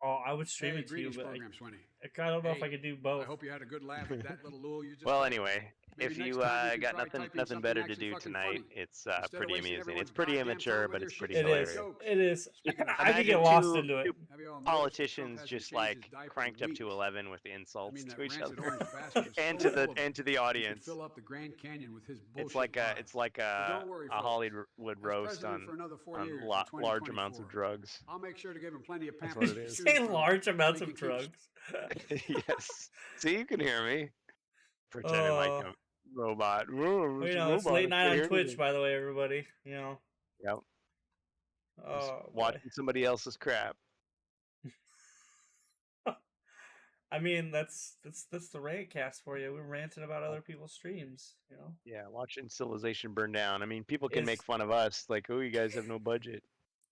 Oh, I would stream Hey, it to you, greetings, but program Swinny. I don't know if Hey, I could do both. I hope you had a good laugh at that little lure you just Well, played. anyway, Maybe if next you time you can got try nothing typing something better to actually do fucking tonight, funny, it's instead of pretty wasting amusing. everyone's It's pretty goddamn immature, time but with it's your pretty shit It hilarious. is. jokes. It is. Speaking of I could Imagine get lost two into it. Have you all noticed that Trump politicians hasn't just changed his like diaper in cranked up to weeks? 11 with I mean, insults that to each rancid other orange bastard is and so to full of the them. He audience. could fill up the Grand Canyon with his bullshit It's like pies. a But don't worry, a folks. Hollywood As roast president on for another 4 years in large amounts of 2024, drugs. I'll make sure to give him plenty of That's pamphlets what it to is. choose Say from, large so amounts he of can keep drugs. Yes. See, you can hear me. Pretending like a robot. Whoa, You it's a know, it's robot. late I night can't on hear Twitch, anything. by the way, everybody. You know. Yep. Just Oh, boy. watching somebody else's crap. I mean, that's the rant cast for you. We're ranting about other people's streams. You know. Yeah, watching civilization burn down. I mean, people can Is make fun of us, like, oh, you guys have no budget.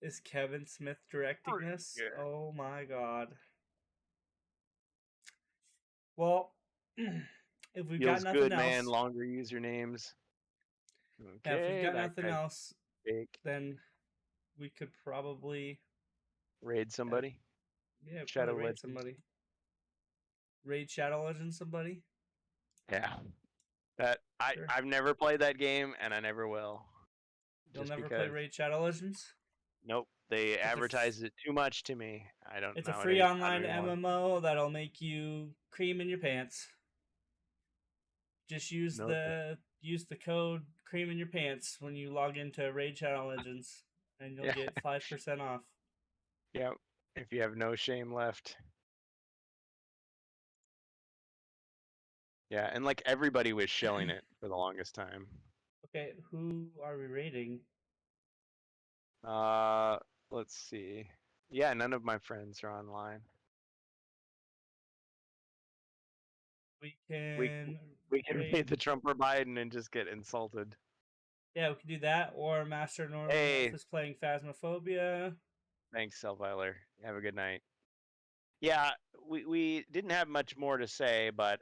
is Kevin Smith directing this? Yeah. Oh my God. Well, if we've got Feels nothing good, else, man. Longer usernames. yeah, if we've Okay, got that nothing guy's else, fake. then we could probably Raid somebody. probably raid Legends. somebody. Raid Shadow Legends somebody. Yeah. Sure. I've never played that game, and I never will. You'll Just never play because. Raid Shadow Legends? Nope, they a f- advertised it too much to me. I don't. It's a nowadays, free I don't online even want- MMO that'll make you cream in your pants. Just use Nope. the code cream in your pants when you log into Raid Shadow Legends, and you'll Yeah. get 5% off. Yep. If you have no shame left. Yeah, and like everybody was shilling it for the longest time. Okay, who are we raiding? Let's see. Yeah, none of my friends are online. We can We can raid- raid the Trump or Biden and just get insulted. Yeah, we can do that, or Master Norman Hey. is playing Phasmophobia. Thanks, Selviler. Have a good night. Yeah, we didn't have much more to say, but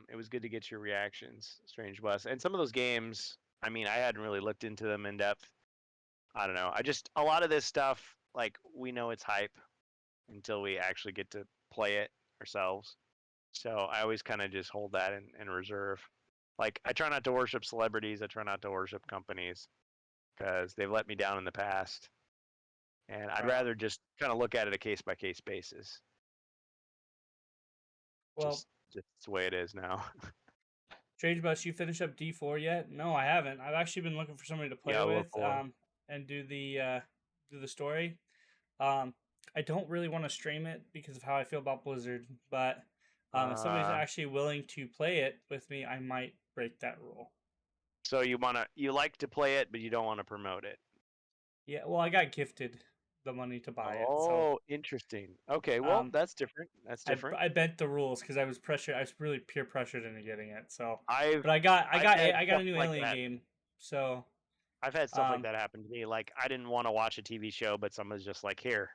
it was good to get your reactions, StrangeBus. And some of those games, I mean, I hadn't really looked into them in depth. I don't know. A lot of this stuff, like, we know it's hype until we actually get to play it ourselves. So I always kind of just hold that in reserve. Like, I try not to worship celebrities. I try not to worship companies because they've let me down in the past. And I'd rather just kind of look at it a case by case basis. Well, just the way it is now. StrangeBus, you finished up D4 yet? No, I haven't. I've actually been looking for somebody to play with, and do the story. I don't really want to stream it because of how I feel about Blizzard, but if somebody's actually willing to play it with me, I might break that rule. So you like to play it, but you don't want to promote it. Yeah, well, I got gifted the money to buy it. Oh, interesting. Okay, well, that's different. That's different. I bent the rules because I was pressured. I was really peer pressured into getting it. So, I got a new Alien game. So I've had stuff like that happen to me. Like, I didn't want to watch a TV show, but someone's just like, "Here,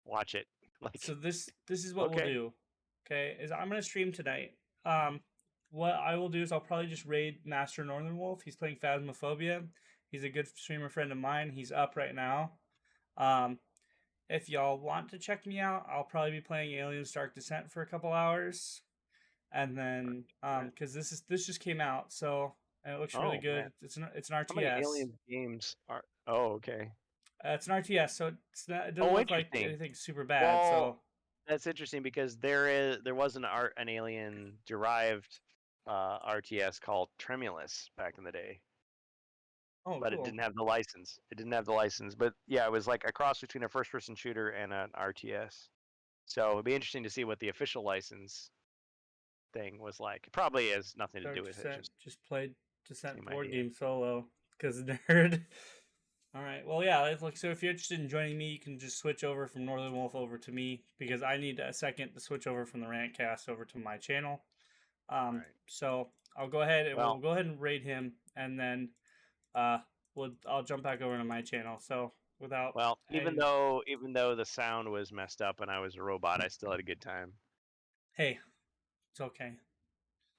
watch it." Like, so this is what we'll do. Okay, is I'm gonna stream tonight. What I will do is I'll probably just raid Master Northern Wolf. He's playing Phasmophobia. He's a good streamer friend of mine. He's up right now. If y'all want to check me out, I'll probably be playing Aliens Dark Descent for a couple hours, and then because this just came out, so and it looks really good. Man. It's an RTS. How many Alien games are? Oh, okay. It's an RTS, so it doesn't look like anything super bad. Well, so that's interesting because there was an Alien derived RTS called Tremulous back in the day. Oh, but cool. It didn't have the license. But yeah, it was like a cross between a first-person shooter and an RTS. So it'd be interesting to see what the official license thing was like. It probably has nothing to do with it. Just played Descent board game solo because nerd. All right. Well, yeah. So if you're interested in joining me, you can just switch over from Northern Wolf over to me because I need a second to switch over from the RANT Cast over to my channel. Right. So I'll go ahead and we'll go ahead and raid him, and then I'll jump back over to my channel. So without even though the sound was messed up and I was a robot, I still had a good time. Hey, it's okay.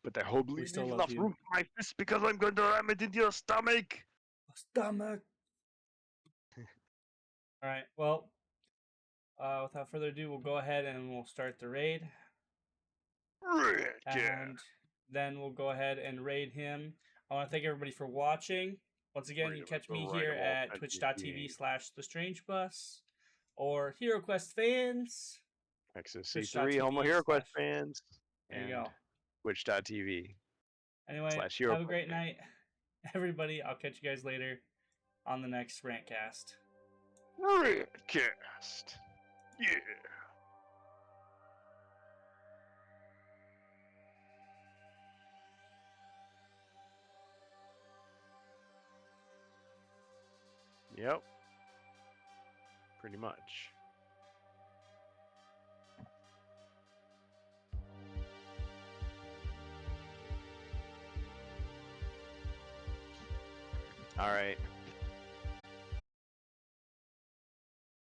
But I hope we still enough room for my fist because I'm going to ram it into your stomach. Stomach. All right. Well, without further ado, we'll go ahead and we'll start the raid. And then we'll go ahead and raid him. I want to thank everybody for watching. Once again, you catch me here at twitch.tv/TheStrangeBus or HeroQuest fans. XSC3 Homo HeroQuest fans. There you go. Twitch.tv. Anyway, have a great night, everybody. I'll catch you guys later on the next RANT Cast. RANT Cast. Yeah. Yep. Pretty much. All right.